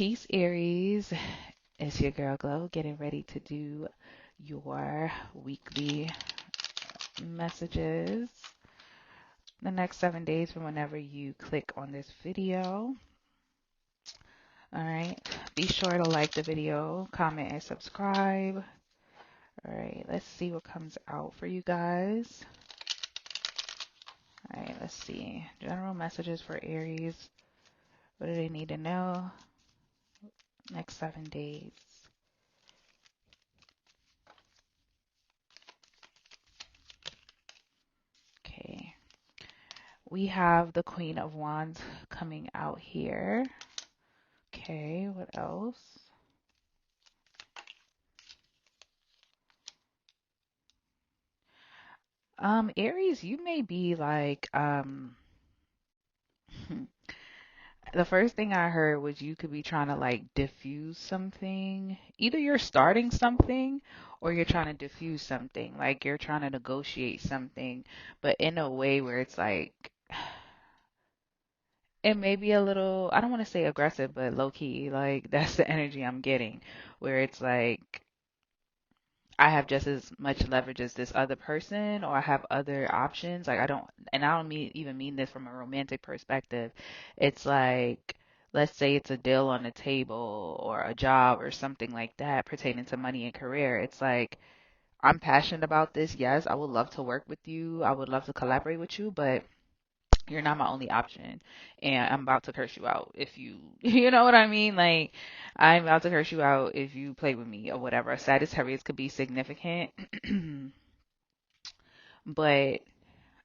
Peace, Aries. It's your girl Glow getting ready to do your weekly messages the next 7 days from whenever you click on this video. All right. Be sure to like the video, comment, and subscribe. All right. Let's see what comes out for you guys. All right. Let's see. General messages for Aries. What do they need to know? Next 7 days. Okay. We have the Queen of Wands coming out here. Okay, what else? Aries, you may be like, the first thing I heard was you could be trying to like diffuse something. Either you're starting something or you're trying to diffuse something. Like you're trying to negotiate something, but in a way where it's like, it may be a little, I don't want to say aggressive, but low key. Like that's the energy I'm getting, where it's like I have just as much leverage as this other person, or I have other options. Like I don't even mean this from a romantic perspective. It's like, let's say it's a deal on the table or a job or something like that pertaining to money and career. It's like, I'm passionate about this. Yes, I would love to work with you. I would love to collaborate with you, but you're not my only option, and I'm about to curse you out if you you know what I mean, like I'm about to curse you out if you play with me or whatever. Sagittarius could be significant. But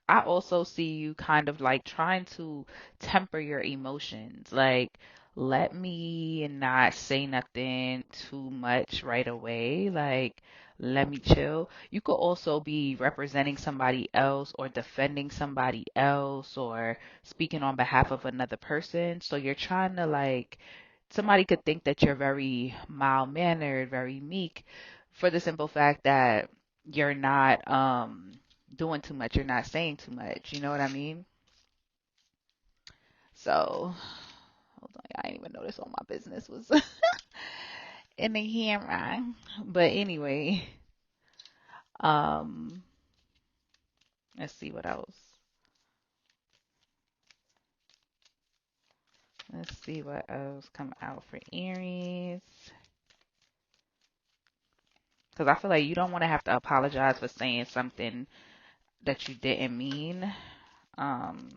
I also see you kind of like trying to temper your emotions, like let me not say nothing too much right away, like let me chill. You could also be representing somebody else or defending somebody else or speaking on behalf of another person. So you're trying to like, somebody could think that you're very mild mannered, very meek, for the simple fact that you're not doing too much, you're not saying too much. You know what I mean? So hold on, I didn't even notice all my business was in the camera. But anyway, um, let's see what else. Let's see what else come out for Aries. Because I feel like you don't want to have to apologize for saying something that you didn't mean. Um,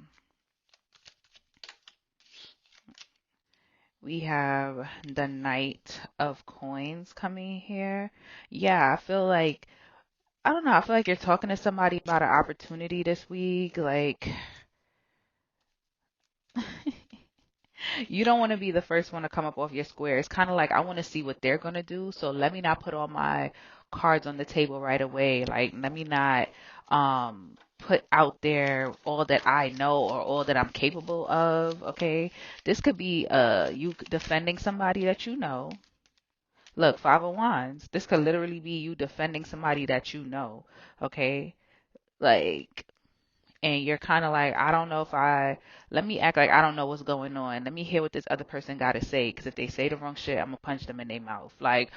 we have the Knight of Coins coming here. Yeah, I feel like, I don't know, I feel like you're talking to somebody about an opportunity this week. Like, you don't want to be the first one to come up off your square. It's kind of like, I want to see what they're going to do. So let me not put all my cards on the table right away. Like, let me not put out there all that I know or all that I'm capable of. Okay. This could be you defending somebody that you know. Look, Five of Wands. This could literally be you defending somebody that you know. Okay. Like, and you're kind of like, I don't know if let me act like I don't know what's going on. Let me hear what this other person got to say. Because if they say the wrong shit, I'm going to punch them in their mouth. Like,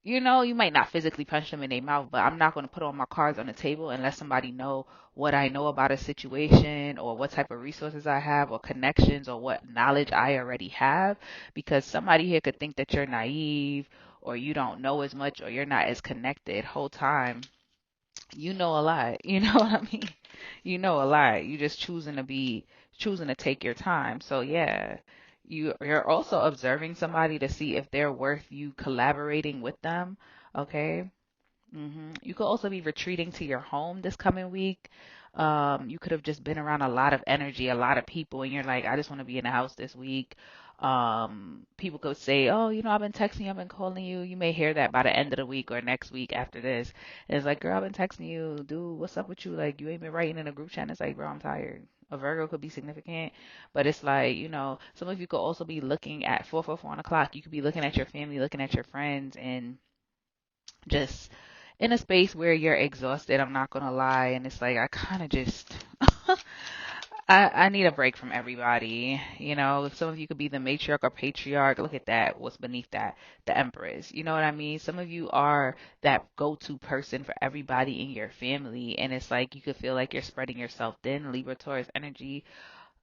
you know, you might not physically punch them in their mouth, but I'm not going to put all my cards on the table and let somebody know what I know about a situation or what type of resources I have or connections or what knowledge I already have. Because somebody here could think that you're naive or you don't know as much or you're not as connected whole time. You know a lot. You know what I mean? You know a lot. You just choosing to take your time. So yeah, you're also observing somebody to see if they're worth you collaborating with them. Okay. You could also be retreating to your home this coming week. You could have just been around a lot of energy, a lot of people, and you're like, I just want to be in the house this week. People could say, oh, you know, I've been texting you, I've been calling you. You may hear that by the end of the week or next week after this. And it's like, girl, I've been texting you, dude, what's up with you? Like, you ain't been writing in a group chat. And it's like, bro, I'm tired. A Virgo could be significant, but it's like, you know, some of you could also be looking at 1 o'clock. You could be looking at your family, looking at your friends, and just in a space where you're exhausted. I'm not gonna lie, and it's like I kind of just I need a break from everybody. You know, some of you could be the matriarch or patriarch. Look at that. What's beneath that? The empress. You know what I mean? Some of you are that go-to person for everybody in your family. And it's like you could feel like you're spreading yourself thin. Libra, Taurus energy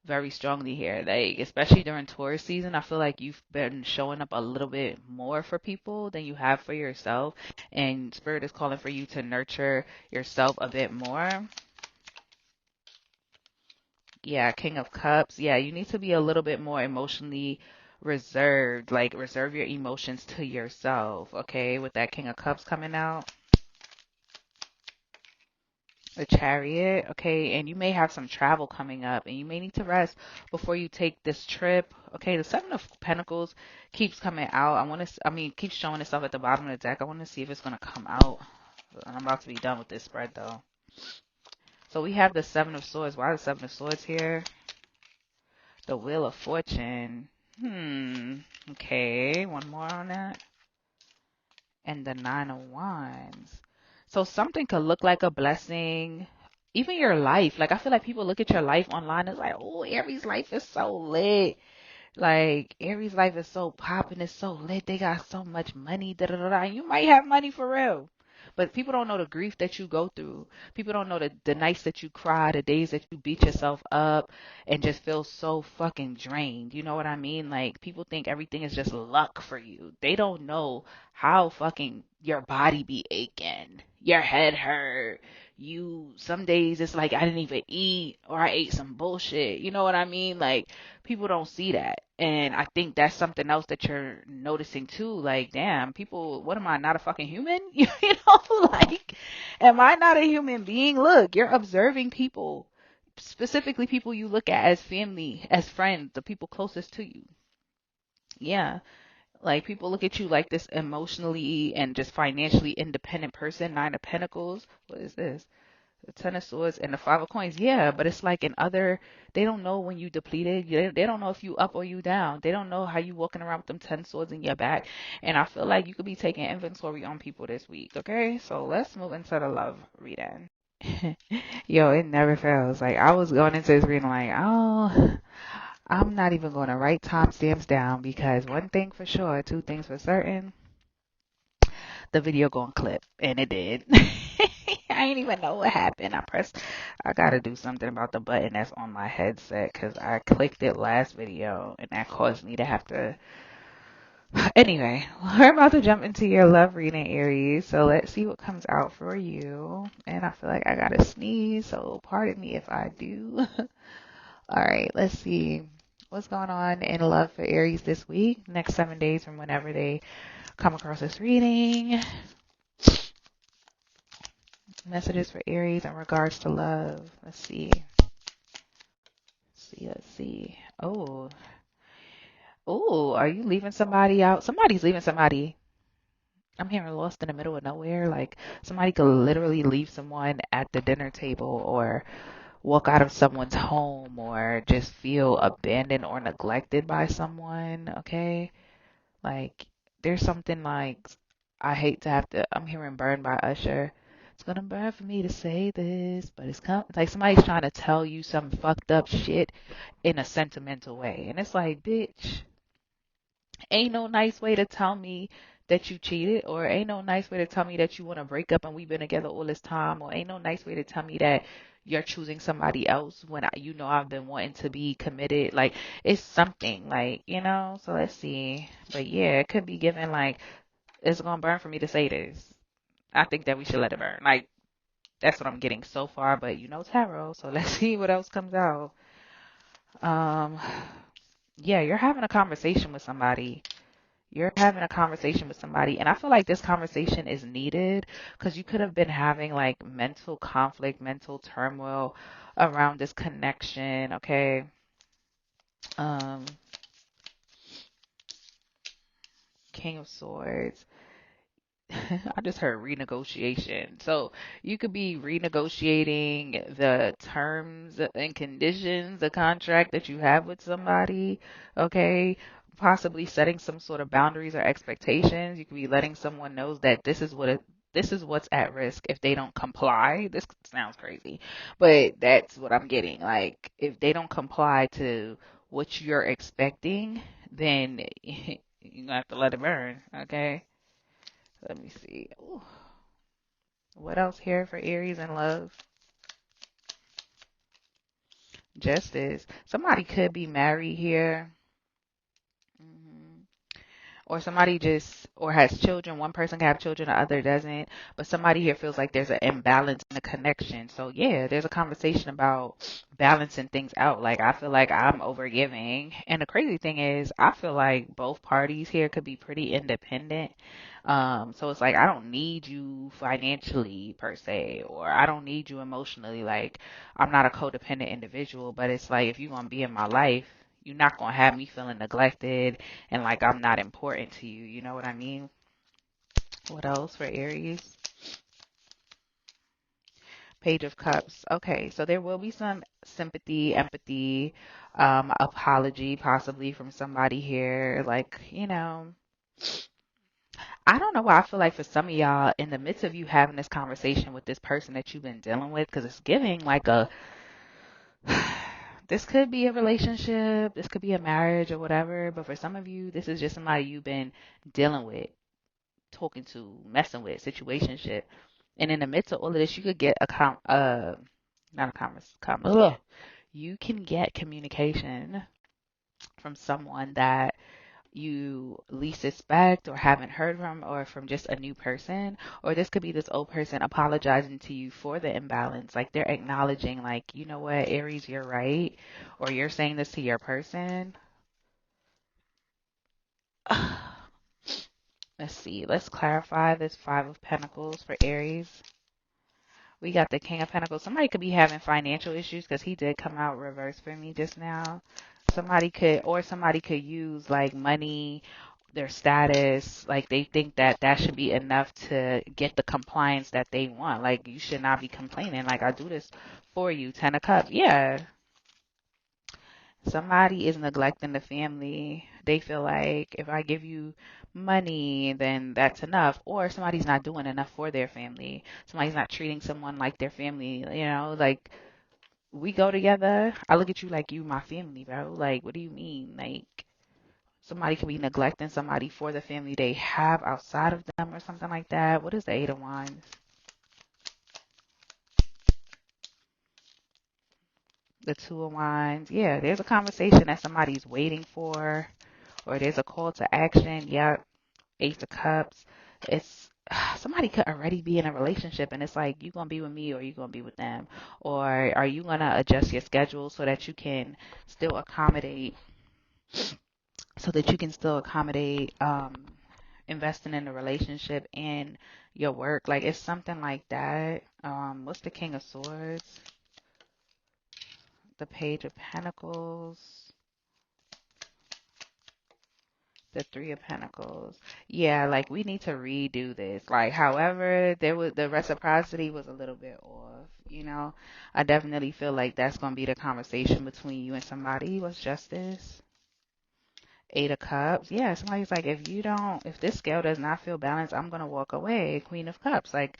very strongly here. Like, especially during Taurus season, I feel like you've been showing up a little bit more for people than you have for yourself. And Spirit is calling for you to nurture yourself a bit more. Yeah, King of Cups. Yeah, you need to be a little bit more emotionally reserved. Like, reserve your emotions to yourself, okay? With that King of Cups coming out. The Chariot, okay? And you may have some travel coming up, and you may need to rest before you take this trip, okay? The Seven of Pentacles keeps coming out. Keeps showing itself at the bottom of the deck. I want to see if it's going to come out. I'm about to be done with this spread, though. So we have the Seven of Swords. Why the Seven of Swords here? The Wheel of Fortune. Okay, one more on that. And the Nine of Wands. So something could look like a blessing. Even your life. Like, I feel like people look at your life online and it's like, oh, Aries' life is so lit. Like, Aries' life is so popping, it's so lit. They got so much money. Da da da da. You might have money for real. But people don't know the grief that you go through. People don't know the nights that you cry, the days that you beat yourself up and just feel so fucking drained. You know what I mean? Like, people think everything is just luck for you. They don't know how fucking your body be aching, your head hurt. Some days it's like I didn't even eat or I ate some bullshit. You know what I mean? Like, people don't see that. And I think that's something else that you're noticing too. Like, damn, people, what am I, not a fucking human? You know, like, am I not a human being? Look, you're observing people, specifically people you look at as family, as friends, the people closest to you. Yeah. Like, people look at you like this emotionally and just financially independent person. Nine of Pentacles. What is this? The Ten of Swords and the Five of Coins. Yeah, but it's like they don't know when you depleted. They don't know if you up or you down. They don't know how you walking around with them 10 swords in your back. And I feel like you could be taking inventory on people this week, okay? So let's move into the love reading. Yo, it never fails. Like, I was going into this reading like, oh, I'm not even going to write timestamps down because one thing for sure, two things for certain, the video going to clip. And it did. I didn't even know what happened. I gotta do something about the button that's on my headset because I clicked it last video and that caused me to have to. Anyway, we're about to jump into your love reading, Aries. So let's see what comes out for you. And I feel like I gotta sneeze, so pardon me if I do. All right, let's see what's going on in love for Aries this week, next 7 days from whenever they come across this reading. Messages for Aries in regards to love. Let's see. Let's see. Oh, are you leaving somebody out? Somebody's leaving somebody. I'm hearing lost in the middle of nowhere. Like, somebody could literally leave someone at the dinner table or walk out of someone's home or just feel abandoned or neglected by someone. Okay. Like, there's something like, I'm hearing Burn by Usher. It's gonna burn for me to say this, but like somebody's trying to tell you some fucked up shit in a sentimental way. And it's like, bitch, ain't no nice way to tell me that you cheated, or ain't no nice way to tell me that you want to break up and we've been together all this time, or ain't no nice way to tell me that you're choosing somebody else when I've been wanting to be committed. Like, it's something, like, so let's see. But yeah, it could be given like, it's gonna burn for me to say this. I think that we should let it burn. Like, that's what I'm getting so far, but tarot, so let's see what else comes out. Yeah, you're having a conversation with somebody. And I feel like this conversation is needed because you could have been having like mental conflict, mental turmoil around this connection, okay? King of Swords. I just heard renegotiation. So you could be renegotiating the terms and conditions, the contract that you have with somebody, okay? Possibly setting some sort of boundaries or expectations. You could be letting someone know that this is what's at risk if they don't comply. This sounds crazy, but that's what I'm getting. Like, if they don't comply to what you're expecting, then you're gonna have to let it burn. Okay. Let me see. Ooh, what else here for Aries and love? Justice. Somebody could be married here. Mhm. Or somebody just, or has children. One person can have children, the other doesn't. But somebody here feels like there's an imbalance in the connection. So yeah, there's a conversation about balancing things out. Like, I feel like I'm overgiving. And the crazy thing is, I feel like both parties here could be pretty independent. So it's like, I don't need you financially per se, or I don't need you emotionally. Like, I'm not a codependent individual, but it's like, if you're going to be in my life, you're not going to have me feeling neglected and like I'm not important to you. You know what I mean? What else for Aries? Page of Cups. Okay, so there will be some sympathy, empathy, apology possibly from somebody here. Like, I don't know why I feel like for some of y'all, in the midst of you having this conversation with this person that you've been dealing with, because it's giving like a, this could be a relationship, this could be a marriage or whatever, but for some of you, this is just somebody you've been dealing with, talking to, messing with, situationship. And in the midst of all of this, you could get not a you can get communication from someone that you least expect or haven't heard from, or from just a new person. Or this could be this old person apologizing to you for the imbalance. Like, they're acknowledging, like, you know what, Aries, you're right. Or you're saying this to your person. Let's see. Let's clarify this Five of Pentacles for Aries. We got the King of Pentacles. Somebody could be having financial issues because he did come out reverse for me just now. Somebody could use like money, their status, like they think that that should be enough to get the compliance that they want. Like, you should not be complaining. Like, I do this for you. Ten of Cups. Yeah. Somebody is neglecting the family. They feel like if I give you money, then that's enough. Or somebody's not doing enough for their family. Somebody's not treating someone like their family. Like, we go together. I look at you like you my family, bro. Like, what do you mean? Like, somebody could be neglecting somebody for the family they have outside of them or something like that. What is the Eight of Wands? The Two of Wands. Yeah, there's a conversation that somebody's waiting for, or there's a call to action. Yep. Ace of Cups. It's somebody could already be in a relationship, and it's like, you gonna be with me or you gonna be with them, or are you gonna adjust your schedule so that you can still accommodate, investing in the relationship and your work. Like, it's something like that. What's the King of Swords? The Page of Pentacles. The Three of Pentacles. Yeah, like, we need to redo this. Like, however, the reciprocity was a little bit off. I definitely feel like that's gonna be the conversation between you and somebody. What's Justice? Eight of Cups. Yeah, somebody's like, if this scale does not feel balanced, I'm gonna walk away. Queen of Cups. Like,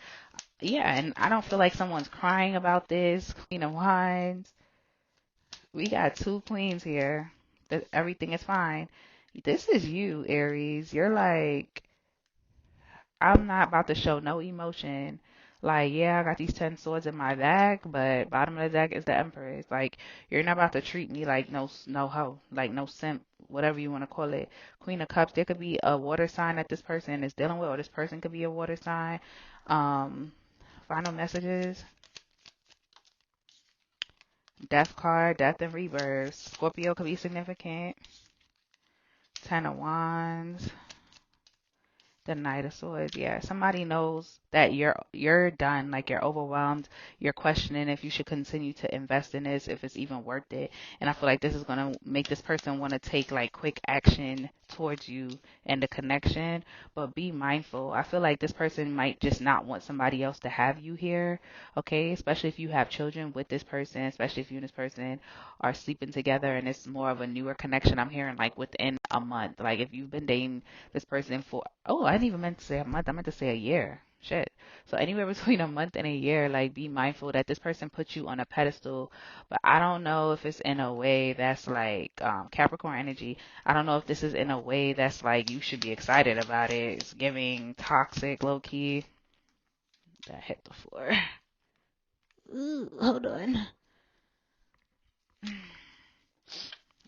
yeah, and I don't feel like someone's crying about this. Queen of Wands. We got two queens here. Everything is fine. This is you, Aries. You're like, I'm not about to show no emotion. Like, yeah, I got these 10 swords in my bag, but bottom of the deck is the Empress. Like, you're not about to treat me like no hoe, like no simp, whatever you want to call it. Queen of Cups, there could be a water sign that this person is dealing with, or this person could be a water sign. Final messages. Death card, death and rebirth. Scorpio could be significant. Ten of Wands. The Knight of Swords. Yeah, somebody knows that you're done, like, you're overwhelmed, you're questioning if you should continue to invest in this, if it's even worth it. And I feel like this is going to make this person want to take like quick action towards you and the connection. But be mindful. I feel like this person might just not want somebody else to have you here. Okay, especially if you have children with this person, especially if you and this person are sleeping together and it's more of a newer connection. I'm hearing like within a month. Like, if you've been dating this person for, oh, I didn't even meant to say a month, I meant to say a year. Shit. So anywhere between a month and a year, like be mindful that this person puts you on a pedestal, but I don't know if it's in a way that's like Capricorn energy. I don't know if this is in a way that's like you should be excited about it. It's giving toxic, low key. That hit the floor. Ooh, hold on.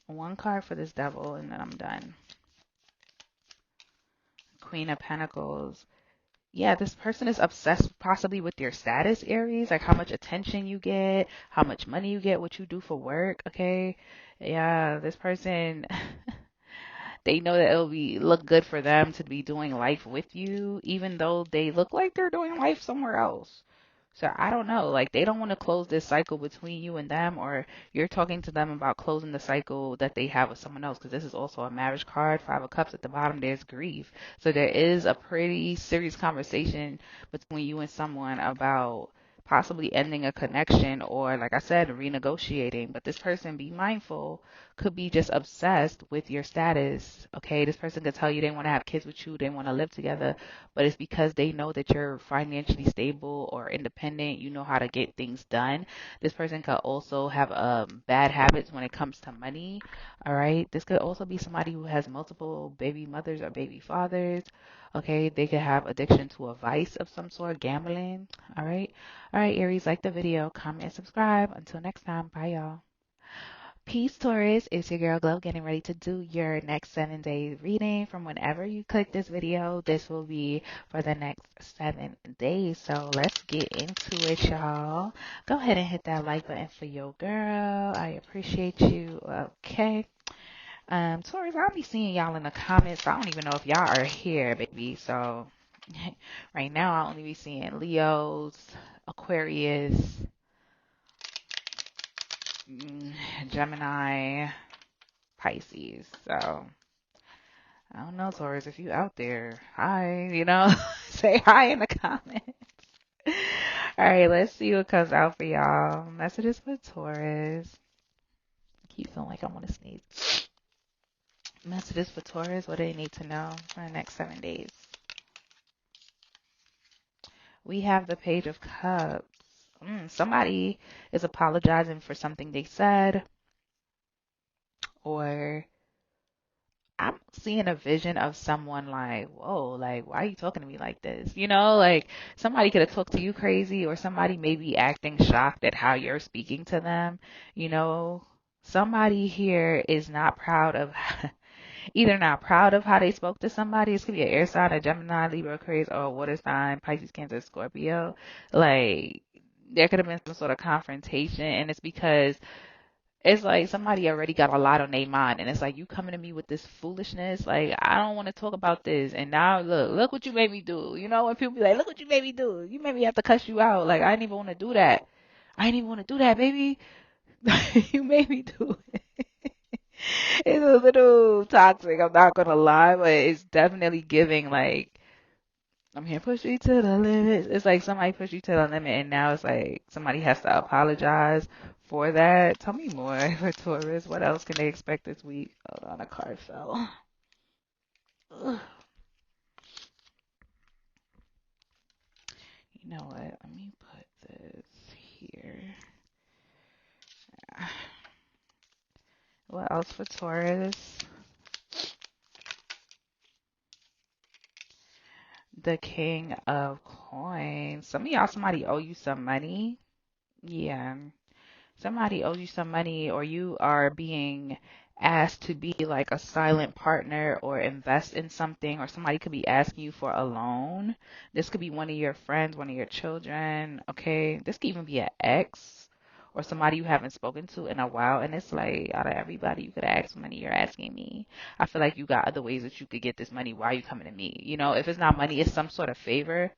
One card for this devil and then I'm done. Queen of Pentacles. Yeah, this person is obsessed possibly with your status, Aries, like how much attention you get, how much money you get, what you do for work, okay? Yeah, this person, they know that it'll be look good for them to be doing life with you, even though they look like they're doing life somewhere else. So I don't know, like they don't want to close this cycle between you and them, or you're talking to them about closing the cycle that they have with someone else, because this is also a marriage card. Five of Cups at the bottom, there's grief. So there is a pretty serious conversation between you and someone about possibly ending a connection or, like I said, renegotiating. But this person, be mindful, could be just obsessed with your status. Okay, this person could tell you they want to have kids with you, they want to live together, but it's because they know that you're financially stable or independent. You know how to get things done. This person could also have bad habits when it comes to money. All right. This could also be somebody who has multiple baby mothers or baby fathers. Okay. They could have addiction to a vice of some sort, gambling. All right. All right, Aries, like the video, comment, and subscribe. Until next time. Bye, y'all. Peace, Taurus. It's your girl Glow getting ready to do your next 7-day reading. From whenever you click this video, this will be for the next 7 days. So let's get into it, y'all. Go ahead and hit that like button for your girl. I appreciate you. Okay. Taurus, I'll be seeing y'all in the comments. I don't even know if y'all are here, baby. So right now I'll only be seeing Leos, Aquarius, Gemini, Pisces. So I don't know, Taurus, if you out there, hi, say hi in the comments. All right, let's see what comes out for y'all. Messages for Taurus. I keep feeling like I want to sneeze. Messages for Taurus. What do they need to know for the next 7 days? We have the Page of Cups. Somebody is apologizing for something they said, or I'm seeing a vision of someone like, whoa, like, why are you talking to me like this? Like somebody could have talked to you crazy, or somebody may be acting shocked at how you're speaking to them. Somebody here is not proud of, either not proud of how they spoke to somebody. This could be an air sign, a Gemini, Libra, Aquarius, or a water sign, Pisces, Cancer, Scorpio. Like, there could have been some sort of confrontation, and it's because it's like somebody already got a lot on their mind, and it's like, you coming to me with this foolishness, like I don't want to talk about this, and now look what you made me do. When people be like, look what you made me do, you made me have to cuss you out. Like, I didn't even want to do that. Baby. You made me do it. It's a little toxic, I'm not gonna lie, but it's definitely giving like, I'm here to push you to the limit. It's like somebody pushed you to the limit, and now it's like somebody has to apologize for that. Tell me more for Taurus. What else can they expect this week? Hold on, a card fell. Ugh. You know what? Let me put this here. What else for Taurus? The King of Coins. Some of y'all, somebody owe you some money. Yeah. Somebody owes you some money, or you are being asked to be like a silent partner or invest in something, or somebody could be asking you for a loan. This could be one of your friends, one of your children. Okay. This could even be an ex or somebody you haven't spoken to in a while. And it's like, out of everybody you could ask for money, you're asking me. I feel like you got other ways that you could get this money. Why are you coming to me? If it's not money, it's some sort of favor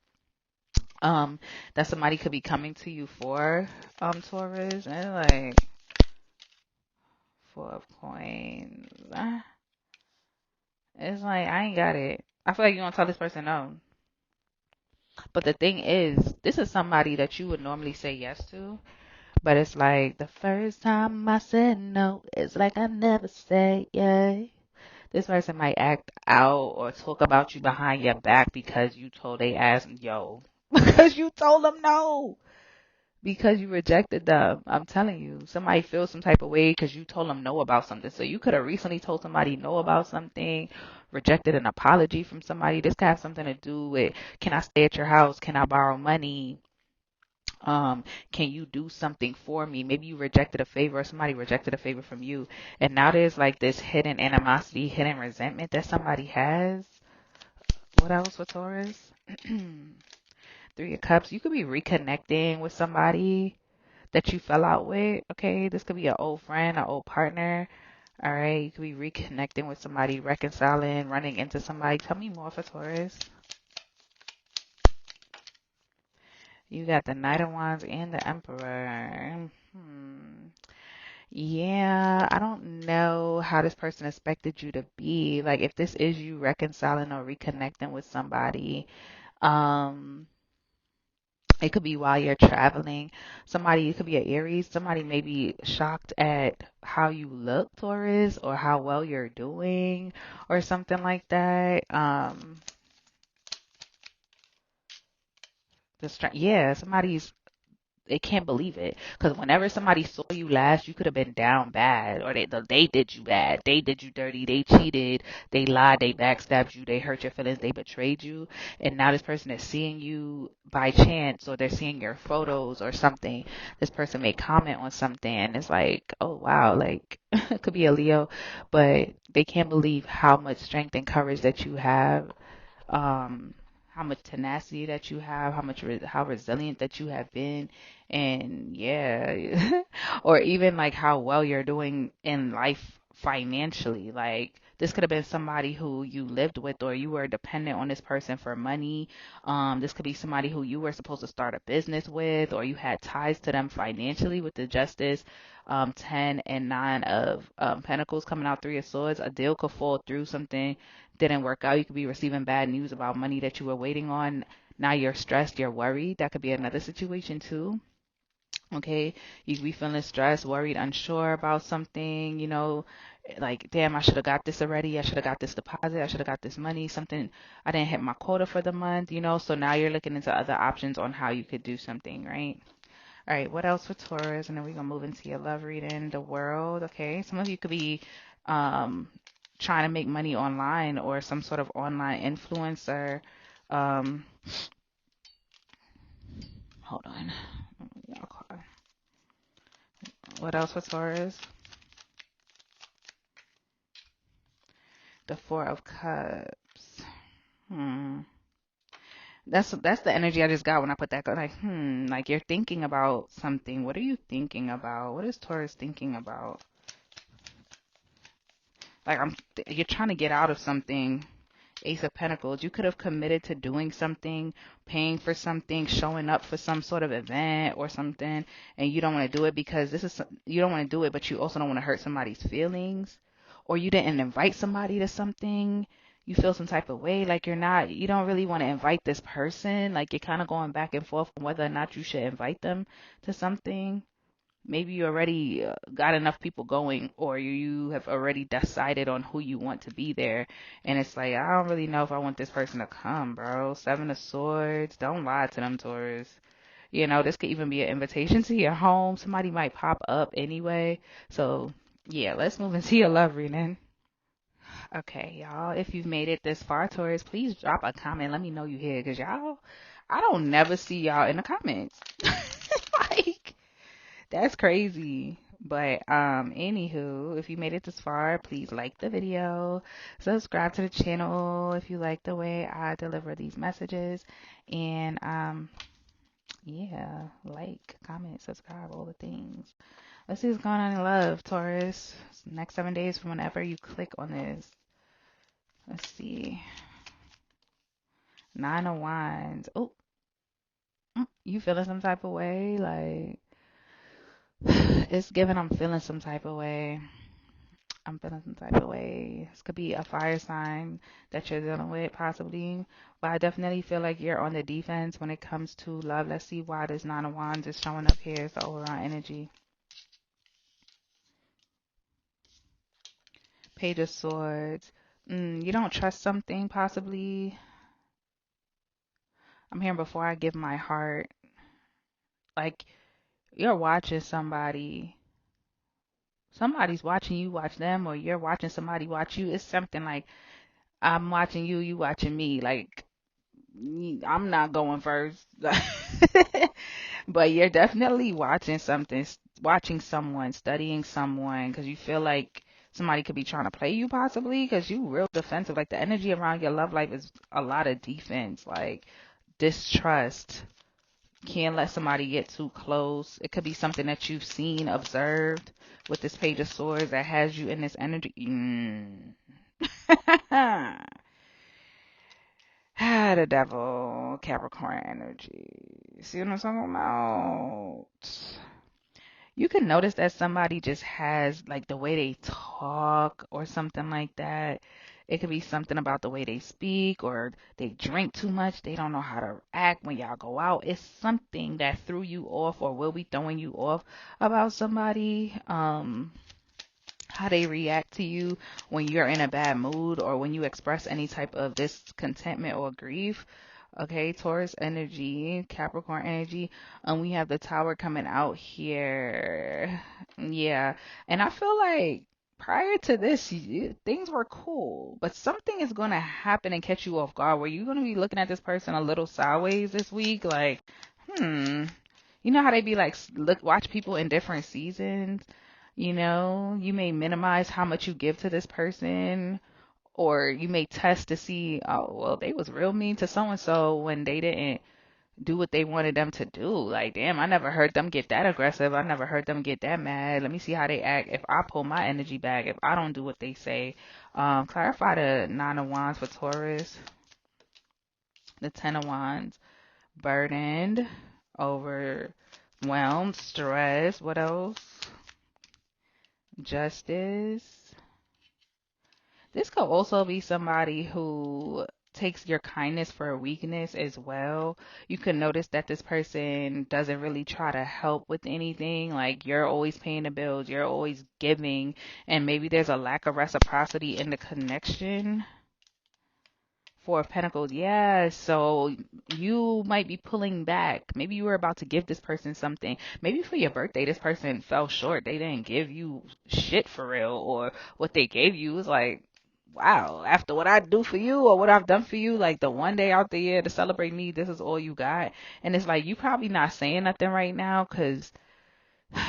that somebody could be coming to you for, Taurus. And like, 4 of Coins. It's like, I ain't got it. I feel like you don't tell this person no. But the thing is, this is somebody that you would normally say yes to, but it's like, the first time I said no, it's like I never said yeah. This person might act out or talk about you behind your back because you told they ass yo. Because you told them no. Because you rejected them. I'm telling you, somebody feels some type of way because you told them no about something. So you could have recently told somebody no about something, rejected an apology from somebody. This could have something to do with, can I stay at your house? Can I borrow money? Can you do something for me? Maybe you rejected a favor or somebody rejected a favor from you. And now there's like this hidden animosity, hidden resentment that somebody has. What else with Taurus? Three of Cups. You could be reconnecting with somebody that you fell out with. Okay, this could be an old friend, an old partner. All right, you could be reconnecting with somebody, reconciling, running into somebody. Tell me more for Taurus. You got the Knight of Wands and the Emperor. Yeah, I don't know how this person expected you to be. Like, if this is you reconciling or reconnecting with somebody, um, it could be while you're traveling. Somebody, it could be an Aries. Somebody may be shocked at how you look, Taurus, or how well you're doing, or something like that. Yeah, somebody's they can't believe it because whenever somebody saw you last, you could have been down bad, or they did you bad, they did you dirty, they cheated, they lied, they backstabbed you, they hurt your feelings, they betrayed you, and now this person is seeing you by chance, or they're seeing your photos or something. This person may comment on something, and it's like, oh wow, like it could be a Leo, but they can't believe how much strength and courage that you have, um, how much tenacity that you have, how resilient that you have been, and yeah, or even like how well you're doing in life financially. Like this could have been somebody who you lived with, or you were dependent on this person for money. This could be somebody who you were supposed to start a business with, or you had ties to them financially with the Justice. 10 and 9 of Pentacles coming out, 3 of Swords. A deal could fall through, something didn't work out. You could be receiving bad news about money that you were waiting on. Now you're stressed, you're worried. That could be another situation too. Okay, you could be feeling stressed, worried, unsure about something, like, damn, I should have got this already. I should have got this deposit. I should have got this money. Something, I didn't hit my quota for the month. So now you're looking into other options on how you could do something, right? All right, what else for Taurus? And then we're going to move into your love reading, the world. Okay, some of you could be um, trying to make money online, or some sort of online influencer. Um, Hold on. What else for Taurus? The Four of Cups. That's the energy I just got when I put that. Like, like you're thinking about something. What are you thinking about? What is Taurus thinking about? Like you're trying to get out of something. Ace of Pentacles. You could have committed to doing something, paying for something, showing up for some sort of event or something, and you don't want to do it because you don't want to do it, but you also don't want to hurt somebody's feelings, or you didn't invite somebody to something. You feel some type of way, like you don't really want to invite this person. Like you're kind of going back and forth on whether or not you should invite them to something. Maybe you already got enough people going, or you have already decided on who you want to be there, and it's like, I don't really know if I want this person to come, bro. Seven of Swords. Don't lie to them, Taurus. This could even be an invitation to your home. Somebody might pop up anyway. So yeah, let's move into your love reading. Okay, y'all, if you've made it this far, Taurus, please drop a comment. Let me know you here, because y'all, I don't never see y'all in the comments. Like, that's crazy. But anywho, if you made it this far, please like the video, subscribe to the channel if you like the way I deliver these messages, and yeah, like, comment, subscribe, all the things. Let's see what's going on in love, Taurus. Next 7 days from whenever you click on this. Let's see. 9 of Wands. Oh, you feeling some type of way? Like, it's given I'm feeling some type of way. I'm feeling some type of way. This could be a fire sign that you're dealing with, possibly. But I definitely feel like you're on the defense when it comes to love. Let's see why this 9 of Wands is showing up here. It's the overall energy. Page of Swords. You don't trust something, possibly. I'm hearing before I give my heart. Like, you're watching somebody. Somebody's watching you watch them, or you're watching somebody watch you. It's something like, I'm watching you, you watching me. Like, I'm not going first. But you're definitely watching something, watching someone, studying someone, because you feel like somebody could be trying to play you possibly, because you real defensive. Like, the energy around your love life is a lot of defense, like distrust. Can't let somebody get too close. It could be something that you've seen, observed with this Page of Swords that has you in this energy. The devil, Capricorn energy. See what I'm talking about? You can notice that somebody just has like the way they talk or something like that. It could be something about the way they speak, or they drink too much. They don't know how to act when y'all go out. It's something that threw you off or will be throwing you off about somebody. How they react to you when you're in a bad mood, or when you express any type of discontentment or grief. Okay, Taurus energy, Capricorn energy, and we have the Tower coming out here. Yeah, and I feel like prior to this, things were cool, but something is going to happen and catch you off guard where you're going to be looking at this person a little sideways this week, like, hmm. You know how they be like, look, watch people in different seasons. You may minimize how much you give to this person, or you may test to see, oh, well, they was real mean to so and so when they didn't do what they wanted them to do. Like, damn, I never heard them get that aggressive. I never heard them get that mad. Let me see how they act if I pull my energy back, if I don't do what they say. Clarify the Nine of Wands for Taurus, the Ten of Wands, burdened, overwhelmed, stressed. What else? Justice. This could also be somebody who takes your kindness for a weakness as well. You can notice that this person doesn't really try to help with anything. Like, you're always paying the bills, you're always giving, and maybe there's a lack of reciprocity in the connection. Four of Pentacles, yeah. So you might be pulling back. Maybe you were about to give this person something. Maybe for your birthday, this person fell short. They didn't give you shit for real, or what they gave you was like, wow, after what I do for you or what I've done for you, like the one day out the year to celebrate me, this is all you got. And it's like, you probably not saying nothing right now because,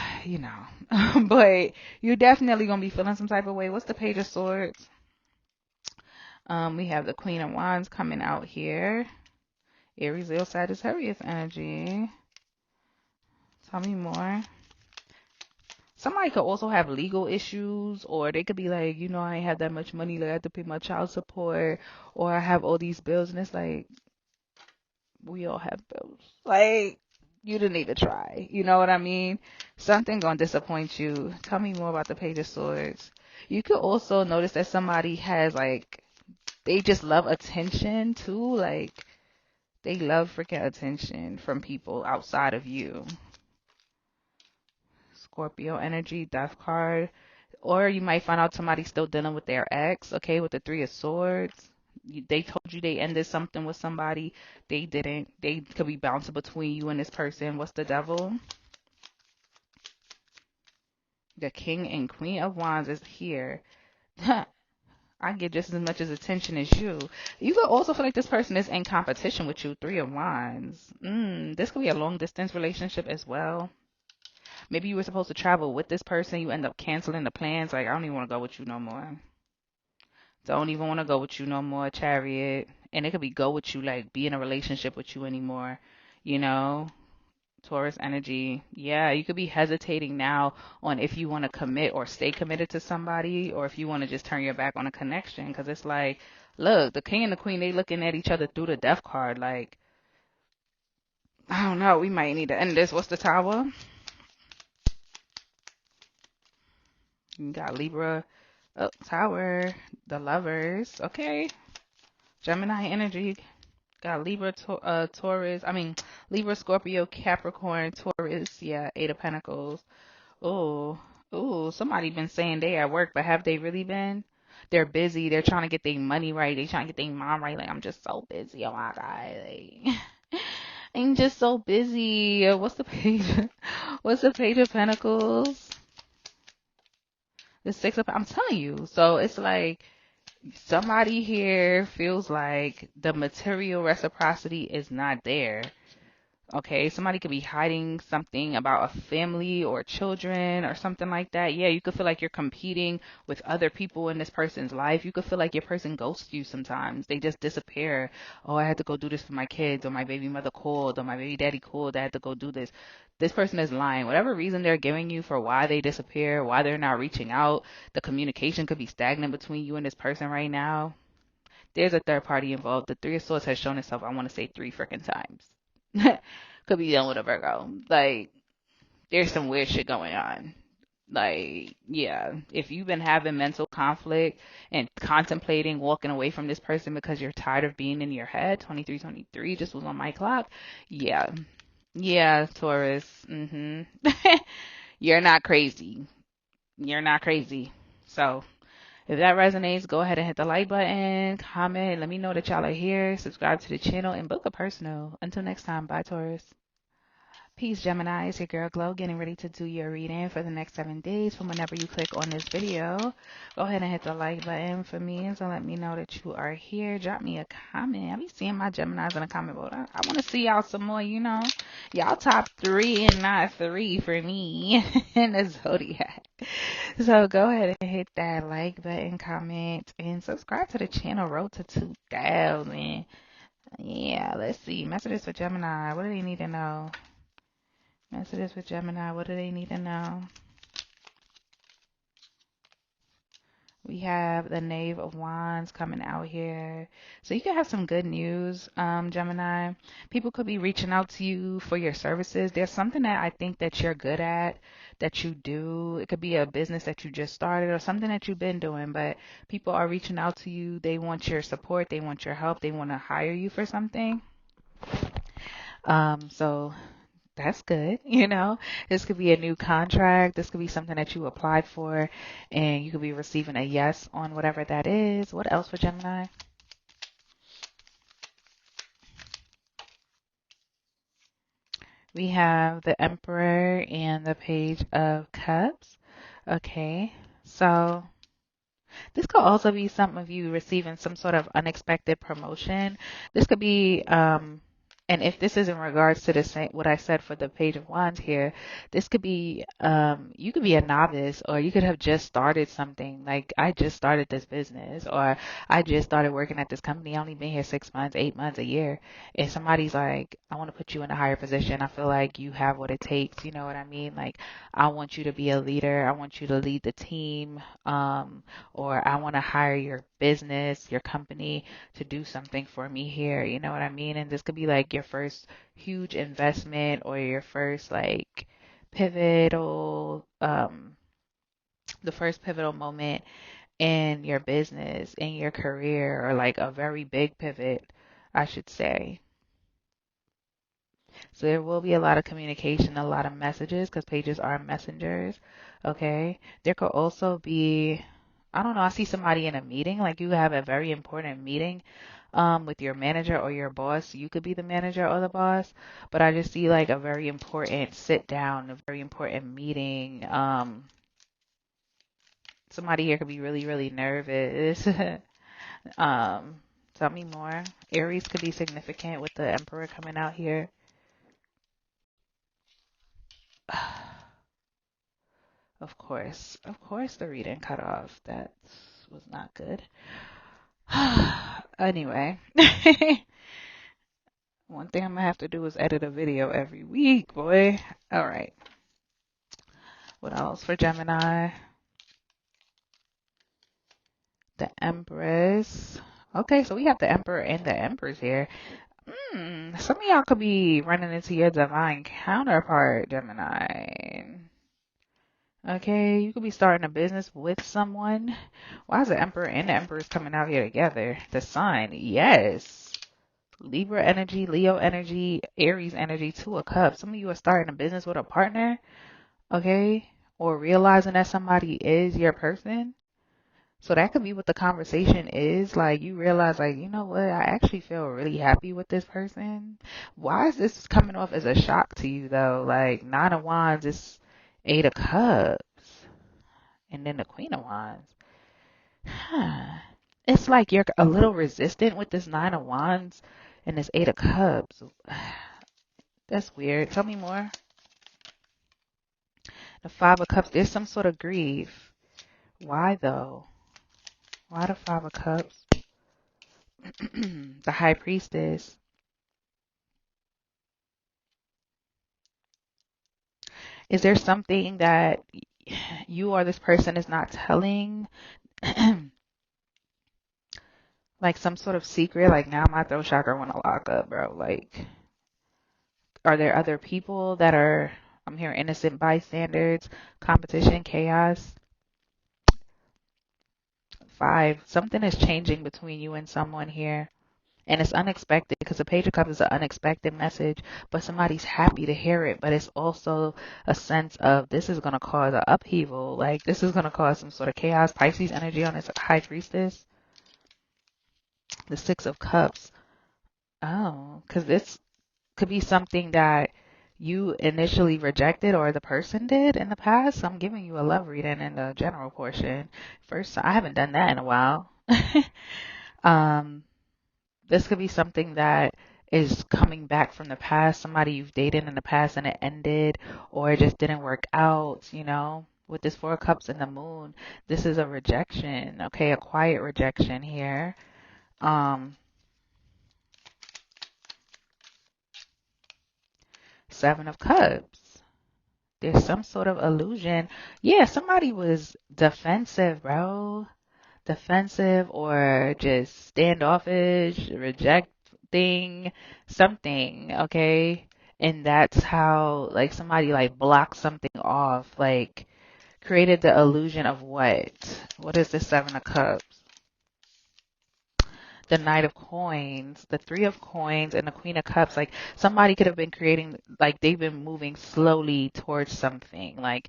but you're definitely going to be feeling some type of way. What's the Page of Swords? We have the Queen of Wands coming out here. Aries, Leo, Sagittarius energy. Tell me more. Somebody could also have legal issues, or they could be like, I ain't have that much money, like I have to pay my child support, or I have all these bills, and it's like, we all have bills. Like, you didn't even try. You know what I mean? Something gonna disappoint you. Tell me more about the Page of Swords. You could also notice that somebody has like, they just love attention too. Like, they love freaking attention from people outside of you. Scorpio energy, Death card. Or you might find out somebody's still dealing with their ex, okay, with the Three of Swords. They told you they ended something with somebody. They didn't. They could be bouncing between you and this person. What's the Devil? The King and Queen of Wands is here. I get just as much as attention as you. You could also feel like this person is in competition with you. Three of Wands. This could be a long distance relationship as well. Maybe you were supposed to travel with this person. You end up canceling the plans. Like, I don't even want to go with you no more. Don't even want to go with you no more, Chariot. And it could be go with you, like be in a relationship with you anymore. You know, Taurus energy. Yeah, you could be hesitating now on if you want to commit or stay committed to somebody, or if you want to just turn your back on a connection. Because it's like, look, the King and the Queen, they looking at each other through the Death card. Like, I don't know. We might need to end this. What's the Tower? You got Libra. Oh, Tower. The Lovers. Okay. Gemini energy. Got Libra, Taurus. Libra, Scorpio, Capricorn, Taurus. Yeah, Eight of Pentacles. Oh, somebody been saying they at work, but have they really been? they're busy. They're trying to get their money right. They're trying to get their mom right. Like, I'm just so busy. Oh my God. Like, I'm just so busy. What's the page? What's the page of Pentacles? The Six of, I'm telling you. So it's like somebody here feels like the material reciprocity is not there. Okay, somebody could be hiding something about a family or children or something like that. Yeah, you could feel like you're competing with other people in this person's life. You could feel like your person ghosts you sometimes. They just disappear. Oh, I had to go do this for my kids, or my baby mother called, or my baby daddy called. I had to go do this. This person is lying. Whatever reason they're giving you for why they disappear, why they're not reaching out, the communication could be stagnant between you and this person right now. There's a third party involved. The Three of Swords has shown itself, I want to say, 3 freaking times. Could be dealing with a Virgo. Like, there's some weird shit going on. Like, yeah, if you've been having mental conflict and contemplating walking away from this person because you're tired of being in your head, 2323 just was on my clock. Yeah. Yeah, Taurus. You're not crazy. You're not crazy. So, if that resonates, go ahead and hit the like button, comment, let me know that y'all are here, subscribe to the channel, and book a personal. Until next time, bye, Taurus. Peace, Gemini. It's your girl Glow getting ready to do your reading for the next 7 days from whenever you click on this video. Go ahead and hit the like button for me so let me know that you are here. Drop me a comment. I be seeing my Geminis in the comment board. I want to see y'all some more, you know. Y'all top 3 and not 3 for me in the zodiac. So go ahead and hit that like button, comment, and subscribe to the channel. Road to 2,000. Yeah, let's see. Messages for Gemini. What do they need to know? Messages with Gemini, what do they need to know? We have the Knave of Wands coming out here. So you could have some good news, Gemini. People could be reaching out to you for your services. There's something that I think that you're good at, that you do. It could be a business that you just started or something that you've been doing, but people are reaching out to you. They want your support. They want your help. They want to hire you for something. So that's good. You know, this could be a new contract. This could be something that you applied for and you could be receiving a yes on whatever that is. What else for Gemini? We have the Emperor and the Page of Cups. Okay, so this could also be some of you receiving some sort of unexpected promotion. This could be, and if this is in regards to the same, what I said for the Page of Wands here, this could be, you could be a novice, or you could have just started something. Like, I just started this business, or I just started working at this company. I only been here 6 months, 8 months, a year. And somebody's like, I want to put you in a higher position. I feel like you have what it takes. You know what I mean? Like, I want you to be a leader. I want you to lead the team. Or I want to hire your business, your company to do something for me here. You know what I mean? And this could be like your first huge investment or your first like pivotal, the first pivotal moment in your business, in your career, or like a very big pivot, I should say. So there will be a lot of communication, a lot of messages, because pages are messengers. Okay. There could also be, I don't know, I see somebody in a meeting, like you have a very important meeting with your manager or your boss. You could be the manager or the boss, but I just see like a very important sit down, a very important meeting. Somebody here could be really, really nervous. Tell me more. Aries could be significant with the Emperor coming out here. Of course, the reading cut off. That was not good. Anyway, one thing I'm gonna have to do is edit a video every week, boy. All right. What else for Gemini? The Empress. Okay, so we have the Emperor and the Empress here. Some of y'all could be running into your divine counterpart, Gemini. Okay, you could be starting a business with someone. Why is the Emperor and the Empress coming out here together? The Sun, yes. Libra energy, Leo energy, Aries energy, Two of Cups. Some of you are starting a business with a partner, okay? Or realizing that somebody is your person. So that could be what the conversation is. Like you realize, like, you know what, I actually feel really happy with this person. Why is this coming off as a shock to you though? Like Nine of Wands is Eight of Cups. And then the Queen of Wands. Huh. It's like you're a little resistant with this Nine of Wands and this Eight of Cups. That's weird. Tell me more. The Five of Cups. There's some sort of grief. Why though? Why the Five of Cups? The High Priestess. Is there something that you or this person is not telling? Like some sort of secret? Like now my throat chakra want to lock up, bro. Like, are there other people that are, I'm hearing innocent bystanders, competition, chaos? Five, something is changing between you and someone here. And it's unexpected because the Page of Cups is an unexpected message, but somebody's happy to hear it. But it's also a sense of this is going to cause an upheaval. Like this is going to cause some sort of chaos. Pisces energy on this High Priestess. The Six of Cups. Oh, because this could be something that you initially rejected or the person did in the past. So I'm giving you a love reading in the general portion. First, I haven't done that in a while. um, This could be something that is coming back from the past, somebody you've dated in the past and it ended or it just didn't work out, you know. With this Four of Cups and the Moon, this is a rejection, okay, a quiet rejection here. Seven of Cups. There's some sort of illusion. Yeah, somebody was defensive, bro. Defensive or just standoffish, rejecting something, okay? And that's how like somebody like blocked something off, like created the illusion of what? What is the Seven of Cups? The Knight of Coins, the Three of Coins, and the Queen of Cups. Like somebody could have been creating, like they've been moving slowly towards something, like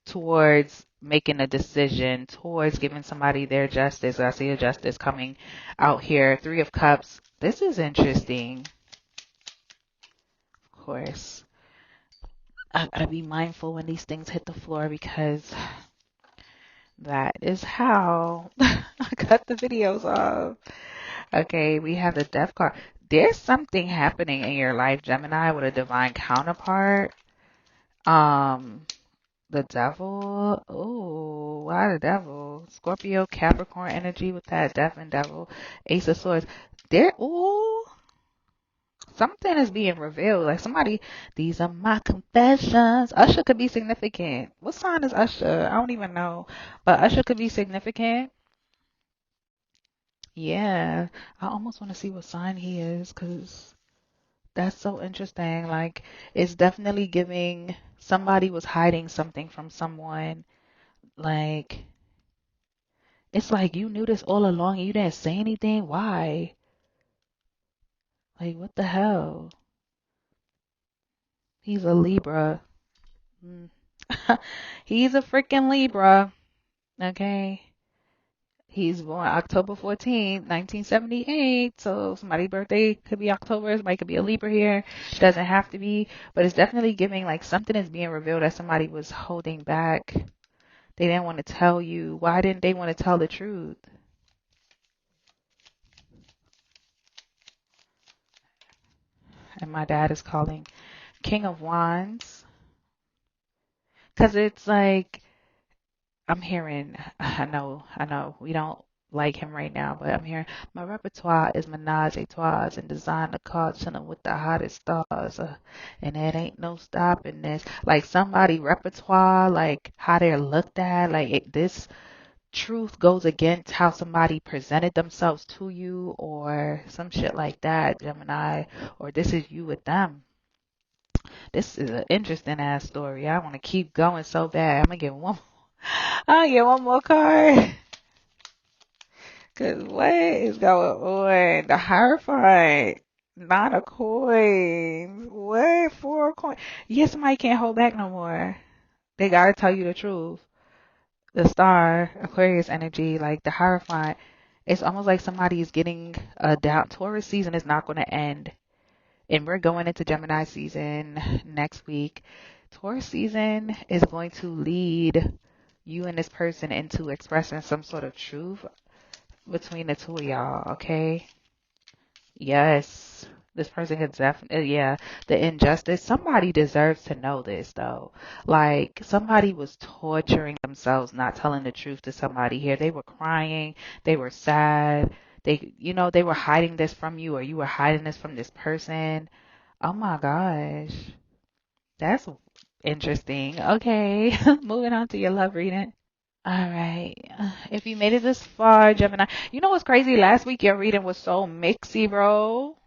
towards making a decision, towards giving somebody their justice. I see a justice coming out here. Three of Cups. This is interesting. Of course, I gotta be mindful when these things hit the floor because that is how I cut the videos off. Okay, we have the Death card. There's something happening in your life, Gemini, with a divine counterpart. Um, the Devil. Oh, why the Devil? Scorpio, Capricorn energy with that Death and Devil. Ace of Swords. There. Ooh, something is being revealed. Like somebody. These are my confessions. Usher could be significant. What sign is Usher? I don't even know, but Usher could be significant. Yeah, I almost want to see what sign he is because that's so interesting. Like, it's definitely giving somebody was hiding something from someone. Like, it's like you knew this all along and you didn't say anything. Why? Like, what the hell? He's a Libra. Mm. He's a freaking Libra. Okay. He's born October 14th, 1978. So somebody's birthday could be October. Somebody could be a Libra here. Doesn't have to be. But it's definitely giving like something is being revealed that somebody was holding back. They didn't want to tell you. Why didn't they want to tell the truth? And my dad is calling King of Wands. Because it's like I'm hearing, I know, we don't like him right now, but I'm hearing my repertoire is menage a trois and design the cards chilling with the hottest stars. And it ain't no stopping this. Like somebody repertoire, like how they're looked at, like this truth goes against how somebody presented themselves to you or some shit like that, Gemini, or this is you with them. This is an interesting ass story. I want to keep going so bad. I'm gonna get one. I'll get one more card. Cause what is going on? The Hierophant, Nine of Coins. What? Four of Coins. Yes, somebody can't hold back no more. They gotta tell you the truth. The star, Aquarius energy, like the Hierophant, it's almost like somebody is getting down. Taurus season is not going to end. And we're going into Gemini season next week. Taurus season is going to lead you and this person into expressing some sort of truth between the two of y'all, okay? Yes. This person could definitely, yeah, the injustice. Somebody deserves to know this, though. Like, somebody was torturing themselves, not telling the truth to somebody here. They were crying, they were sad, they were hiding this from you, or you were hiding this from this person. Oh my gosh. That's interesting. Okay, moving on to your love reading. All right. If you made it this far, Gemini, you know what's crazy? Last week your reading was so mixy, bro.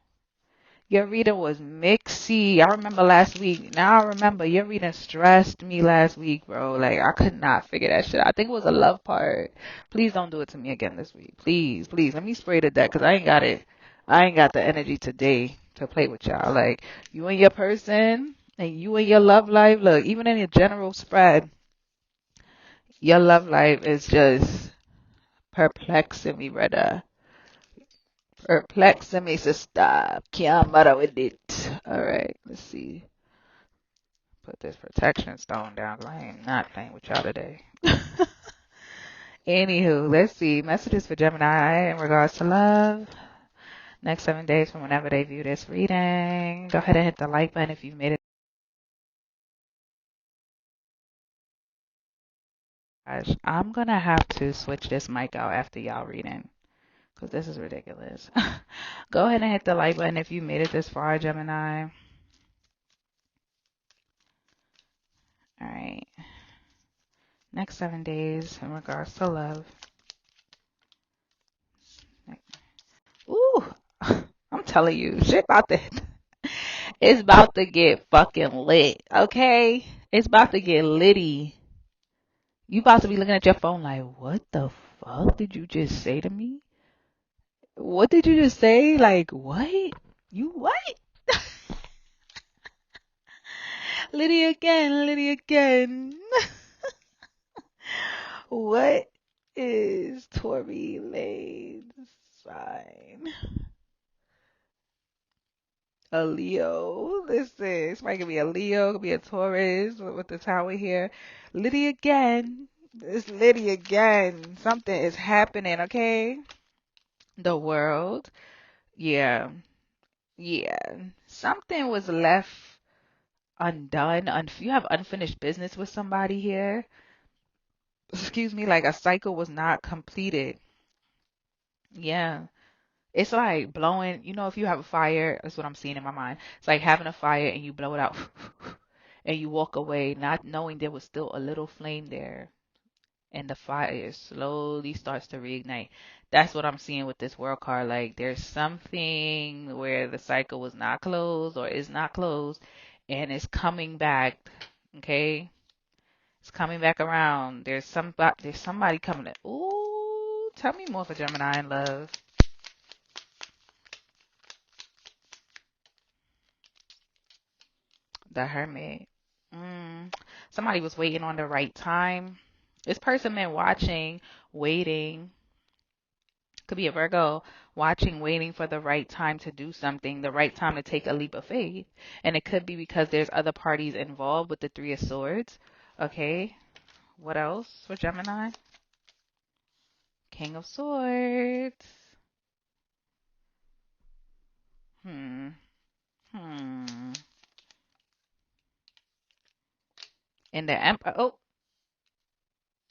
Your reading was mixy. I remember last week. Now I remember your reading stressed me last week, bro. Like I could not figure that shit out. I think it was a love part. Please don't do it to me again this week. Please, please. Let me spray the deck because I ain't got it. I ain't got the energy today to play with y'all. Like you and your person and you and your love life. Look, even in your general spread, your love life is just perplexing me, brother. Perplexing me, sister. Can't bother with it. All right, let's see. Put this protection stone down 'cause I ain't not playing with y'all today. Anywho, let's see. Messages for Gemini in regards to love. Next 7 days from whenever they view this reading. Go ahead and hit the like button if you've made it. Gosh, I'm going to have to switch this mic out after y'all reading because this is ridiculous. Go ahead and hit the like button if you made it this far, Gemini. All right. Next 7 days in regards to love. Ooh, I'm telling you, shit about to, it's about to get fucking lit, okay? It's about to get litty. You about to be looking at your phone like, what the fuck did you just say to me? What did you just say? Like, what? You what? Liddy again, Liddy again. What is Tory Lane's sign? A Leo. Listen, somebody could be a Leo, could be a Taurus with the tower here. Liddy again. It's Liddy again. Something is happening, okay? The world. Yeah. Yeah. Something was left undone. You have unfinished business with somebody here. Excuse me, like a cycle was not completed. Yeah. It's like blowing, if you have a fire, that's what I'm seeing in my mind. It's like having a fire and you blow it out and you walk away not knowing there was still a little flame there and the fire slowly starts to reignite. That's what I'm seeing with this world card. Like there's something where the cycle was not closed or is not closed and it's coming back. Okay? It's coming back around. There's somebody coming in. Ooh, tell me more for Gemini in love. The Hermit. Somebody was waiting on the right time. This person been watching, waiting. Could be a Virgo, watching, waiting for the right time to do something, the right time to take a leap of faith. And it could be because there's other parties involved with the Three of Swords. Okay. What else for Gemini? King of Swords. Hmm. Hmm. And the Emperor. Oh.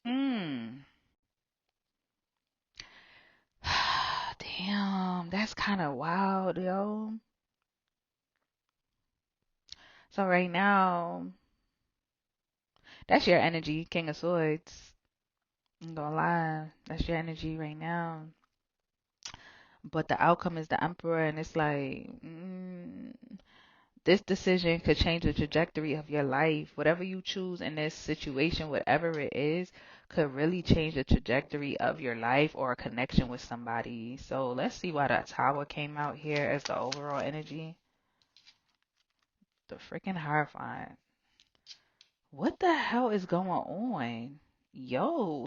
Hmm. Damn, that's kind of wild, yo. So right now, that's your energy, King of Swords. I'm gonna lie, that's your energy right now. But the outcome is the Emperor, and it's like, this decision could change the trajectory of your life. Whatever you choose in this situation, whatever it is, could really change the trajectory of your life or a connection with somebody. So let's see why that Tower came out here as the overall energy. The freaking Hierophant. What the hell is going on? Yo,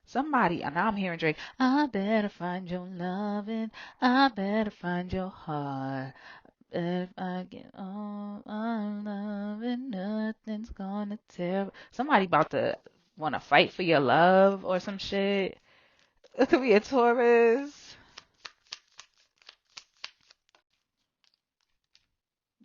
somebody, and now I'm hearing Drake. I better find your loving. I better find your heart. If I get all my loving, nothing's gonna tear. Somebody about to want to fight for your love or some shit. It could be a Taurus.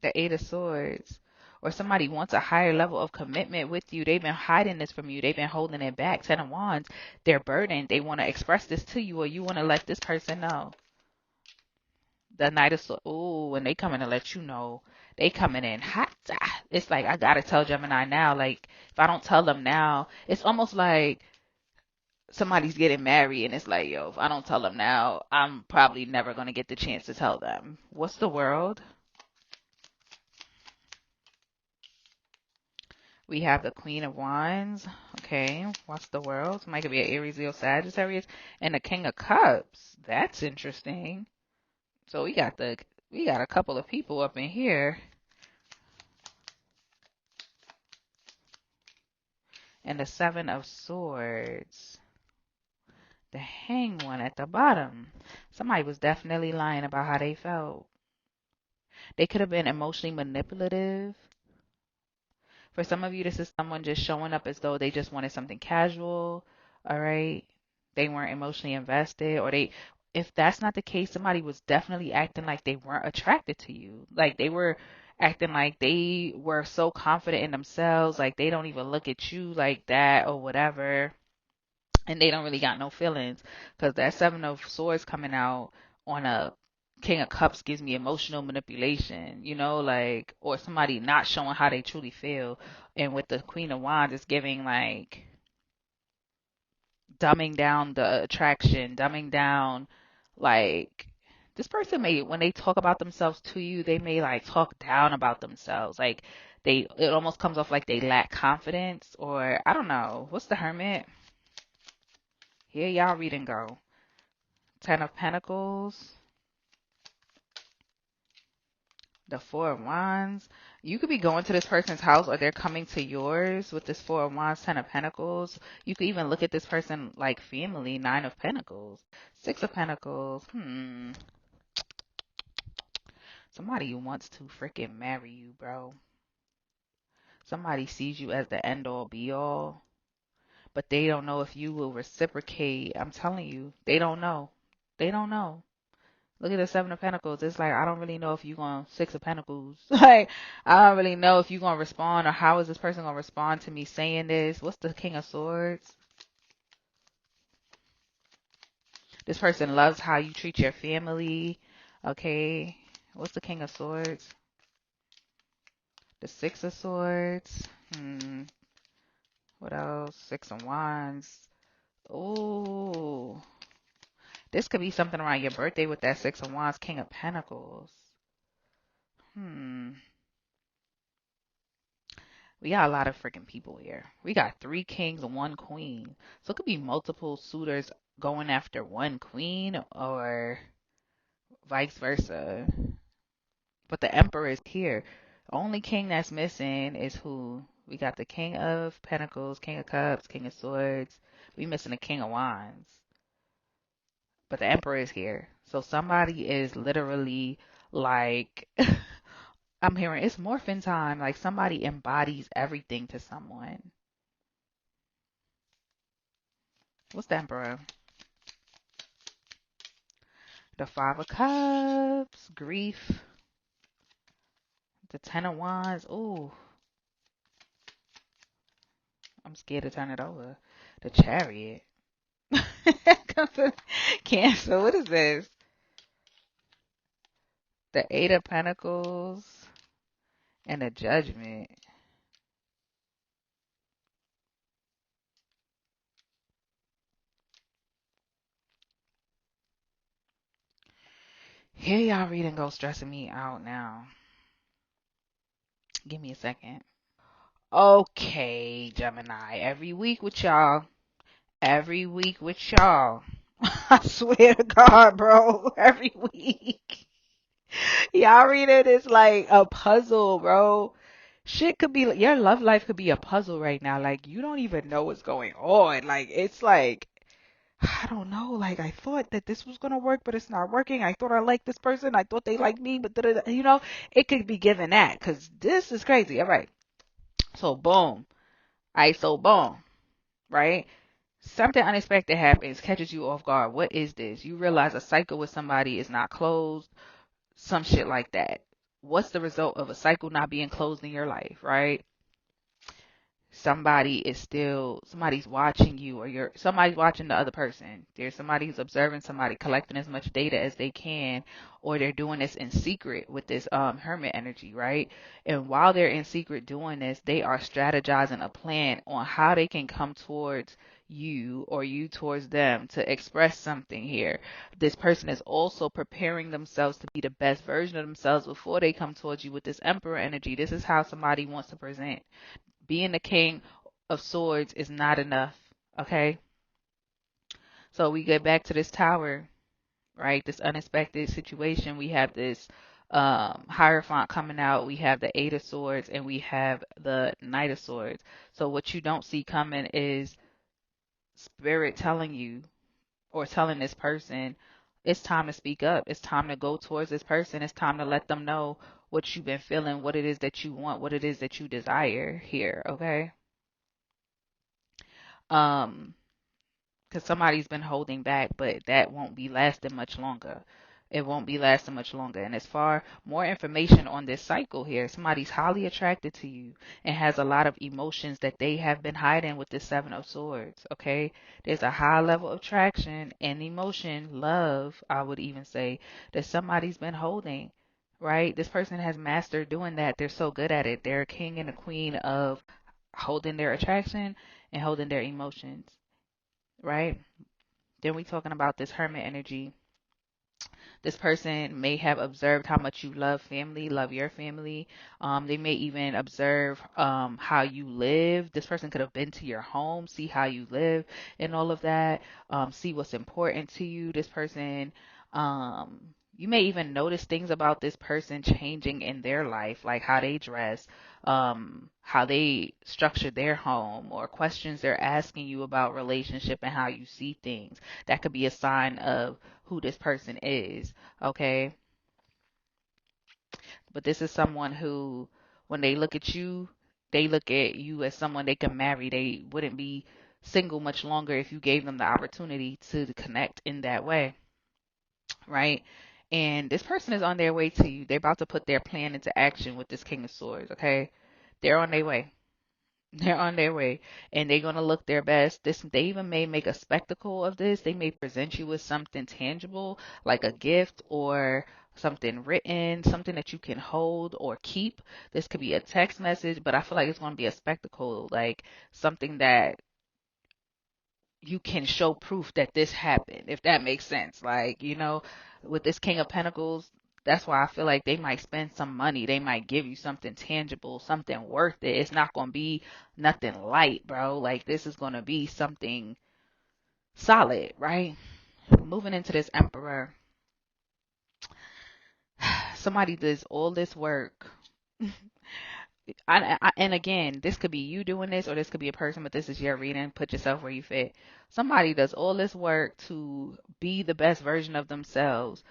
The Eight of Swords. Or somebody wants a higher level of commitment with you. They've been hiding this from you. They've been holding it back. Ten of Wands. They're burdened. They want to express this to you, or you want to let this person know. The Knight of Swords. Ooh, and they coming to let you know. They coming in hot. It's like, I gotta tell Gemini now. Like, if I don't tell them now, it's almost like somebody's getting married, and it's like, yo, if I don't tell them now, I'm probably never gonna get the chance to tell them. What's the world? We have the Queen of Wands. Okay, what's the world? Somebody could be an Aries, Leo, Sagittarius, and the King of Cups. That's interesting. So we got a couple of people up in here. And the Seven of Swords. The Hanged One at the bottom. Somebody was definitely lying about how they felt. They could have been emotionally manipulative. For some of you, this is someone just showing up as though they just wanted something casual. All right. They weren't emotionally invested, or if that's not the case, somebody was definitely acting like they weren't attracted to you. Like they were acting like they were so confident in themselves, like they don't even look at you like that or whatever. And they don't really got no feelings, because that Seven of Swords coming out on a King of Cups gives me emotional manipulation, like, or somebody not showing how they truly feel. And with the Queen of Wands, it's giving like dumbing down the attraction, dumbing down, like, this person may, when they talk about themselves to you, they may like talk down about themselves. Like it almost comes off like they lack confidence, or I don't know. What's the Hermit? Here y'all read and go. Ten of Pentacles. The Four of Wands. You could be going to this person's house, or they're coming to yours with this Four of Wands, Ten of Pentacles. You could even look at this person like family. Nine of Pentacles. Six of Pentacles. Somebody wants to freaking marry you, bro. Somebody sees you as the end all be all, but they don't know if you will reciprocate. I'm telling you, they don't know. They don't know. Look at the Seven of Pentacles. It's like, I don't really know if you're going to, Six of Pentacles. Like, I don't really know if you're going to respond, or how is this person going to respond to me saying this. What's the King of Swords? This person loves how you treat your family. Okay. What's the King of Swords? The Six of Swords. What else? Six of Wands. Oh. This could be something around your birthday with that Six of Wands, King of Pentacles. We got a lot of freaking people here. We got 3 kings and 1 queen. So it could be multiple suitors going after 1 queen, or vice versa. But the Emperor is here. The only king that's missing is who? We got the King of Pentacles, King of Cups, King of Swords. We missing the King of Wands. But the Emperor is here. So somebody is literally like, I'm hearing it's morphin time. Like somebody embodies everything to someone. What's the Emperor? The Five of Cups, grief. The Ten of Wands. Ooh. I'm scared to turn it over. The Chariot. Cancer. What is this? The Eight of Pentacles and the Judgment. Here y'all read and go stressing me out now. Give me a second. Okay, Gemini. Every week with y'all. Every week with y'all. I swear to God, bro. Every week. Y'all read it is like a puzzle, bro. Shit could be, your love life could be a puzzle right now. Like, you don't even know what's going on. Like, it's like, I don't know. Like, I thought that this was gonna work, but it's not working. I thought I liked this person. I thought they liked me, but it could be given that because this is crazy. All right. So boom. So boom. Right. Something unexpected happens, catches you off guard. What is this? You realize a cycle with somebody is not closed. Some shit like that. What's the result of a cycle not being closed in your life? Right. Somebody's watching you, or somebody's watching the other person. There's somebody who's observing somebody, collecting as much data as they can, or they're doing this in secret with this hermit energy, right? And while they're in secret doing this, they are strategizing a plan on how they can come towards you or you towards them to express something here. This person is also preparing themselves to be the best version of themselves before they come towards you with this emperor energy. This is how somebody wants to present. Being the king of swords is not enough. Okay. So we get back to this tower, right? This unexpected situation. We have this Hierophant coming out. We have the Eight of Swords and we have the Knight of Swords. So what you don't see coming is spirit telling you, or telling this person, it's time to speak up. It's time to go towards this person. It's time to let them know what you've been feeling, what it is that you want, what it is that you desire here. Okay. Um, because somebody's been holding back, but that won't be lasting much longer. It won't be lasting much longer. And as far more information on this cycle here, somebody's highly attracted to you and has a lot of emotions that they have been hiding with this Seven of Swords. Okay, there's a high level of attraction and emotion, love, I would even say, that somebody's been holding. Right, this person has mastered doing that. They're so good at it. They're a king and a queen of holding their attraction and holding their emotions. Right. Then we talking about this hermit energy. This person may have observed how much you love family, love your family. They may even observe how you live. This person could have been to your home, see how you live and all of that. See what's important to you. This person, you may even notice things about this person changing in their life, like how they dress, how they structure their home, or questions they're asking you about relationship and how you see things. That could be a sign of who this person is. Okay. But this is someone who, when they look at you, they look at you as someone they can marry. They wouldn't be single much longer if you gave them the opportunity to connect in that way. Right. And this person is on their way to you. They're about to put their plan into action with this King of Swords. Okay. They're on their way. They're on their way, and they're gonna look their best. They even may make a spectacle of this. They may present you with something tangible, like a gift or something written, something that you can hold or keep. This could be a text message, but I feel like it's gonna be a spectacle, like something that you can show proof that this happened, if that makes sense. Like, with this King of Pentacles, that's why I feel like they might spend some money. They might give you something tangible, something worth it. It's not going to be nothing light, bro. Like, this is going to be something solid, right? Moving into this Emperor, somebody does all this work. And again, this could be you doing this, or this could be a person, but this is your reading. Put yourself where you fit. Somebody does all this work to be the best version of themselves,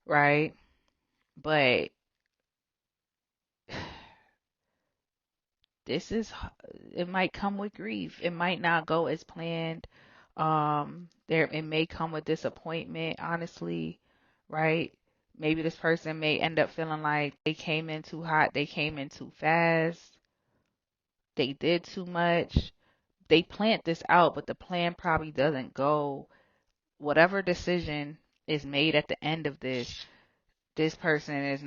right? But it might come with grief. It might not go as planned. It may come with disappointment, honestly, right? Maybe this person may end up feeling like they came in too hot, they came in too fast, they did too much. They planned this out, but the plan probably doesn't go. Whatever decision is made at the end of this person is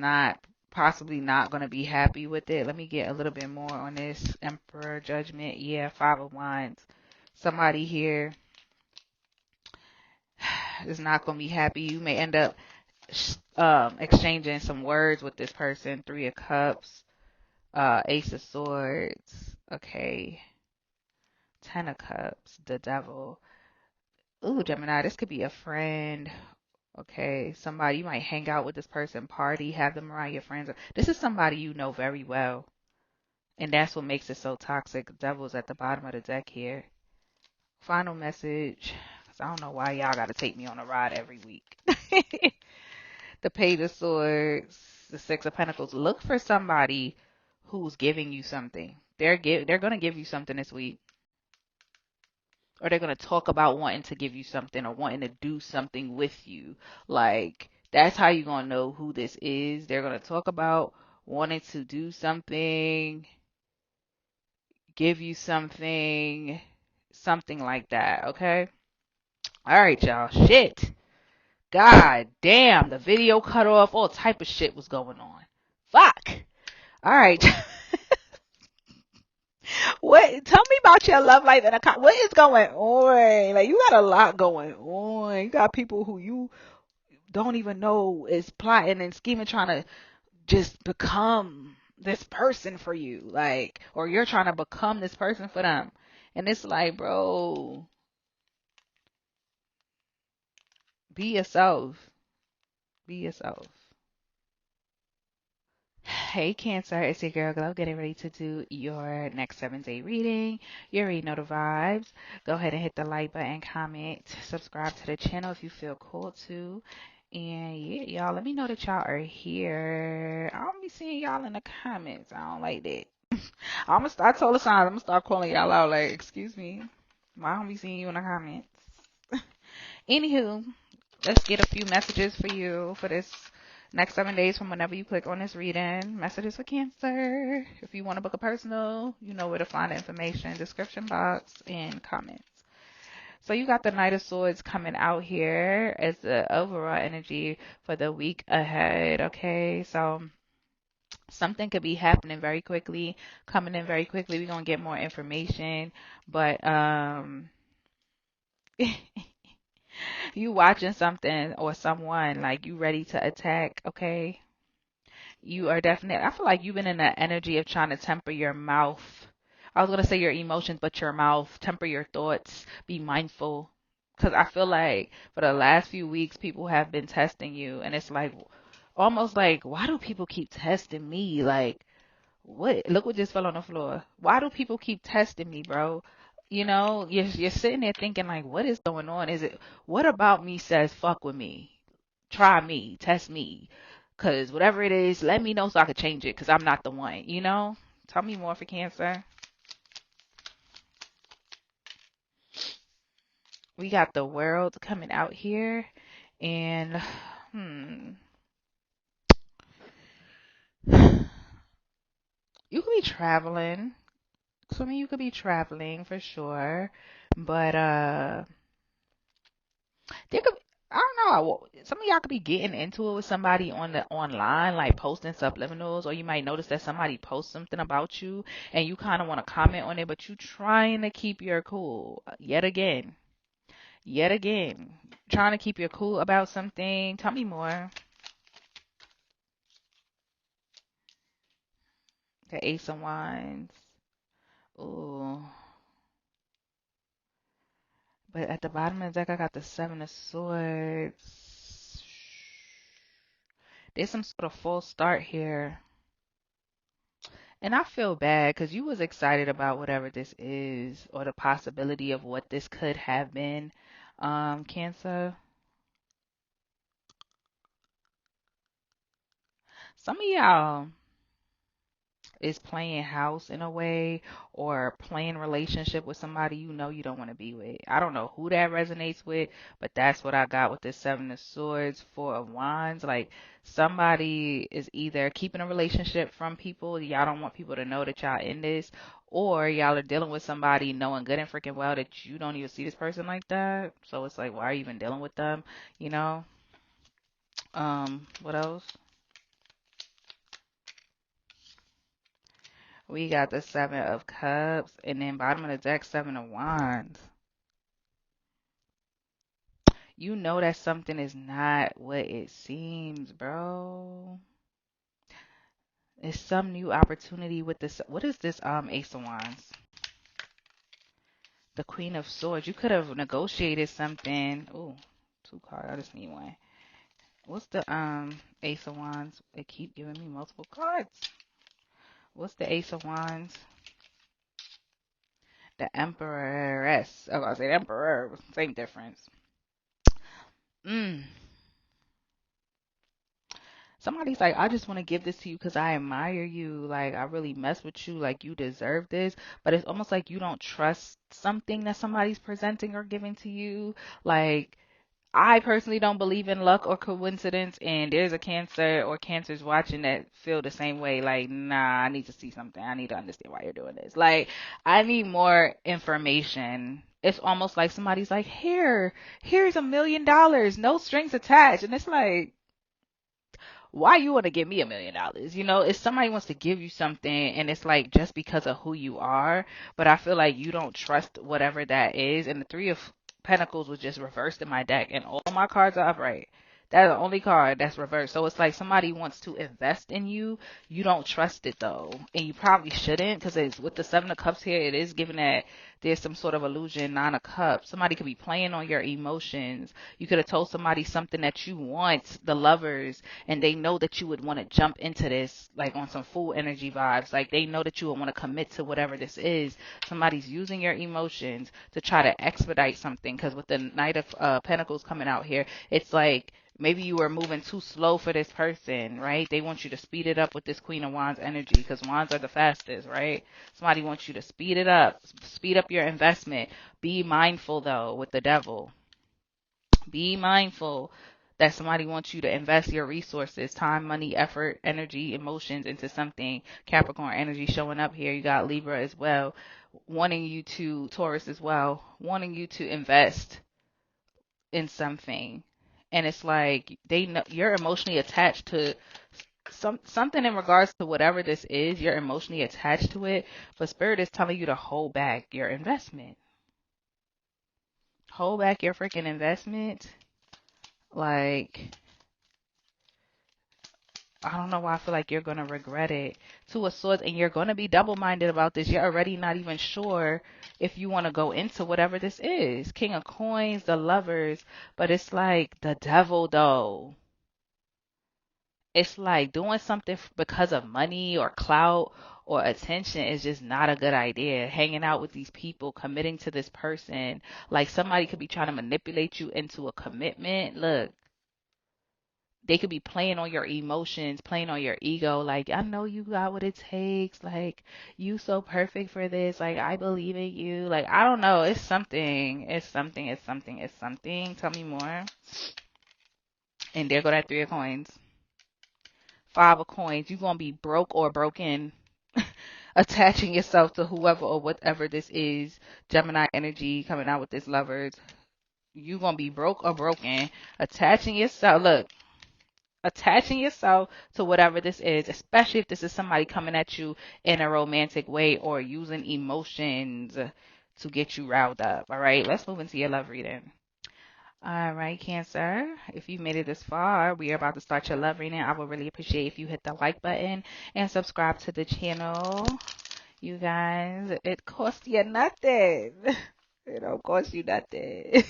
possibly not going to be happy with it. Let me get a little bit more on this Emperor Judgment. Yeah, Five of Wands. Somebody here is not going to be happy. You may end up exchanging some words with this person. Three of Cups, Ace of Swords. Okay, Ten of Cups, the Devil. Ooh, Gemini, this could be a friend. Okay, somebody, you might hang out with this person, party, have them around your friends. This is somebody you know very well. And that's what makes it so toxic. Devil's at the bottom of the deck here. Final message. 'Cause I don't know why y'all got to take me on a ride every week. The Page of Swords, the Six of Pentacles. Look for somebody who's giving you something. They're going to give you something this week. Or they're going to talk about wanting to give you something or wanting to do something with you. Like, that's how you're going to know who this is. They're going to talk about wanting to do something, give you something, something like that, okay? All right, y'all. Shit. God damn, the video cut off. All type of shit was going on. Fuck. All right. What? Tell me about your love life and what is going on? Like, you got a lot going on. You got people who you don't even know is plotting and scheming, trying to just become this person for you, like, or you're trying to become this person for them. And it's like, bro, be yourself. Be yourself. Hey Cancer, it's your girl Glow, getting ready to do your next 7-day reading. You already know the vibes. Go ahead and hit the like button, comment, subscribe to the channel if you feel cool to. And yeah, y'all, let me know that y'all are here. I don't be seeing y'all in the comments. I don't like that. I told the signs, I'm gonna start calling y'all out like, excuse me. I don't be seeing you in the comments. Anywho, let's get a few messages for you for this next 7 days from whenever you click on this reading. Messages for Cancer. If you want to book a personal, you know where to find the information. Description box and comments. So you got the Knight of Swords coming out here as the overall energy for the week ahead. Okay, so something could be happening very quickly, coming in very quickly. We're going to get more information. But you watching something or someone, like you ready to attack, okay? You are definitely, I feel like you've been in that energy of trying to temper your mouth. I was going to say your emotions, but your mouth, temper your thoughts, be mindful. Because I feel like for the last few weeks, people have been testing you. And it's like, almost like, why do people keep testing me? Like, what? Look what just fell on the floor. Why do people keep testing me, bro? You know, you're sitting there thinking like, what is going on? Is it, what about me says fuck with me? Try me, test me. Cause whatever it is, let me know so I can change it. Cause I'm not the one, you know? Tell me more for Cancer. We got the World coming out here. And, you could be traveling. So I mean, you could be traveling for sure. But, there could, I don't know. Some of y'all could be getting into it with somebody on the online, like posting subliminals, or you might notice that somebody posts something about you, and you kind of want to comment on it, but you trying to keep your cool. Yet again, trying to keep your cool about something. Tell me more. The Ace of Wands. Ooh. But at the bottom of the deck, I got the Seven of Swords. There's some sort of false start here. And I feel bad because you was excited about whatever this is or the possibility of what this could have been, Cancer. Some of y'all is playing house in a way or playing relationship with somebody you know you don't want to be with. I don't know who that resonates with, but that's what I got with this Seven of Swords, Four of Wands. Like somebody is either keeping a relationship from people, y'all don't want people to know that y'all in this, or y'all are dealing with somebody knowing good and freaking well that you don't even see this person like that. So it's like, why are you even dealing with them? You know? What else? We got the Seven of Cups, and then bottom of the deck, Seven of Wands. You know that something is not what it seems, bro. It's some new opportunity with this. What is this Ace of Wands? The Queen of Swords. You could have negotiated something. Ooh, two cards. I just need one. What's the Ace of Wands? It keep giving me multiple cards. What's the Ace of Wands? The Empress. I was gonna say the Emperor. Same difference. Mm. Somebody's like, I just want to give this to you because I admire you. Like, I really mess with you. Like, you deserve this. But it's almost like you don't trust something that somebody's presenting or giving to you. Like, I personally don't believe in luck or coincidence, and there's a Cancer or Cancers watching that feel the same way. Like, nah, I need to see something. I need to understand why you're doing this. Like, I need more information. It's almost like somebody's like, here's $1 million, no strings attached. And it's like, why you want to give me $1 million? You know, if somebody wants to give you something and it's like just because of who you are, but I feel like you don't trust whatever that is. And the Three of Pentacles was just reversed in my deck, and all my cards are upright. That's the only card that's reversed. So it's like somebody wants to invest in you. You don't trust it though, and you probably shouldn't, because it's with the Seven of Cups here. It is given that there's some sort of illusion. Nine of Cups. Somebody could be playing on your emotions. You could have told somebody something that you want. The Lovers, and they know that you would want to jump into this like on some full energy vibes. Like they know that you would want to commit to whatever this is. Somebody's using your emotions to try to expedite something, because with the Knight of Pentacles coming out here, it's like maybe you were moving too slow for this person, right? They want you to speed it up with this Queen of Wands energy, because wands are the fastest, right? Somebody wants you to speed it up, speed up your investment. Be mindful though with the Devil. Be mindful that somebody wants you to invest your resources, time, money, effort, energy, emotions into something. Capricorn energy showing up here. You got Libra as well, wanting you to, Taurus as well, wanting you to invest in something. And it's like they know you're emotionally attached to something in regards to whatever this is. You're emotionally attached to it, but Spirit is telling you to hold back your investment. Hold back your freaking investment. Like, I don't know why I feel like you're going to regret it. Two of Swords, and you're going to be double-minded about this. You're already not even sure if you want to go into whatever this is. King of Coins, the Lovers, but it's like the Devil, though. It's like doing something because of money or clout or attention is just not a good idea. Hanging out with these people, committing to this person, like somebody could be trying to manipulate you into a commitment. Look, they could be playing on your emotions, playing on your ego. Like, I know you got what it takes. Like, you so perfect for this. Like, I believe in you. Like, I don't know. It's something. It's something. It's something. It's something. Tell me more. And there go that Three of Coins. Five of Coins. You're going to be broke or broken. Attaching yourself to whoever or whatever this is. Gemini energy coming out with this Lovers. You're going to be broke or broken. Attaching yourself. Look. Attaching yourself to whatever this is, especially if this is somebody coming at you in a romantic way or using emotions to get you riled up. All right, let's move into your love reading. All right, Cancer, if you made it this far, we are about to start your love reading. I would really appreciate if you hit the like button and subscribe to the channel. You guys, it costs you nothing. It don't cost you nothing.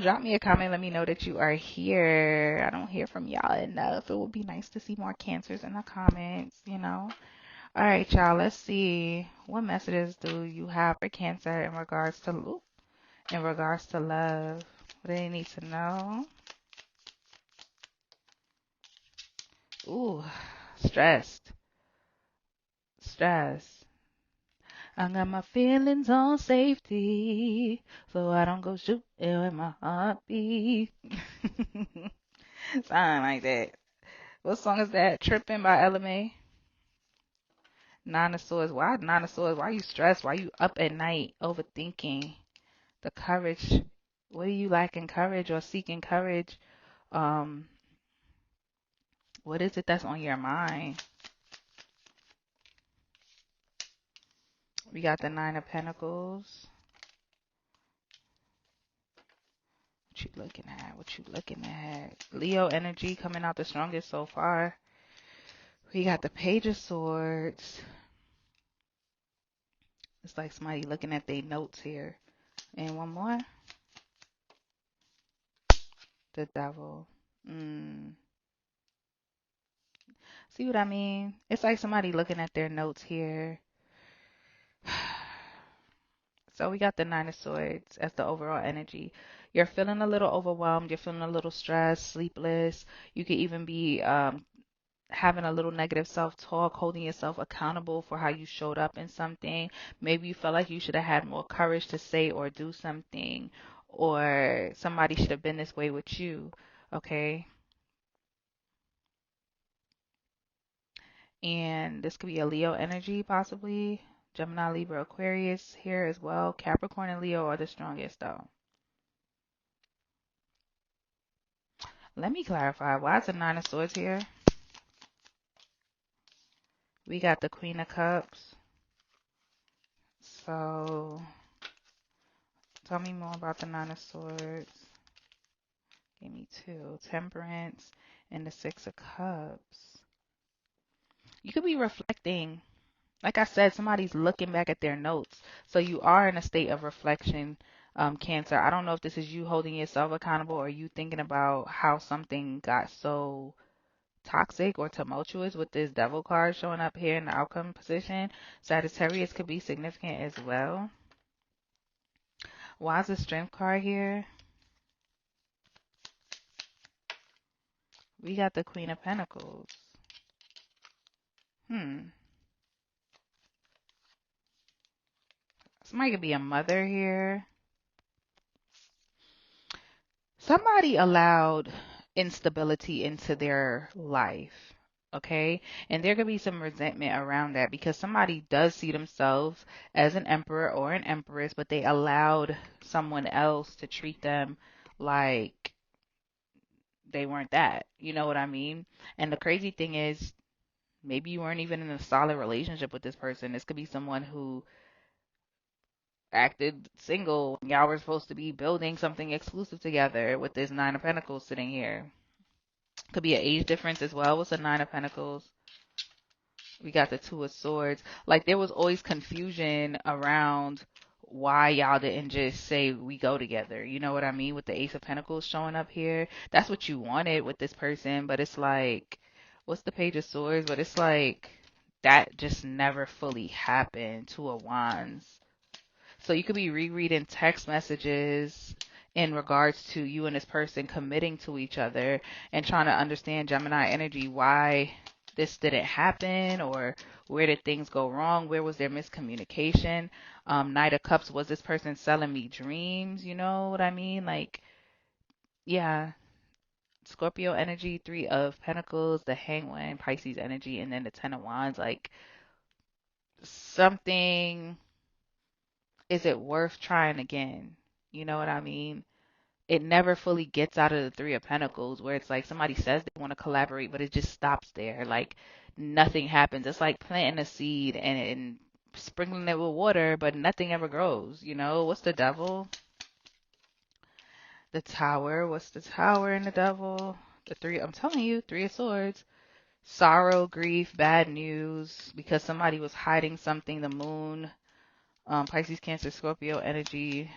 Drop me a comment. Let me know that you are here. I don't hear from y'all enough. It would be nice to see more Cancers in the comments. All right, y'all. Let's see. What messages do you have for Cancer in regards to love? What do they need to know? Ooh, stressed. Stress. I got my feelings on safety, so I don't go shooting with my heartbeat. Something like that. What song is that? Tripping by LMA. Nine of Swords. Why Nine of Swords? Why are you stressed? Why are you up at night overthinking? The courage. What are you lacking courage or seeking courage? Um, what is it that's on your mind? We got the Nine of Pentacles. What you looking at? What you looking at? Leo energy coming out the strongest so far. We got the Page of Swords. It's like somebody looking at their notes here. And one more. The Devil. See what I mean? It's like somebody looking at their notes here. So we got the Nine of Swords as the overall energy. You're feeling a little overwhelmed. You're feeling a little stressed, sleepless. You could even be having a little negative self-talk, holding yourself accountable for how you showed up in something. Maybe you felt like you should have had more courage to say or do something, or somebody should have been this way with you. Okay? And this could be a Leo energy, possibly. Gemini, Libra, Aquarius here as well. Capricorn and Leo are the strongest, though. Let me clarify. Why is the Nine of Swords here? We got the Queen of Cups. So, tell me more about the Nine of Swords. Give me two. Temperance and the Six of Cups. You could be reflecting. Like I said, somebody's looking back at their notes. So you are in a state of reflection, Cancer. I don't know if this is you holding yourself accountable or you thinking about how something got so toxic or tumultuous with this devil card showing up here in the outcome position. Sagittarius could be significant as well. Why is the strength card here? We got the Queen of Pentacles. Somebody could be a mother here. Somebody allowed instability into their life, okay? And there could be some resentment around that because somebody does see themselves as an emperor or an empress, but they allowed someone else to treat them like they weren't that. You know what I mean? And the crazy thing is, maybe you weren't even in a solid relationship with this person. This could be someone who acted single. Y'all were supposed to be building something exclusive together with this Nine of Pentacles sitting here. Could be an age difference as well. What's a Nine of Pentacles? We got the Two of Swords. Like there was always confusion around why y'all didn't just say we go together. You know what I mean? With the Ace of Pentacles showing up here. That's what you wanted with this person, but it's like, what's the Page of Swords? But it's like that just never fully happened. Two of Wands. So you could be rereading text messages in regards to you and this person committing to each other and trying to understand Gemini energy, why this didn't happen or where did things go wrong? Where was there miscommunication? Knight of Cups, was this person selling me dreams? You know what I mean? Like, yeah. Scorpio energy, Three of Pentacles, the Hangman, Pisces energy, and then the Ten of Wands. Like, something, is it worth trying again? You know what I mean? It never fully gets out of the Three of Pentacles where it's like somebody says they want to collaborate, but it just stops there. Like nothing happens. It's like planting a seed and sprinkling it with water, but nothing ever grows. You know, what's the Devil? The Tower. What's the Tower and the Devil? The three, I'm telling you, Three of Swords. Sorrow, grief, bad news because somebody was hiding something. The Moon, Pisces, Cancer, Scorpio energy.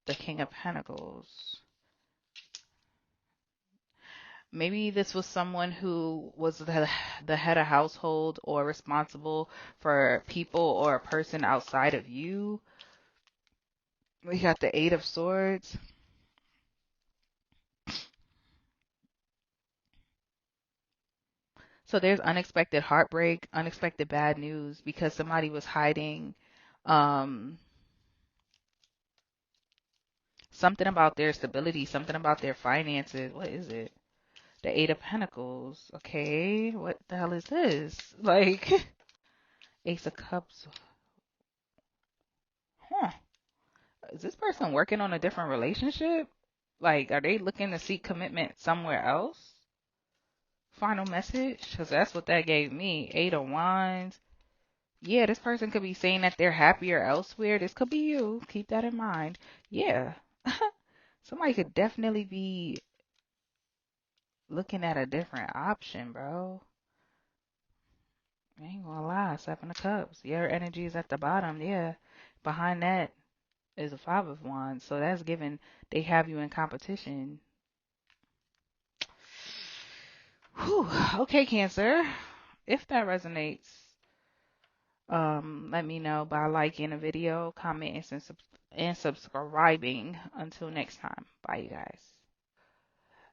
The King of Pentacles. Maybe this was someone who was the head of household or responsible for people or a person outside of you. We got the Eight of Swords. So there's unexpected heartbreak, unexpected bad news because somebody was hiding something about their stability, something about their finances. What is it? The Eight of Pentacles. Okay, what the hell is this? Like, Ace of Cups. Huh. Is this person working on a different relationship? Like, are they looking to seek commitment somewhere else? Final message? Because that's what that gave me. Eight of Wands. Yeah, this person could be saying that they're happier elsewhere. This could be you. Keep that in mind. Yeah. Somebody could definitely be looking at a different option, bro. I ain't gonna lie. Seven of Cups. Your energy is at the bottom. Yeah. Behind that is a Five of Wands. So that's given they have you in competition. Whew. Okay, Cancer. If that resonates, let me know by liking the video, commenting, and subscribing. Until next time. Bye, you guys.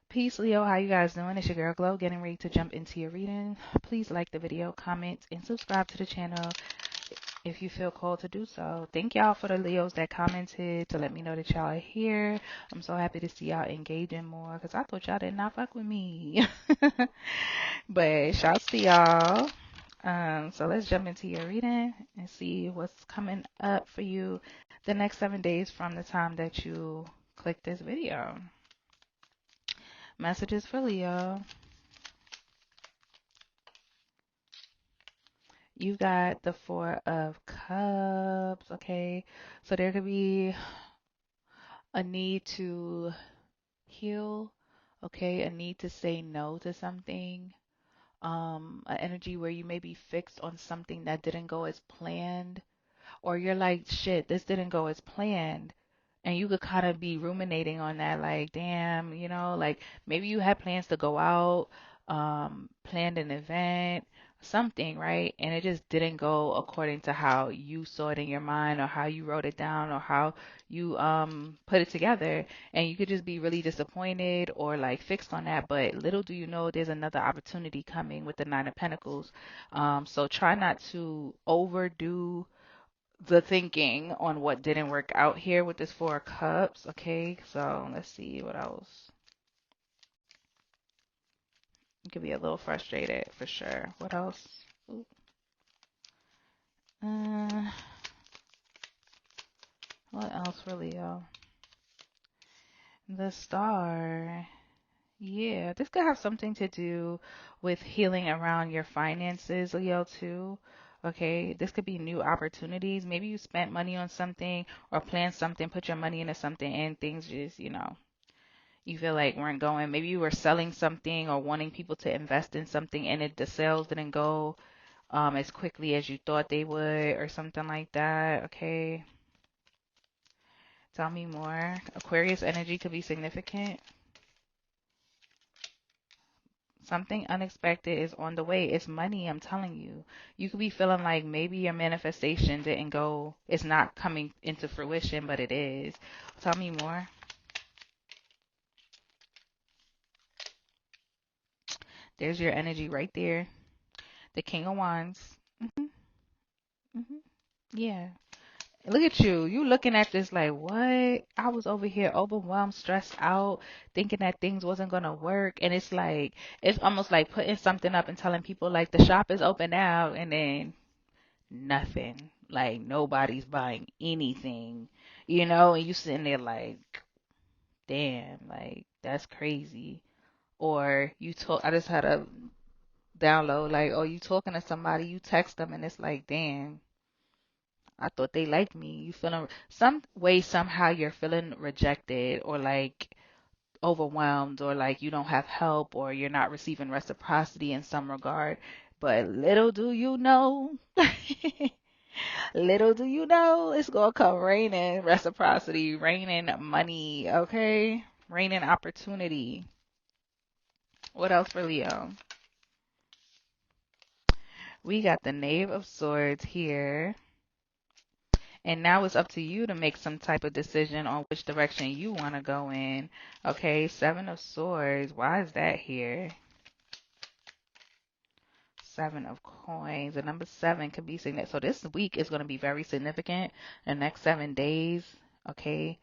Peace, Leo. How you guys doing? It's your girl Glow, getting ready to jump into your reading. Please like the video, comment, and subscribe to the channel if you feel called to do so. Thank y'all for the Leos that commented to let me know that y'all are here. I'm so happy to see y'all engaging more because I thought y'all did not fuck with me. But shouts to y'all. So let's jump into your reading and see what's coming up for you the next 7 days from the time that you click this video. Messages for Leo. You got the Four of Cups, okay? So there could be a need to heal, okay? A need to say no to something. An energy where you may be fixed on something that didn't go as planned. Or you're like, shit, this didn't go as planned. And you could kind of be ruminating on that, like, damn, like maybe you had plans to go out, planned an event, something, right? And it just didn't go according to how you saw it in your mind or how you wrote it down or how you put it together. And you could just be really disappointed or like fixed on that. But little do you know, there's another opportunity coming with the Nine of Pentacles. So try not to overdo the thinking on what didn't work out here with this Four of Cups. Okay, so let's see what else. You could be a little frustrated for sure. What else? Ooh. What else for Leo? The Star. Yeah, this could have something to do with healing around your finances, Leo, too. Okay, this could be new opportunities. Maybe you spent money on something or planned something, put your money into something, and things just, you feel like weren't going. Maybe you were selling something or wanting people to invest in something, and the sales didn't go as quickly as you thought they would, or something like that. Okay, tell me more. Aquarius energy could be significant. Something unexpected is on the way. It's money, I'm telling you. You could be feeling like maybe your manifestation didn't go, it's not coming into fruition, but it is. Tell me more. There's your energy right there. The King of Wands. hmm hmm Yeah. Look at you. You looking at this like, what? I was over here overwhelmed, stressed out, thinking that things wasn't gonna work. And it's like, it's almost like putting something up and telling people like the shop is open now, and then nothing. Like nobody's buying anything, and you sitting there like, damn, like that's crazy. Or I just had a download like, oh, you talking to somebody, you text them, and it's like, damn, I thought they liked me. You feeling some way, somehow you're feeling rejected or like overwhelmed or like you don't have help or you're not receiving reciprocity in some regard. But little do you know, little do you know, it's gonna come raining reciprocity, raining money, okay? Raining opportunity. What else for Leo? We got the Knave of Swords here. And now it's up to you to make some type of decision on which direction you want to go in. Okay, Seven of Swords. Why is that here? Seven of Coins. The number 7 could be significant. So this week is going to be very significant. The next 7 days. Okay.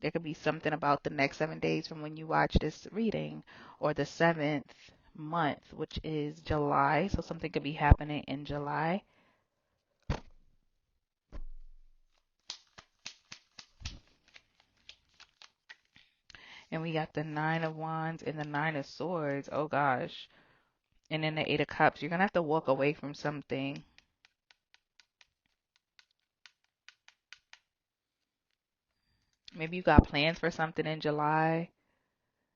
There could be something about the next 7 days from when you watch this reading. Or the 7th month, which is July. So something could be happening in July. And we got the 9 of Wands and the 9 of Swords. Oh gosh. And then the 8 of Cups. You're going to have to walk away from something. Maybe you got plans for something in July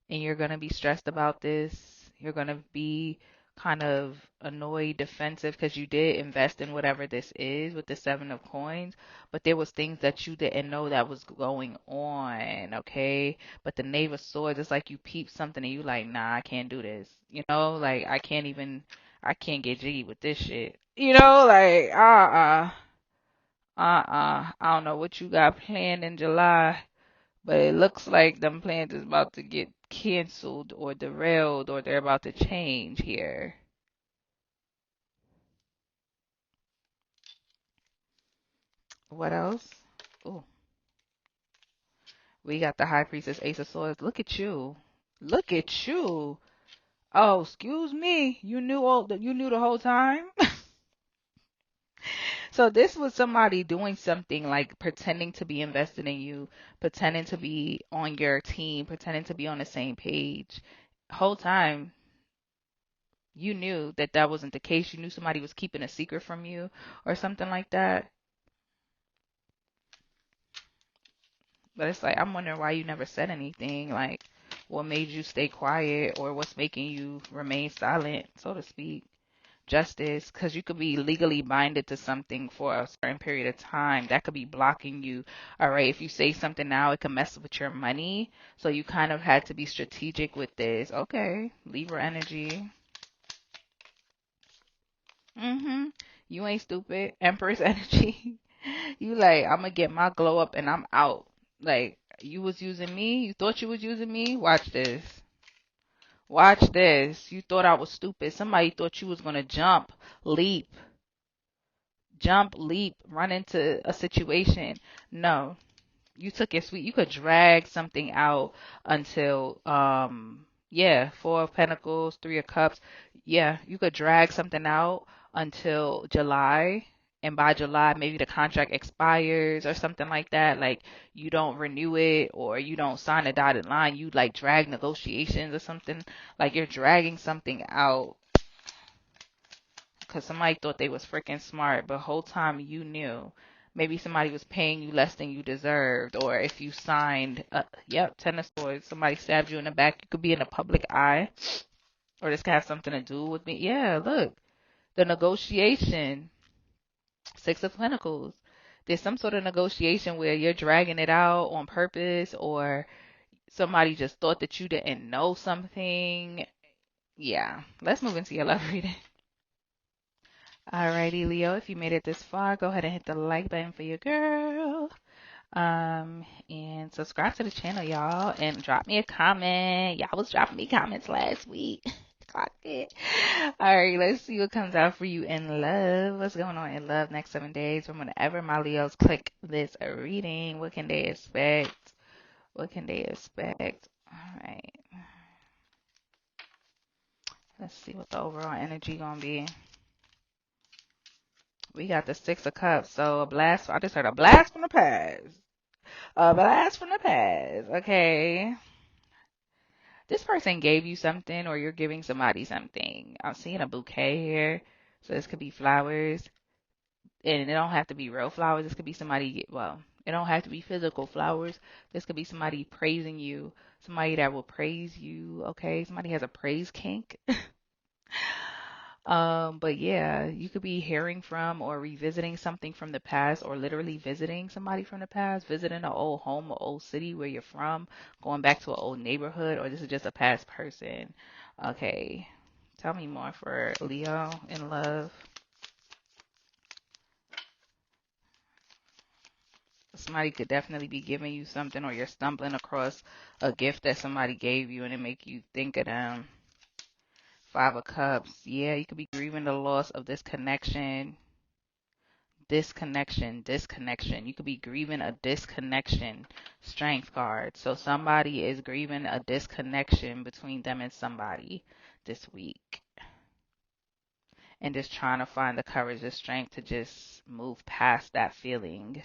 and you're going to be stressed about this. You're going to be kind of annoyed, defensive, because you did invest in whatever this is with the Seven of Coins, but there was things that you didn't know that was going on, okay? But the Knave of Swords, it's like you peep something and you like, nah, I can't do this. You know, like I can't get jiggy with this shit. You know, like, I don't know what you got planned in July, but it looks like them plans is about to get canceled or derailed or they're about to change here. What else? Oh, we got the High Priestess, Ace of Swords. Look at you. Look at you. Oh, excuse me. You knew the whole time? So this was somebody doing something like pretending to be invested in you, pretending to be on your team, pretending to be on the same page. Whole time you knew that that wasn't the case. You knew somebody was keeping a secret from you or something like that. But it's like I'm wondering why you never said anything. Like, what made you stay quiet, or what's making you remain silent, so to speak. Justice, because you could be legally binded to something for a certain period of time. That could be blocking you. All right, if you say something now, it can mess with your money. So you kind of had to be strategic with this. Okay, Libra energy. Mm-hmm. You ain't stupid. Empress energy. You like, I'm gonna get my glow up and I'm out. Like, you was using me? You thought you was using me? Watch this. Watch this. You thought I was stupid. Somebody thought you was gonna leap, leap, run into a situation. No, you took it sweet. You could drag something out until yeah, Four of Pentacles, Three of Cups. Yeah, you could drag something out until July, and by July maybe the contract expires or something like that. Like you don't renew it or you don't sign a dotted line. You like drag negotiations or something. Like you're dragging something out because somebody thought they was freaking smart, but whole time you knew. Maybe somebody was paying you less than you deserved, or if you signed, yep, Ten of Swords, somebody stabbed you in the back. You could be in the public eye, or this could have something to do with me. Yeah, look, the negotiation, Six of Pentacles. There's some sort of negotiation where you're dragging it out on purpose, or somebody just thought that you didn't know something. Yeah, let's move into your love reading. Alrighty, Leo, if you made it this far, go ahead and hit the like button for your girl. And subscribe to the channel, y'all, and drop me a comment. Y'all was dropping me comments last week. Clock it. Alright, let's see what comes out for you in love. What's going on in love next 7 days from whenever my Leos click this reading? What can they expect? What can they expect? Alright. Let's see what the overall energy gonna be. We got the Six of Cups. So a blast. I just heard a blast from the past. A blast from the past. Okay. This person gave you something or you're giving somebody something. I'm seeing a bouquet here. So this could be flowers. And it don't have to be real flowers. This could be somebody, well, it don't have to be physical flowers. This could be somebody praising you. Somebody that will praise you. Okay. Somebody has a praise kink. But yeah, you could be hearing from or revisiting something from the past, or literally visiting somebody from the past, visiting an old home or old city where you're from, going back to an old neighborhood, or this is just a past person. Okay. Tell me more for Leo in love. Somebody could definitely be giving you something, or you're stumbling across a gift that somebody gave you and it make you think of them. Five of Cups. Yeah, you could be grieving the loss of this connection. Disconnection. You could be grieving a disconnection. Strength card. So somebody is grieving a disconnection between them and somebody this week. And just trying to find the courage, the strength to just move past that feeling.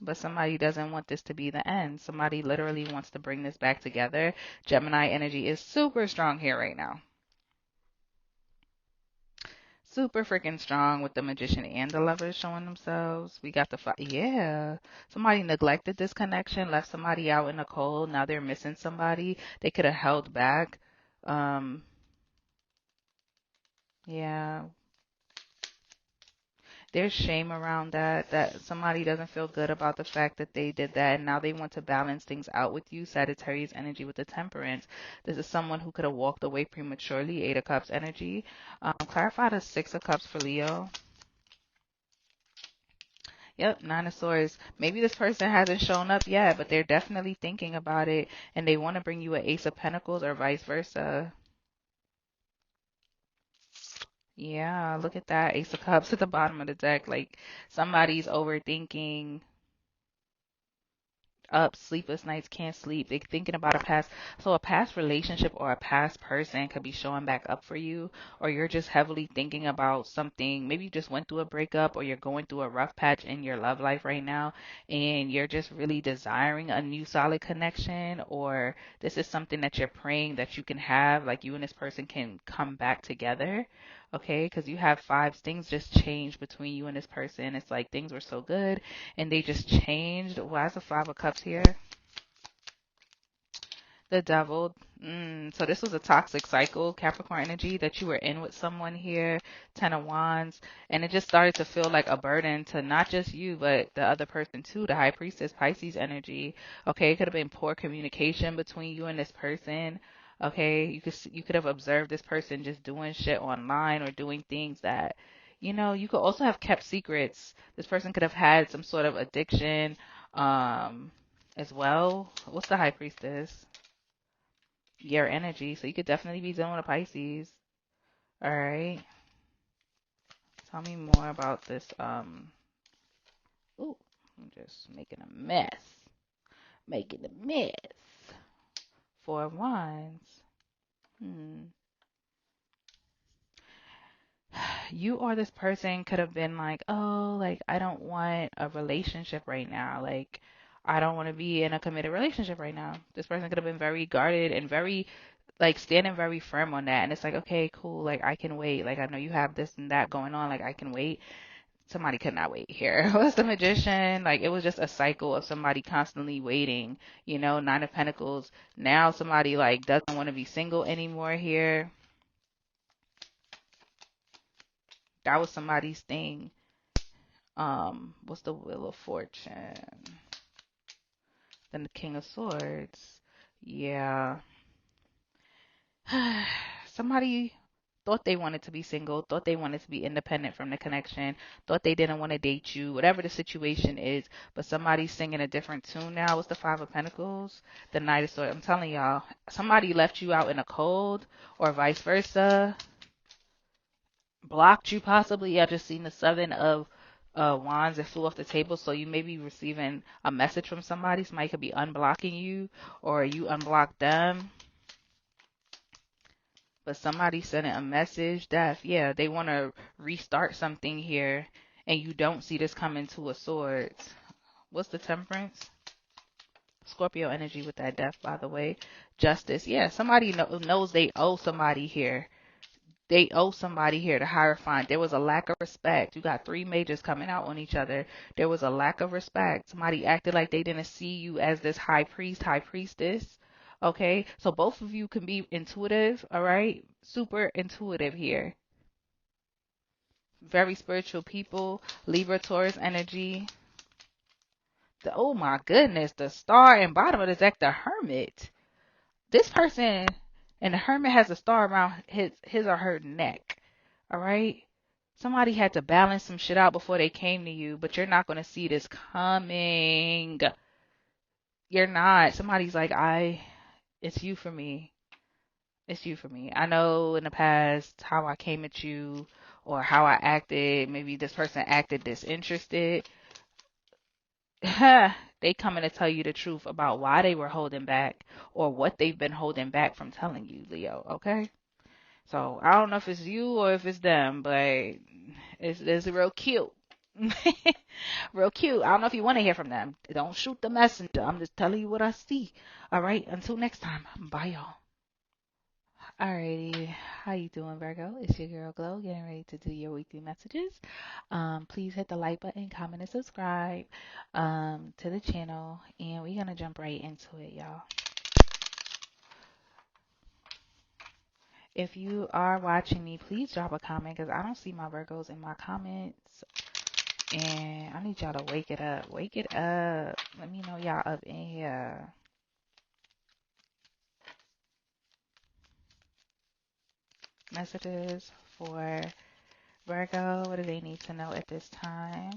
But somebody doesn't want this to be the end. Somebody literally wants to bring this back together. Gemini energy is super strong here right now. super freaking strong with the Magician and the Lovers showing themselves. We got the yeah. Somebody neglected this connection, left somebody out in the cold. Now they're missing somebody. They could have held back. Um, yeah. There's shame around that somebody doesn't feel good about the fact that they did that, and now they want to balance things out with you. Sagittarius energy with the Temperance. This is someone who could have walked away prematurely. Eight of Cups energy. Clarify the Six of Cups for Leo. Yep, Nine of Swords. Maybe this person hasn't shown up yet, but they're definitely thinking about it, and they want to bring you an Ace of Pentacles or vice versa. Yeah, look at that. Ace of Cups at the bottom of the deck. Like, somebody's overthinking, up, sleepless nights, can't sleep. They're thinking about a past. So a past relationship or a past person could be showing back up for you, or you're just heavily thinking about something. Maybe you just went through a breakup, or you're going through a rough patch in your love life right now, and you're just really desiring a new solid connection, or this is something that you're praying that you can have, like you and this person can come back together. Okay, because you have fives, things just changed between you and this person. It's like things were so good and they just changed. Why is the Five of Cups here? The Devil. So this was a toxic cycle, Capricorn energy, that you were in with someone here. Ten of Wands. And it just started to feel like a burden to not just you, but the other person too. The High Priestess, Pisces energy. Okay, it could have been poor communication between you and this person. Okay, you could have observed this person just doing shit online or doing things that, you could also have kept secrets. This person could have had some sort of addiction, as well. What's the High Priestess? Your energy. So you could definitely be dealing with a Pisces. All right. Tell me more about this. Ooh, I'm just making a mess. Making a mess. Four of Wands. You or this person could have been like, oh, like, I don't want a relationship right now. Like, I don't want to be in a committed relationship right now. This person could have been very guarded and very, like, standing very firm on that. And it's like, okay, cool. Like, I can wait. Like, I know you have this and that going on. Like, I can wait. Somebody could not wait here. What's the Magician? Like, it was just a cycle of somebody constantly waiting. Nine of Pentacles. Now somebody, like, doesn't want to be single anymore here. That was somebody's thing. What's the Wheel of Fortune? Then the King of Swords. Yeah. Somebody thought they wanted to be single, thought they wanted to be independent from the connection, thought they didn't want to date you, whatever the situation is, but somebody's singing a different tune now. What's the Five of Pentacles? The Knight of Swords. I'm telling y'all, somebody left you out in the cold, or vice versa. Blocked you possibly. I just seen the Seven of Wands that flew off the table. So you may be receiving a message from somebody. Somebody could be unblocking you, or you unblock them. But somebody sending a message that, yeah, they want to restart something here, and you don't see this coming to a swords. What's the Temperance? Scorpio energy with that Death, by the way. Justice. Yeah, somebody knows they owe somebody here. They owe somebody here. The Hierophant. There was a lack of respect. You got three majors coming out on each other. There was a lack of respect. Somebody acted like they didn't see you as this high priest, high priestess. Okay, so both of you can be intuitive, all right? Super intuitive here. Very spiritual people. Libra, Taurus energy. Oh my goodness, the Star and bottom of the deck, the Hermit. This person, and the Hermit has a star around his or her neck, all right? Somebody had to balance some shit out before they came to you, but you're not going to see this coming. You're not. Somebody's like, it's you for me. It's you for me. I know in the past how I came at you or how I acted. Maybe this person acted disinterested. They coming to tell you the truth about why they were holding back or what they've been holding back from telling you, Leo. Okay? So I don't know if it's you or if it's them, but it's real cute. Real cute. I don't know if you want to hear from them. Don't shoot the messenger. I'm just telling you what I see. All right? Until next time. Bye, y'all. Alrighty, how you doing, Virgo? It's your girl Glow, getting ready to do your weekly messages. Please hit the like button, comment, and subscribe to the channel, and we're gonna jump right into it, y'all. If you are watching me, please drop a comment because I don't see my Virgos in my comments, and I need y'all to wake it up. Wake it up. Let me know y'all up in here. Messages for Virgo. What do they need to know at this time?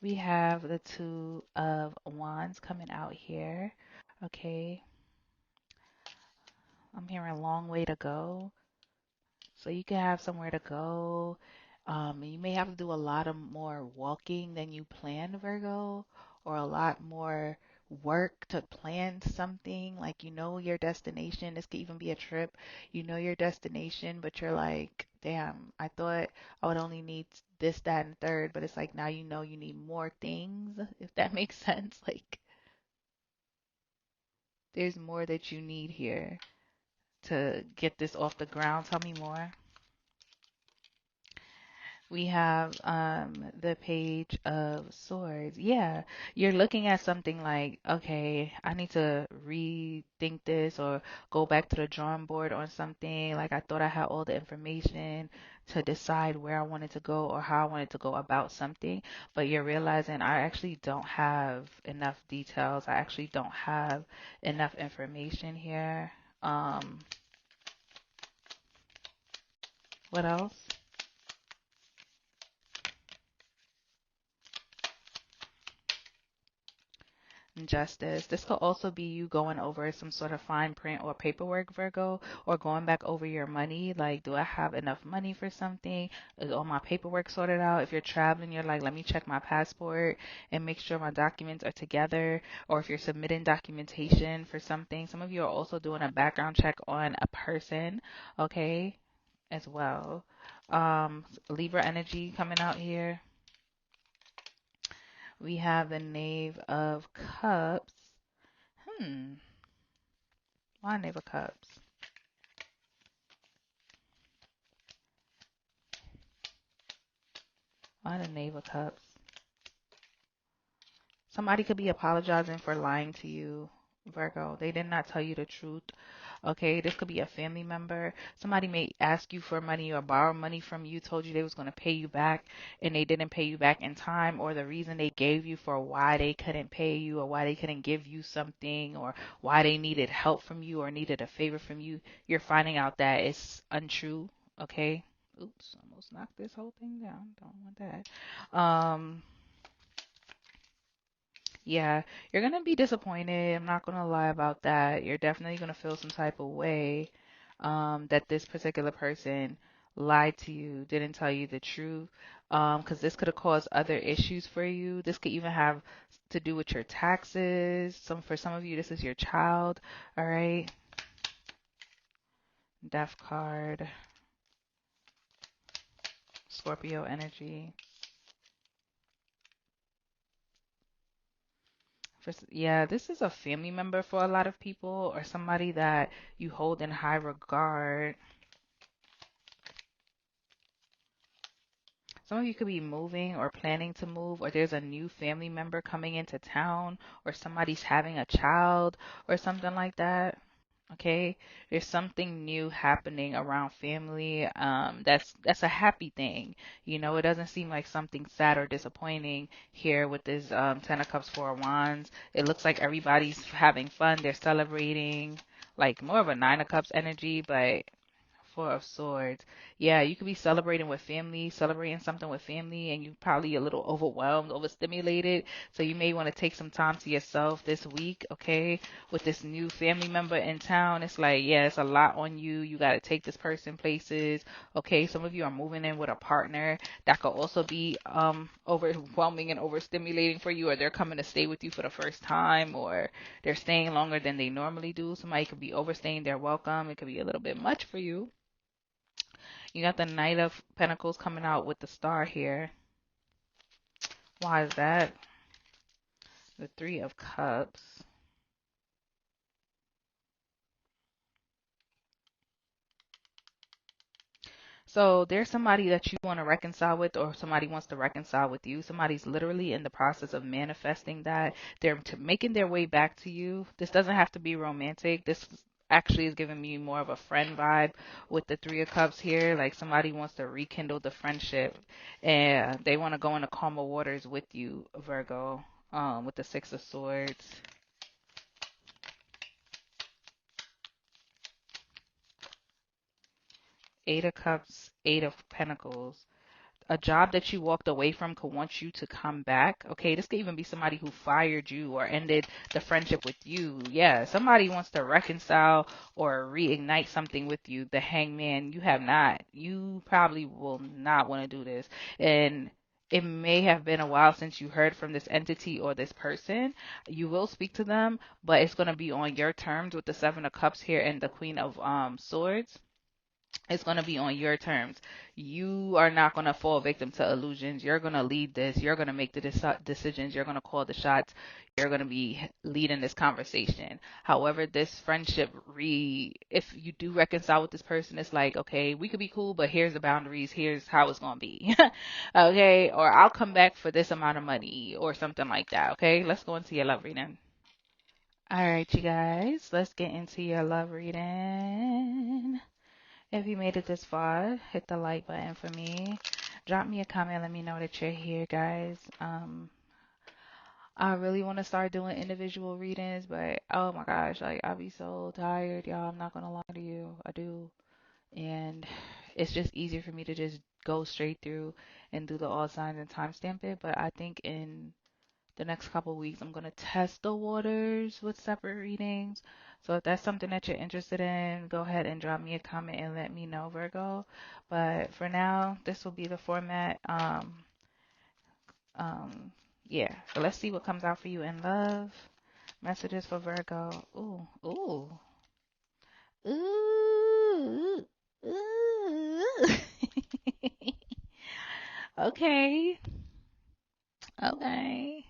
We have the Two of Wands coming out here. Okay. I'm hearing a long way to go. So you can have somewhere to go. You may have to do a lot of more walking than you planned, Virgo, or a lot more work to plan something. Like you know your destination. This could even be a trip. You know your destination, but you're like, damn, I thought I would only need this, that, and third, but it's like now you know you need more things, if that makes sense. Like there's more that you need here to get this off the ground. Tell me more. We have the Page of Swords. Yeah, you're looking at something like, okay, I need to rethink this or go back to the drawing board on something. Like I thought I had all the information to decide where I wanted to go or how I wanted to go about something, but you're realizing I actually don't have enough details. I actually don't have enough information here. What else? Justice. This could also be you going over some sort of fine print or paperwork, Virgo, or going back over your money. Like, do I have enough money for something? Is all my paperwork sorted out? If you're traveling, you're like, let me check my passport and make sure my documents are together. Or if you're submitting documentation for something, some of you are also doing a background check on a person, okay, as well. Libra energy coming out here. We have the Knave of Cups. Why Knave of Cups? Why the Knave of Cups? Somebody could be apologizing for lying to you, Virgo. They did not tell you the truth. Okay, this could be a family member. Somebody may ask you for money or borrow money from you, told you they was going to pay you back, and they didn't pay you back in time, or the reason they gave you for why they couldn't pay you or why they couldn't give you something or why they needed help from you or needed a favor from you. You're finding out that it's untrue. Okay. Oops, almost knocked this whole thing down. Don't want that. Yeah, you're gonna be disappointed. I'm not gonna lie about that. You're definitely gonna feel some type of way, that this particular person lied to you, didn't tell you the truth, because this could have caused other issues for you. This could even have to do with your taxes. For some of you, this is your child. All right. Death card. Scorpio energy. Yeah, this is a family member for a lot of people or somebody that you hold in high regard. Some of you could be moving or planning to move, or there's a new family member coming into town, or somebody's having a child, or something like that. Okay, there's something new happening around family. That's a happy thing. You know, it doesn't seem like something sad or disappointing here with this Ten of Cups, Four of Wands. It looks like everybody's having fun. They're celebrating, like more of a Nine of Cups energy, but Four of Swords. Yeah, you could be celebrating with family, celebrating something with family, and you're probably a little overwhelmed, overstimulated. So you may want to take some time to yourself this week, okay? With this new family member in town, it's like, yeah, it's a lot on you. You got to take this person places, okay? Some of you are moving in with a partner. That could also be overwhelming and overstimulating for you, or they're coming to stay with you for the first time, or they're staying longer than they normally do. Somebody could be overstaying their welcome. It could be a little bit much for you. You got the Knight of Pentacles coming out with the star here. Why is that? The Three of Cups. So there's somebody that you want to reconcile with, or somebody wants to reconcile with you. Somebody's literally in the process of manifesting that. They're making their way back to you. This doesn't have to be romantic. This actually is giving me more of a friend vibe with the Three of Cups here. Like somebody wants to rekindle the friendship and they want to go into calmer waters with you, Virgo, with the Six of Swords. Eight of Cups, Eight of Pentacles. A job that you walked away from could want you to come back. Okay, this could even be somebody who fired you or ended the friendship with you. Yeah, somebody wants to reconcile or reignite something with you. The Hangman, you have not. You probably will not want to do this. And it may have been a while since you heard from this entity or this person. You will speak to them, but it's going to be on your terms with the Seven of Cups here and the Queen of Swords. It's going to be on your terms. You are not going to fall victim to illusions. You're going to lead this. You're going to make the decisions. You're going to call the shots. You're going to be leading this conversation. However, this friendship, if you do reconcile with this person, it's like, okay, we could be cool, but here's the boundaries. Here's how it's going to be. Okay. Or I'll come back for this amount of money or something like that. Okay. Let's go into your love reading. All right, you guys, let's get into your love reading. If you made it this far, hit the like button for me. Drop me a comment. Let me know that you're here, guys. I really want to start doing individual readings, but oh my gosh, like I'll be so tired, y'all. I'm not gonna lie to you. I do. And it's just easier for me to just go straight through and do the all signs and timestamp it. But I think in the next couple of weeks, I'm going to test the waters with separate readings. So if that's something that you're interested in, go ahead and drop me a comment and let me know, Virgo. But for now, this will be the format. Yeah. So let's see what comes out for you in love. Messages for Virgo. Ooh, ooh, ooh, ooh. Okay. Okay.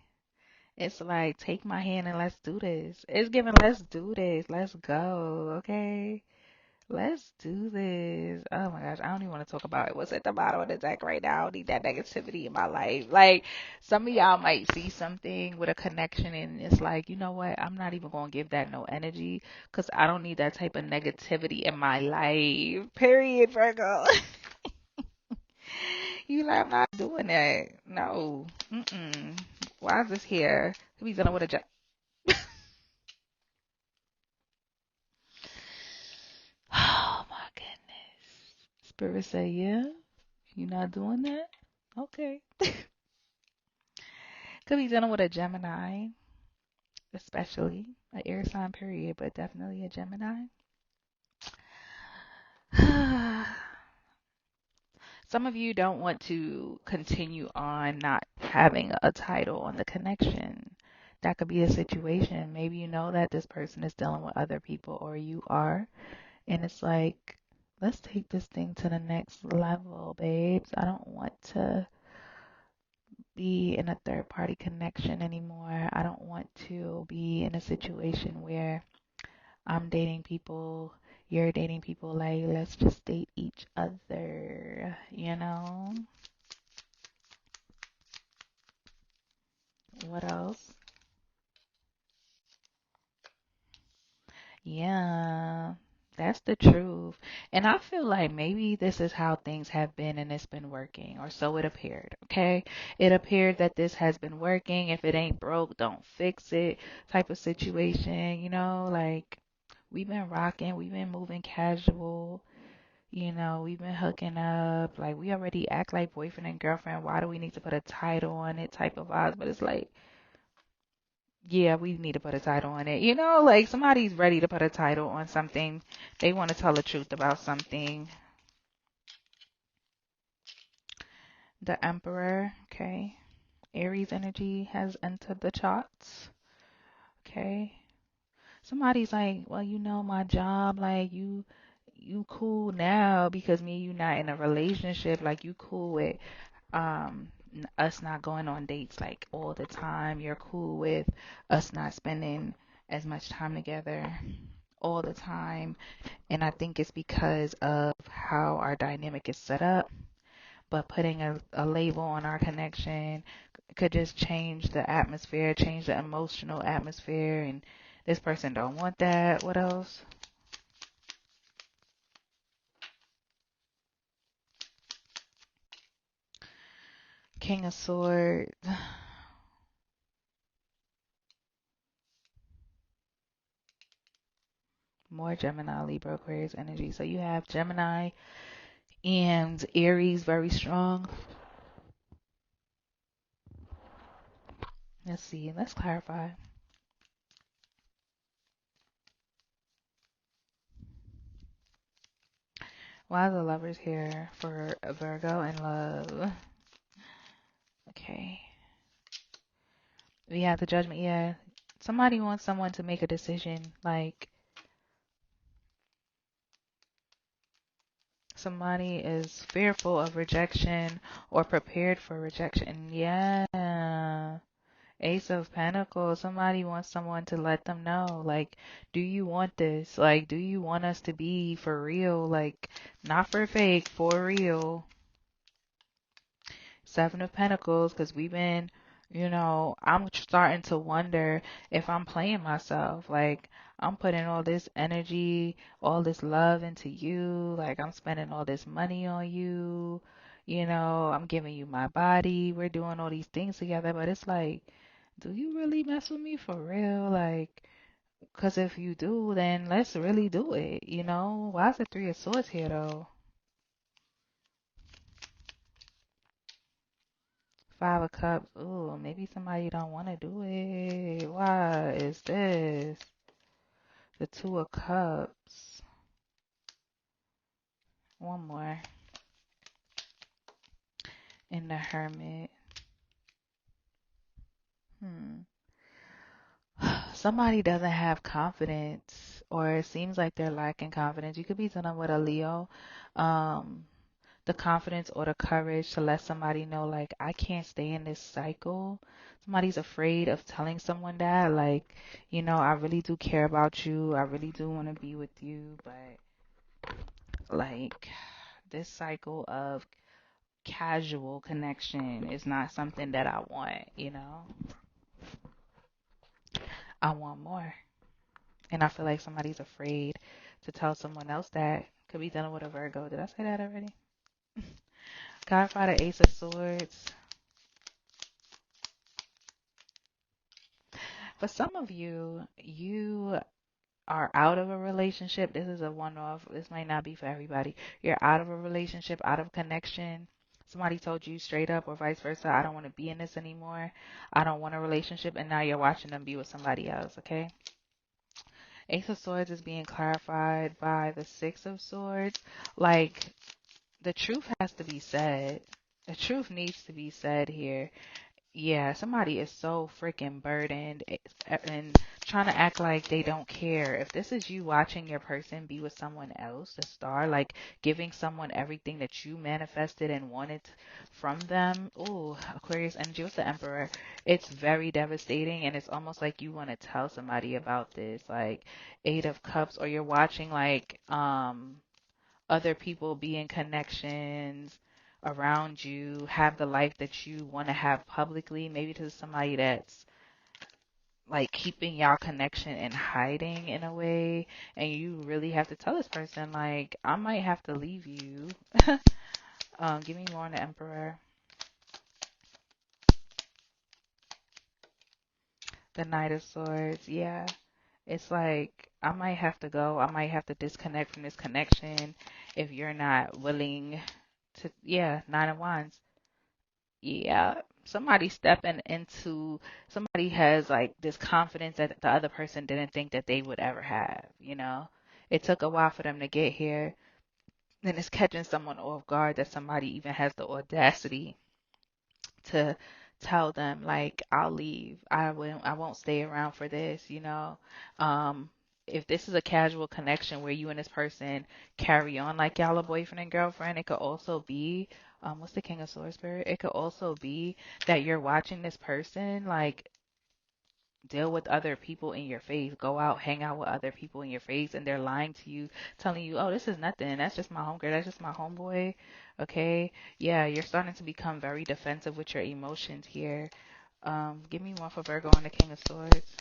It's like, take my hand and let's do this. It's giving, let's do this. Let's go. Okay. Let's do this. Oh my gosh. I don't even want to talk about it. What's at the bottom of the deck right now? I don't need that negativity in my life. Like, some of y'all might see something with a connection and it's like, you know what? I'm not even going to give that no energy because I don't need that type of negativity in my life. Period, Virgo. You like, I'm not doing that. No. Mm-mm. Why is this here? He's dealing with a job. Oh my goodness. Spirit say, yeah, you're not doing that? Okay. Could be dealing with a Gemini, especially an air sign period, but definitely a Gemini. Some of you don't want to continue on not having a title on the connection. That could be a situation. Maybe you know that this person is dealing with other people or you are. And it's like, let's take this thing to the next level, babes. I don't want to be in a third party connection anymore. I don't want to be in a situation where I'm dating people, you're dating people. Like, let's just date each other, you know? What else? Yeah, that's the truth. And I feel like maybe this is how things have been and it's been working, or so it appeared, okay? It appeared that this has been working. If it ain't broke, don't fix it type of situation, you know? Like, we've been rocking, we've been moving casual, you know, we've been hooking up. Like, we already act like boyfriend and girlfriend. Why do we need to put a title on it type of vibes? But it's like, yeah, we need to put a title on it. You know, like somebody's ready to put a title on something. They want to tell the truth about something. The Emperor, okay. Aries energy has entered the charts, okay. Somebody's like, well, you know, my job, like you cool now because me and you not in a relationship. Like you cool with us not going on dates like all the time. You're cool with us not spending as much time together. all the time. And I think it's because of how our dynamic is set up. But putting a label on our connection could just change the atmosphere, change the emotional atmosphere. And this person don't want that. What else? King of Swords. More Gemini, Libra, Aquarius energy. So you have Gemini and Aries very strong. Let's see. Let's clarify. Why are the lovers here for Virgo and love? Okay. We have the judgment. Yeah. Somebody wants someone to make a decision. Like, somebody is fearful of rejection or prepared for rejection. Yeah. Ace of Pentacles. Somebody wants someone to let them know, like, do you want this? Like, do you want us to be for real? Like, not for fake, for real. Seven of Pentacles, because we've been, I'm starting to wonder if I'm playing myself. Like, I'm putting all this energy, all this love into you. Like, I'm spending all this money on you. I'm giving you my body. We're doing all these things together, but it's like, do you really mess with me for real? Like, because if you do, then let's really do it. Why is the Three of Swords here, though? Five of Cups. Ooh, maybe somebody don't want to do it. Why is this? The Two of Cups. One more. And the Hermit. Somebody doesn't have confidence, or it seems like they're lacking confidence. You could be dealing with a Leo. Um, the confidence or the courage to let somebody know, like, I can't stay in this cycle. Somebody's afraid of telling someone that, like, I really do care about you. I really do want to be with you, but like, this cycle of casual connection is not something that I want. I want more. And I feel like somebody's afraid to tell someone else that. Could be dealing with a Virgo. Did I say that already? Clarify the Ace of Swords. For some of you, you are out of a relationship. This is a one-off. This might not be for everybody. You're out of a relationship, out of connection. Somebody told you straight up or vice versa, I don't want to be in this anymore. I don't want a relationship. And now you're watching them be with somebody else, okay? Ace of Swords is being clarified by the Six of Swords. Like, the truth has to be said. The truth needs to be said here. Yeah, somebody is so freaking burdened and trying to act like they don't care. If this is you watching your person be with someone else, the star, like giving someone everything that you manifested and wanted from them, ooh, Aquarius energy with the Emperor, it's very devastating, and it's almost like you want to tell somebody about this, like Eight of Cups, or you're watching like other people be in connections around you, have the life that you want to have publicly, maybe to somebody that's like keeping y'all connection and hiding in a way, and you really have to tell this person, like, I might have to leave you. Give me more on the Emperor. The Knight of Swords, yeah. It's like, I might have to go. I might have to disconnect from this connection if you're not willing to, yeah, Nine of Wands. Yeah, somebody stepping into, somebody has like this confidence that the other person didn't think that they would ever have. It took a while for them to get here. Then it's catching someone off guard that somebody even has the audacity to tell them, like, I'll leave. I won't stay around for this. Um if this is a casual connection where you and this person carry on like y'all a boyfriend and girlfriend, it could also be what's the King of Swords spirit? It could also be that you're watching this person like deal with other people in your face. Go out, hang out with other people in your face, and they're lying to you, telling you, oh, this is nothing. That's just my homegirl. That's just my homeboy. Okay. Yeah, you're starting to become very defensive with your emotions here. Give me one for Virgo on the King of Swords.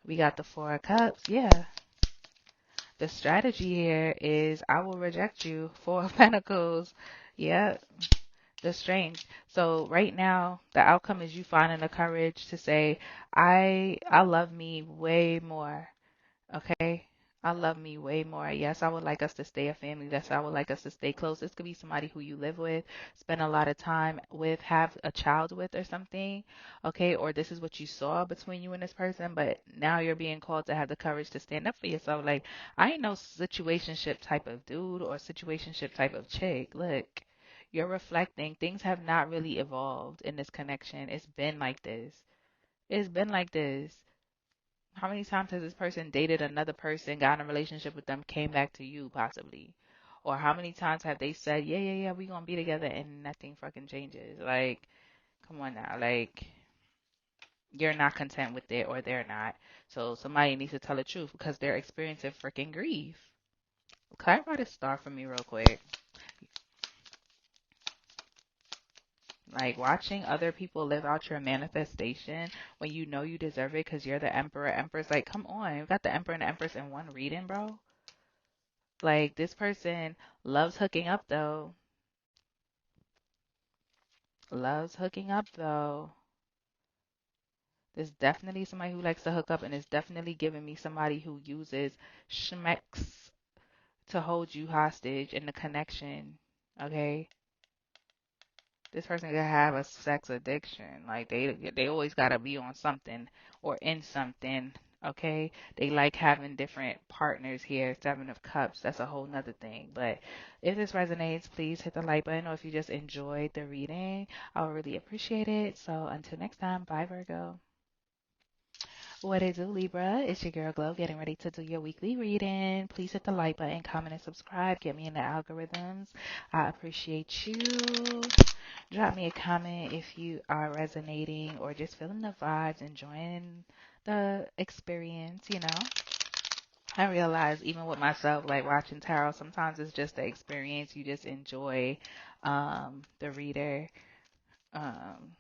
We got the Four of Cups. Yeah. The strategy here is I will reject you. Four of Pentacles. Yeah. The Strength. So right now, the outcome is you finding the courage to say, I love me way more. Okay? I love me way more. Yes, I would like us to stay a family. Yes, I would like us to stay close. This could be somebody who you live with, spend a lot of time with, have a child with or something. Okay? Or this is what you saw between you and this person, but now you're being called to have the courage to stand up for yourself. Like, I ain't no situationship type of dude or situationship type of chick. Look, you're reflecting. Things have not really evolved in this connection. It's been like this. It's been like this. How many times has this person dated another person, got in a relationship with them, came back to you possibly? Or how many times have they said, yeah, yeah, yeah, we gonna be together and nothing fucking changes? Like, come on now. Like, you're not content with it or they're not. So somebody needs to tell the truth because they're experiencing freaking grief. Clarify this star for me real quick. Like watching other people live out your manifestation when you know you deserve it because you're the emperor, empress. Like, come on. You got the emperor and the empress in one reading, bro. Like, this person loves hooking up, though. Loves hooking up, though. There's definitely somebody who likes to hook up, and it's definitely giving me somebody who uses schmecks to hold you hostage in the connection. Okay? This person could have a sex addiction. Like they always gotta be on something or in something. Okay, they like having different partners here. Seven of Cups. That's a whole nother thing. But if this resonates, please hit the like button. Or if you just enjoyed the reading, I would really appreciate it. So until next time, bye Virgo. What it do, Libra? It's your girl Glow getting ready to do your weekly reading. Please hit the like button, comment, and subscribe. Get me in the algorithms. I appreciate you. Drop me a comment if you are resonating or just feeling the vibes, enjoying the experience, you know. I realize even with myself, like watching tarot, sometimes it's just the experience. You just enjoy the reader, um,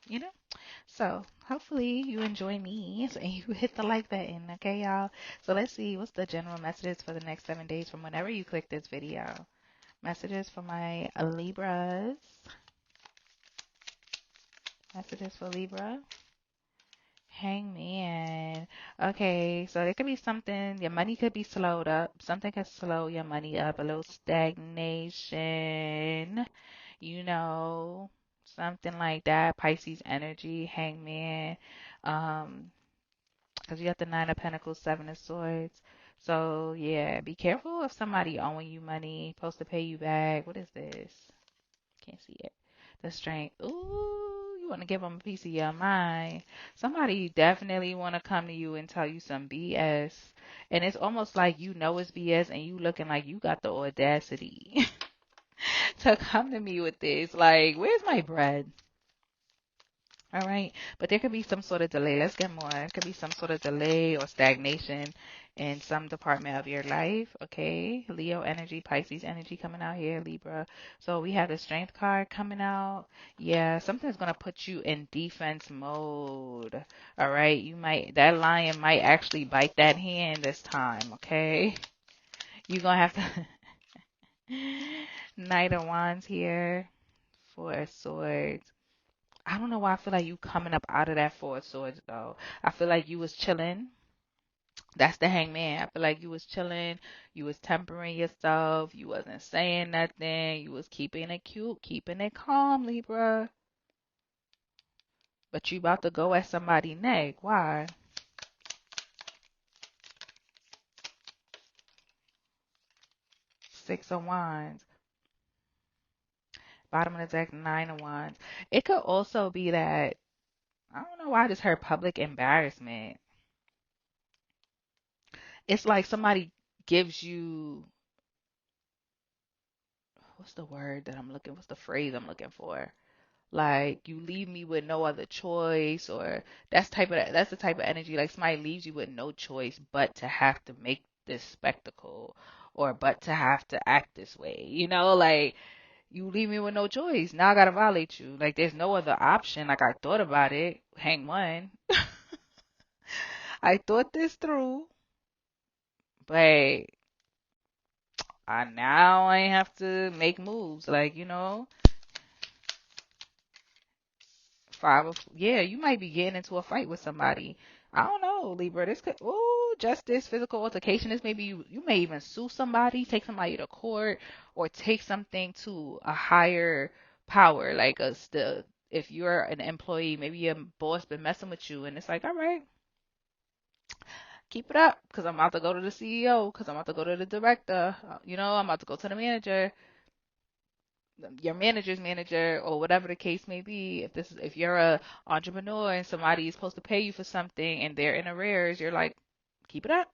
you know. So hopefully you enjoy me and you hit the like button, okay, y'all? So let's see what's the general messages for the next 7 days from whenever you click this video. Messages for my Libras. Messages for Libra. Hangman. Okay, so there could be something, your money could be slowed up. Something could slow your money up, a little stagnation, you know, something like that. Pisces energy, Hangman. Because you got the Nine of Pentacles, Seven of Swords. So, yeah, be careful if somebody owing you money, supposed to pay you back. What is this? Can't see it. The Strength. Ooh, you want to give them a piece of your mind. Somebody definitely want to come to you and tell you some BS. And it's almost like you know it's BS and you looking like you got the audacity to come to me with this. Like, where's my bread? All right. But there could be some sort of delay. Let's get more. It could be some sort of delay or stagnation in some department of your life. Okay. Leo energy, Pisces energy coming out here, Libra. So we have the Strength card coming out. Yeah. Something's going to put you in defense mode. All right. That lion might actually bite that hand this time. Okay. You're going to have to. Knight of Wands here. Four of Swords. I don't know why I feel like you coming up out of that Four of Swords though. I feel like you was chilling. That's the Hangman. I feel like you was chilling. You was tempering yourself. You wasn't saying nothing. You was keeping it cute, keeping it calm, Libra. But you about to go at somebody's neck. Why? Six of Wands. Bottom of the deck, Nine of Wands. It could also be that, I don't know why I just heard public embarrassment. It's like somebody gives you, what's the word that I'm looking, what's the phrase I'm looking for? Like you leave me with no other choice, or that's the type of energy like somebody leaves you with no choice but to have to make this spectacle, or but to have to act this way. Like you leave me with no choice. Now I gotta violate you. Like there's no other option. Like I thought about it. Hang one. I thought this through, but I have to make moves. Like, yeah, you might be getting into a fight with somebody. I don't know, Libra. This could, justice, physical altercation. This maybe you may even sue somebody, take somebody to court, or take something to a higher power. Like if you're an employee, maybe your boss been messing with you, and it's like, all right, keep it up, because I'm about to go to the CEO, because I'm about to go to the director. I'm about to go to the manager, your manager's manager, or whatever the case may be. If you're a entrepreneur and somebody is supposed to pay you for something and they're in arrears, you're like, keep it up.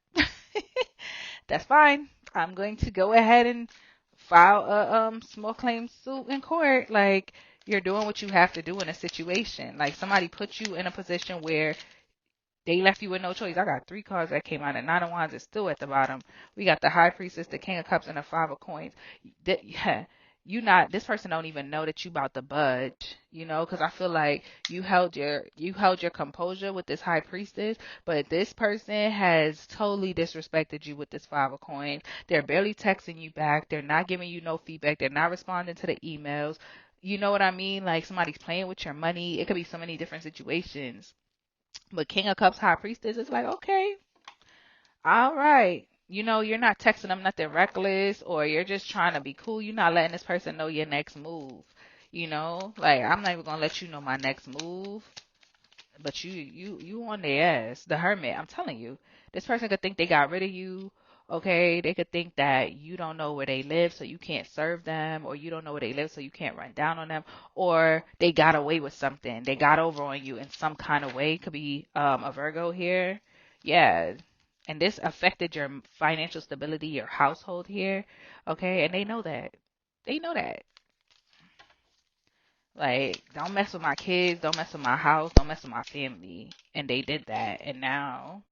That's fine. I'm going to go ahead and file a small claims suit in court. Like, you're doing what you have to do in a situation. Like, somebody put you in a position where they left you with no choice. I got 3 cards that came out, and 9 of Wands is still at the bottom. We got the High Priestess, the King of Cups, and the 5 of Coins. Yeah, this person don't even know that you about to budge, because I feel like you held your composure with this High Priestess, but this person has totally disrespected you with this 5 of Coins. They're barely texting you back. They're not giving you no feedback. They're not responding to the emails. You know what I mean? Like somebody's playing with your money. It could be so many different situations. But King of Cups, High Priestess is like, okay, all right. You're not texting them nothing reckless, or you're just trying to be cool. You're not letting this person know your next move. Like I'm not even gonna let you know my next move, but you on their ass. The Hermit, I'm telling you, this person could think they got rid of you. Okay, they could think that you don't know where they live, so you can't serve them, or you don't know where they live, so you can't run down on them, or they got away with something. They got over on you in some kind of way. Could be a Virgo here. Yeah. And this affected your financial stability, your household here. Okay, and they know that. They know that. Like, don't mess with my kids, don't mess with my house, don't mess with my family. And they did that. And now,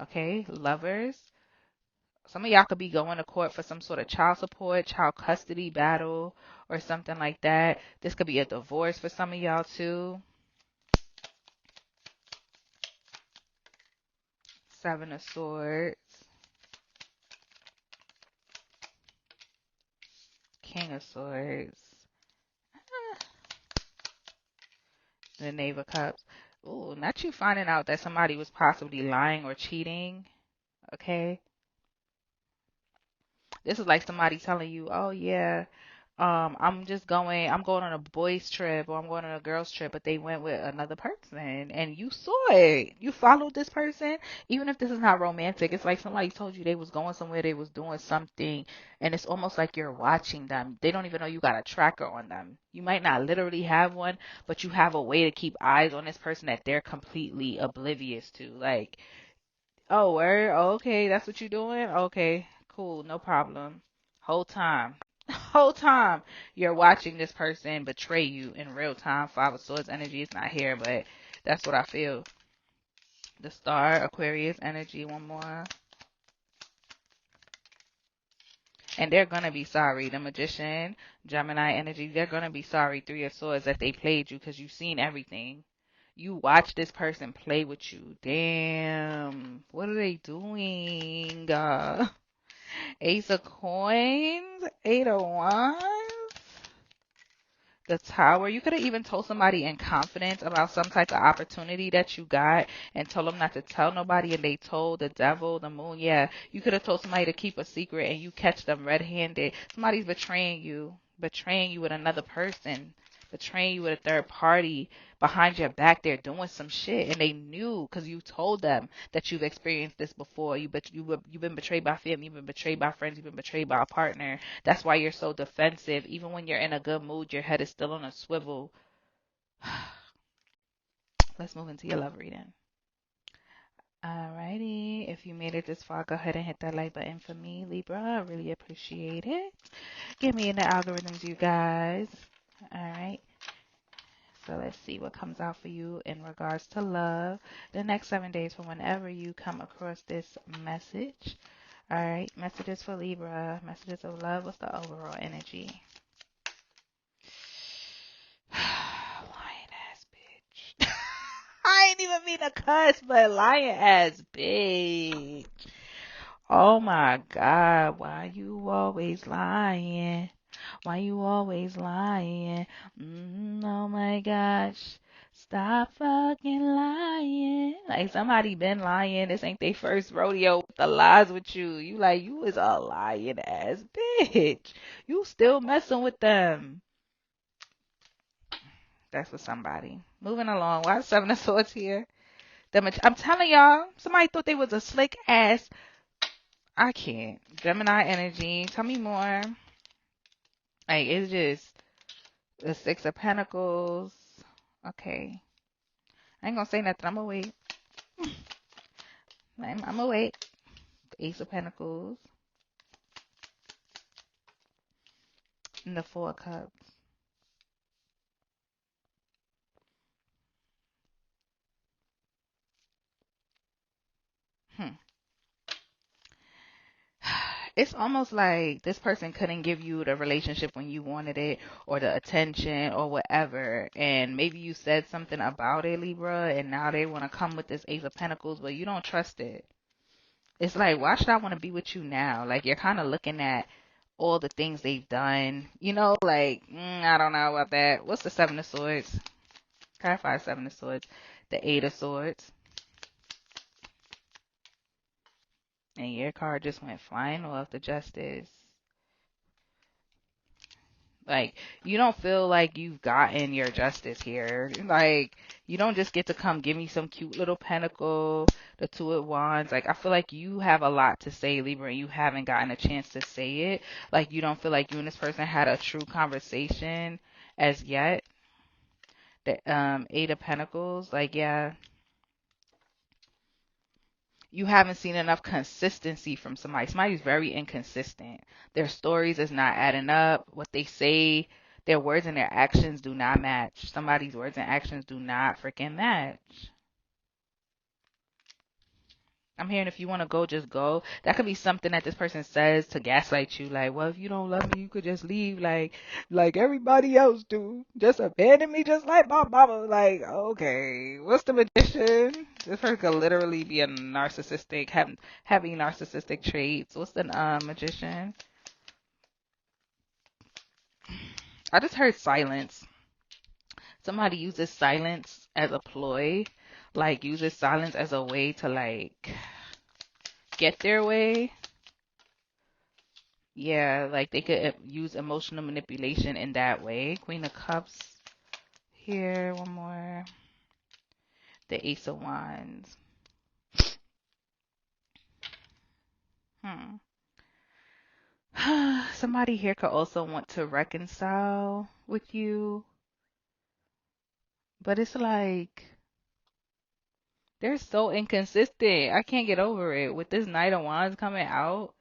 okay, lovers. Some of y'all could be going to court for some sort of child support, child custody battle, or something like that. This could be a divorce for some of y'all too. 7 of Swords. King of Swords. The Knave of Cups. Ooh, not you finding out that somebody was possibly lying or cheating. Okay. This is like somebody telling you, oh yeah, I'm going on a boys trip, or I'm going on a girls trip, but they went with another person and you saw it. You followed this person. Even if this is not romantic, it's like somebody told you they was going somewhere, they was doing something, and it's almost like you're watching them. They don't even know you got a tracker on them. You might not literally have one, but you have a way to keep eyes on this person that they're completely oblivious to. Like, oh, word? Oh, okay, that's what you're doing? Okay, cool, no problem. Whole time. Whole time you're watching this person betray you in real time. 5 of Swords energy is not here, but that's what I feel. The Star, Aquarius energy, one more. And they're gonna be sorry. The Magician, Gemini energy, they're gonna be sorry. 3 of Swords that they played you, because you've seen everything. You watch this person play with you. Damn. What are they doing? Ace of Coins, 8 of Wands, the Tower. You could have even told somebody in confidence about some type of opportunity that you got and told them not to tell nobody, and they told the Devil, the Moon. Yeah, you could have told somebody to keep a secret and you catch them red-handed. Somebody's betraying you with another person, betraying you with a third party behind your back. They're doing some shit, and they knew because you told them that you've experienced this before. You've been betrayed by family, you've been betrayed by friends, you've been betrayed by a partner. That's why you're so defensive. Even when you're in a good mood, your head is still on a swivel. Let's move into your love reading. Alrighty, if you made it this far, go ahead and hit that like button for me, Libra. I really appreciate it. Get me in the algorithms, you guys. Alright. So let's see what comes out for you in regards to love the next 7 days from whenever you come across this message. All right, messages for Libra, messages of love. What's the overall energy? Lion ass bitch. I ain't even mean to cuss, but lion ass bitch. Oh my God, why you always lying? Why you always lying? Oh my gosh. Stop fucking lying. Like somebody been lying. This ain't their first rodeo with the lies with you. You like, you is a lying ass bitch. You still messing with them. That's for somebody. Moving along. Why is Seven of Swords here? I'm telling y'all, somebody thought they was a slick ass. I can't. Gemini energy. Tell me more. Like, it's just the Six of Pentacles. Okay. I ain't gonna say nothing. I'm gonna wait. I'm gonna wait. The Ace of Pentacles. And the Four of Cups. It's almost like this person couldn't give you the relationship when you wanted it, or the attention, or whatever. And maybe you said something about it, Libra, and now they want to come with this Ace of Pentacles, but you don't trust it. It's like, why should I want to be with you now? Like, you're kind of looking at all the things they've done. You know, like, I don't know about that. What's the Seven of Swords? Clarify Seven of Swords. The Eight of Swords. And your card just went flying off, the Justice. Like, you don't feel like you've gotten your justice here. Like, you don't just get to come give me some cute little pentacle, the Two of Wands. Like, I feel like you have a lot to say, Libra, and you haven't gotten a chance to say it. Like, you don't feel like you and this person had a true conversation as yet. The Eight of Pentacles, like, yeah. You haven't seen enough consistency from somebody. Somebody's very inconsistent. Their stories is not adding up. What they say, their words and their actions do not match. Somebody's words and actions do not freaking match. I'm hearing if you want to go, just go. That could be something that this person says to gaslight you. Like, well, if you don't love me, you could just leave like everybody else do. Just abandon me just like my mama. Like, okay, what's the Magician? This person could literally be a narcissistic, having narcissistic traits. What's the Magician? I just heard silence. Somebody uses silence as a ploy. Like, uses silence as a way to, like, get their way. Yeah, like they could use emotional manipulation in that way. Queen of Cups here, one more. The Ace of Wands. Somebody here could also want to reconcile with you, but it's like they're so inconsistent. I can't get over it. With this Knight of Wands coming out,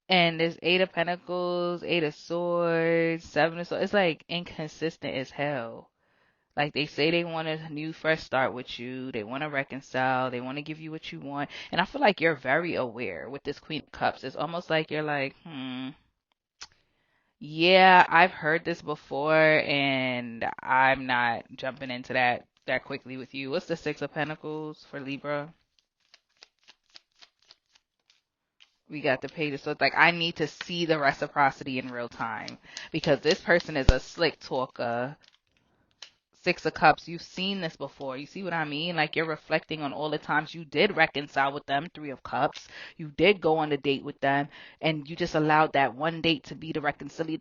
and this Eight of Pentacles, Eight of Swords, Seven of Swords, it's like inconsistent as hell. Like, they say they want a new fresh start with you. They want to reconcile. They want to give you what you want. And I feel like you're very aware with this Queen of Cups. It's almost like you're like, yeah, I've heard this before, and I'm not jumping into that quickly with you. What's the Six of Pentacles for Libra? We got the Page. So it's like, I need to see the reciprocity in real time, because this person is a slick talker. Six of Cups, you've seen this before. You see what I mean? Like, you're reflecting on all the times you did reconcile with them. Three of Cups, you did go on a date with them, and you just allowed that one date to be the reconciliation.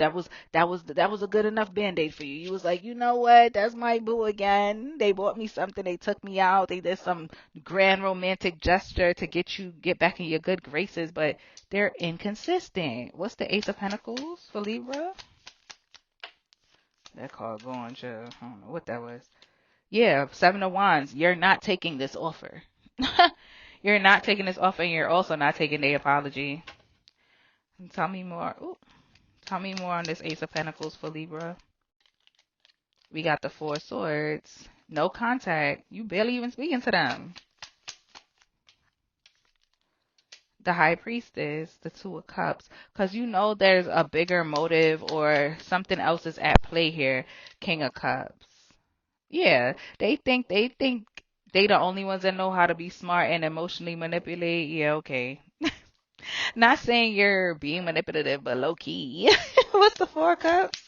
That was a good enough band-aid for you. You was like, you know what? That's my boo again. They bought me something. They took me out. They did some grand romantic gesture to get back in your good graces, but they're inconsistent. What's the Ace of Pentacles for Libra? That card going to, I don't know what that was. Yeah, Seven of Wands. You're not taking this offer. You're not taking this offer, and you're also not taking the apology. Tell me more. Tell me more on this Ace of Pentacles for Libra. We got the Four of Swords. No contact. You barely even speaking to them. The High Priestess, the Two of Cups. Because you know there's a bigger motive or something else is at play here. King of Cups. Yeah, they think they the only ones that know how to be smart and emotionally manipulate. Yeah, okay. Not saying you're being manipulative, but low key. What's the Four of Cups?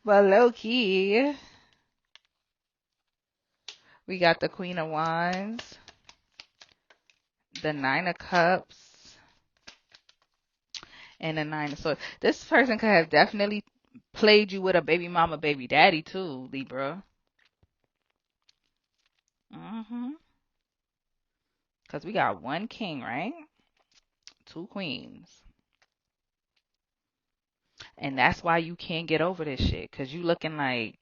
But low key. We got the Queen of Wands, the Nine of Cups, and the Nine of Swords. This person could have definitely played you with a baby mama, baby daddy too, Libra. Because we got one king, right? Two queens. And that's why you can't get over this shit. Because you looking like,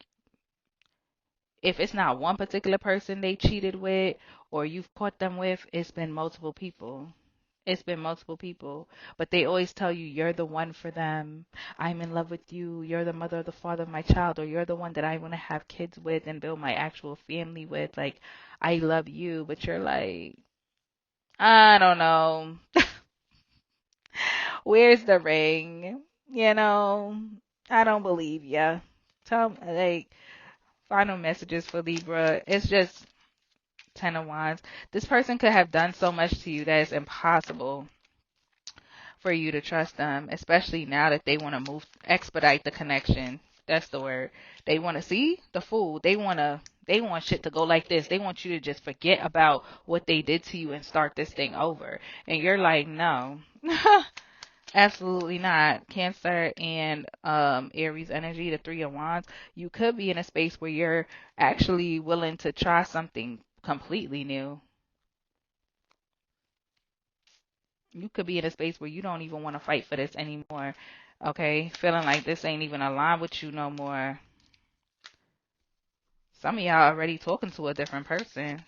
if it's not one particular person they cheated with or you've caught them with, it's been multiple people. It's been multiple people, but they always tell you you're the one for them. I'm in love with you. You're the mother or the father of my child, or you're the one that I want to have kids with and build my actual family with. Like, I love you, but you're like, I don't know. Where's the ring? You know, I don't believe ya. Tell me, like, final messages for Libra. It's just Ten of Wands. This person could have done so much to you that it's impossible for you to trust them, especially now that they want to expedite the connection. That's the word. They want to see the fool. They want shit to go like this. They want you to just forget about what they did to you and start this thing over. And you're like, no, absolutely not. Cancer and Aries energy, the Three of Wands. You could be in a space where you're actually willing to try something completely new. You could be in a space where you don't even want to fight for this anymore. Okay? Feeling like this ain't even aligned with you no more. Some of y'all already talking to a different person.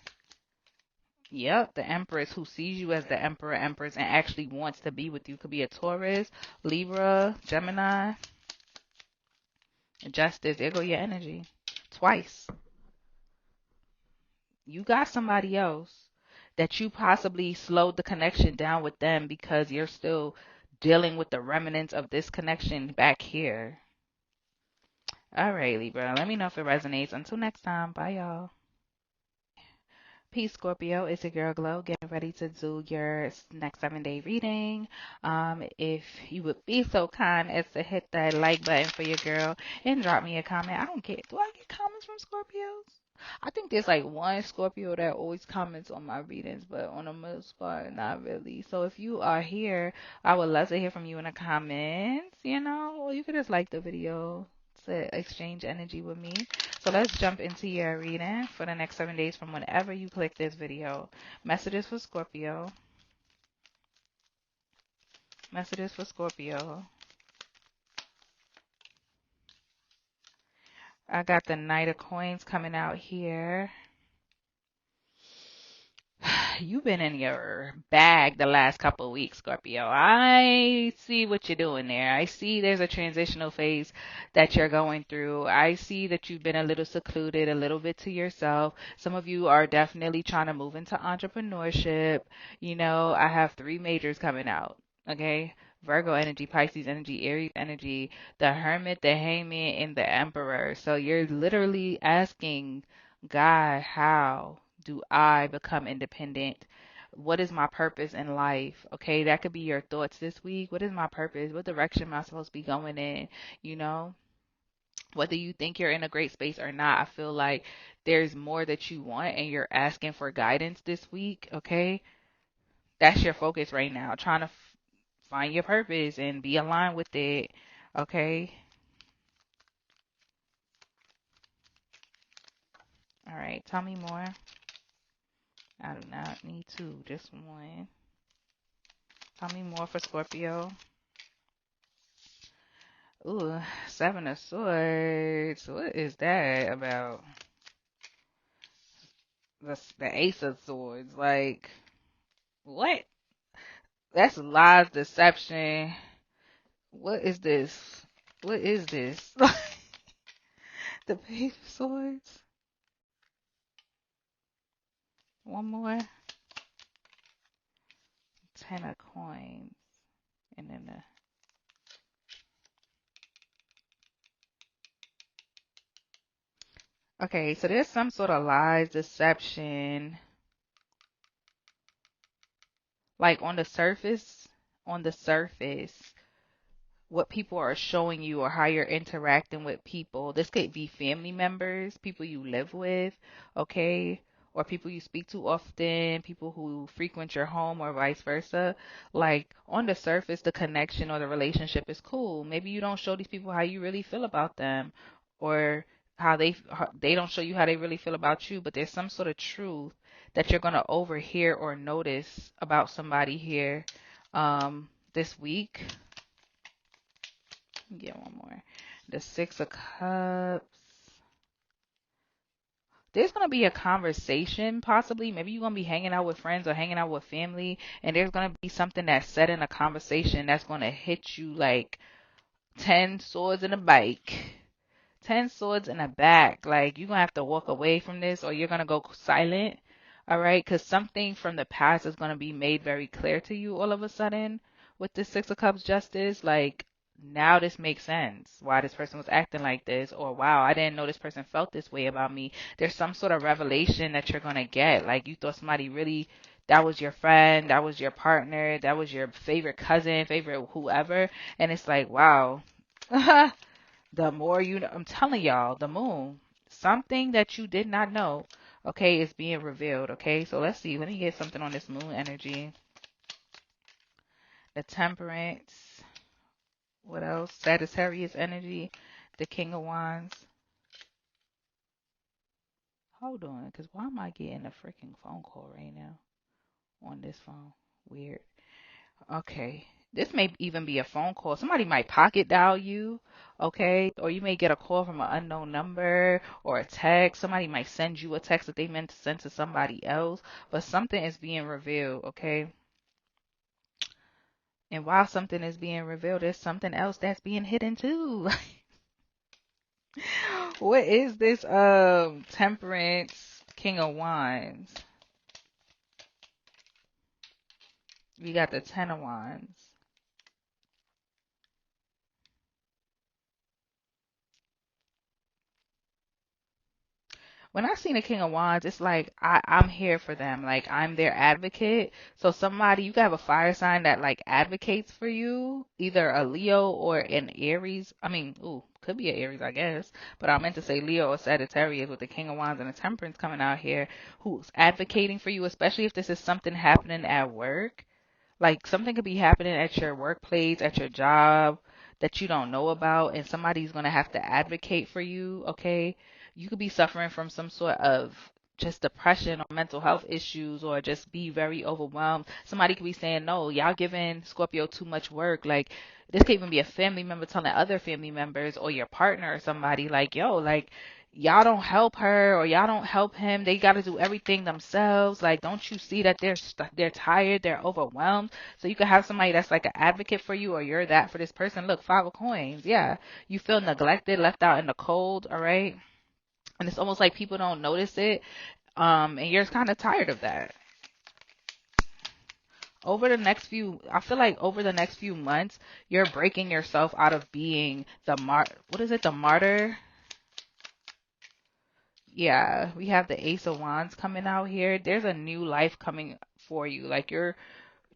Yep, the Empress who sees you as the Emperor, Empress, and actually wants to be with you. Could be a Taurus, Libra, Gemini. Justice, there go your energy. Twice. You got somebody else that you possibly slowed the connection down with them because you're still dealing with the remnants of this connection back here. All right, Libra. Let me know if it resonates. Until next time. Bye, y'all. Peace, Scorpio. It's your girl Glow getting ready to do your next 7-day reading. If you would be so kind as to hit that like button for your girl and drop me a comment. I don't care. Do I get comments from Scorpios? I think there's like one Scorpio that always comments on my readings, but on the most part, not really. So if you are here, I would love to hear from you in the comments, or you could just like the video to exchange energy with me. So let's jump into your reading for the next 7 days from whenever you click this video. Messages for Scorpio. Messages for Scorpio. I got the Knight of Coins coming out here. You've been in your bag the last couple of weeks, Scorpio. I see what you're doing there. I see there's a transitional phase that you're going through. I see that you've been a little secluded, a little bit to yourself. Some of you are definitely trying to move into entrepreneurship. I have 3 majors coming out. Okay. Virgo energy, Pisces energy, Aries energy, the Hermit, the Hangman, and the Emperor. So you're literally asking God, how do I become independent? What is my purpose in life? Okay, that could be your thoughts this week. What is my purpose? What direction am I supposed to be going in? Whether you think you're in a great space or not, I feel like there's more that you want and you're asking for guidance this week. Okay, that's your focus right now, trying to find your purpose and be aligned with it. Okay. All right, tell me more. I do not need 2, just 1. Tell me more for Scorpio. Ooh, 7 of Swords. What is that about? The Ace of Swords. Like, what? That's lies, deception. What is this? What is this? The Page of Swords. One more. Ten of Coins. And then okay, so there's some sort of lies, deception. Like on the surface, what people are showing you or how you're interacting with people. This could be family members, people you live with, okay? Or people you speak to often, people who frequent your home or vice versa. Like on the surface, the connection or the relationship is cool. Maybe you don't show these people how you really feel about them or how they don't show you how they really feel about you, but there's some sort of truth that you're going to overhear or notice about somebody here this week. Get one more. The Six of Cups. There's going to be a conversation, possibly. Maybe you're going to be hanging out with friends or hanging out with family, and there's going to be something that's said in a conversation that's going to hit you like 10 swords in a bike. 10 swords in a back. Like, you're going to have to walk away from this or you're going to go silent. All right? Because something from the past is going to be made very clear to you all of a sudden with this Six of Cups justice. Like, now this makes sense why this person was acting like this, or wow, I didn't know this person felt this way about me. There's some sort of revelation that you're going to get. Like, you thought somebody really, that was your friend, that was your partner, that was your favorite cousin, favorite whoever. And it's like, wow. The more you know, I'm telling y'all, the moon, something that you did not know, okay, is being revealed, okay? So let's see. Let me get something on this moon energy. The Temperance. What else? Sagittarius energy. The King of Wands. Hold on, because why am I getting a freaking phone call right now on this phone? Weird. Okay. This may even be a phone call. Somebody might pocket dial you, okay? Or you may get a call from an unknown number or a text. Somebody might send you a text that they meant to send to somebody else, but something is being revealed, okay? And while something is being revealed, there's something else that's being hidden too. What is this Temperance King of Wands? We got the Ten of Wands. When I seen the King of Wands, it's like I'm here for them. Like, I'm their advocate. So somebody, you can have a fire sign that like advocates for you, either a Leo or an Aries. I mean, ooh, could be an Aries, I guess. But I meant to say Leo or Sagittarius with the King of Wands and the Temperance coming out here, who's advocating for you, especially if this is something happening at work. Like, something could be happening at your workplace, at your job that you don't know about, and somebody's going to have to advocate for you, okay? You could be suffering from some sort of just depression or mental health issues or just be very overwhelmed. Somebody could be saying, no, y'all giving Scorpio too much work. Like, this could even be a family member telling other family members or your partner or somebody like, yo, like, y'all don't help her or y'all don't help him. They got to do everything themselves. Like, don't you see that they're tired, they're overwhelmed? So you could have somebody that's like an advocate for you, or you're that for this person. Look, Five of Coins. Yeah, you feel neglected, left out in the cold. All right, and it's almost like people don't notice it. And you're kind of tired of that. I feel like over the next few months, you're breaking yourself out of being what is it, the martyr? Yeah, we have the Ace of Wands coming out here. There's a new life coming for you. Like, you're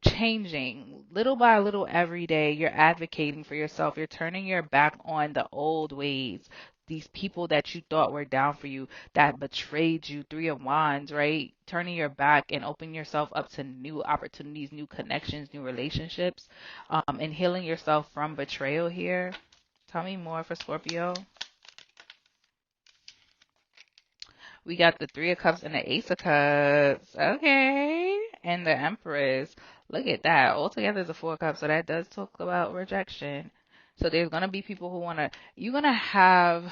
changing little by little every day. You're advocating for yourself. You're turning your back on the old ways. These people that you thought were down for you, that betrayed you. Three of Wands, right? Turning your back and opening yourself up to new opportunities, new connections, new relationships, and healing yourself from betrayal here. Tell me more for Scorpio. We got the Three of Cups and the Ace of Cups. Okay. And the Empress. Look at that. Altogether is a Four of Cups, so that does talk about rejection. So there's going to be people who you're going to have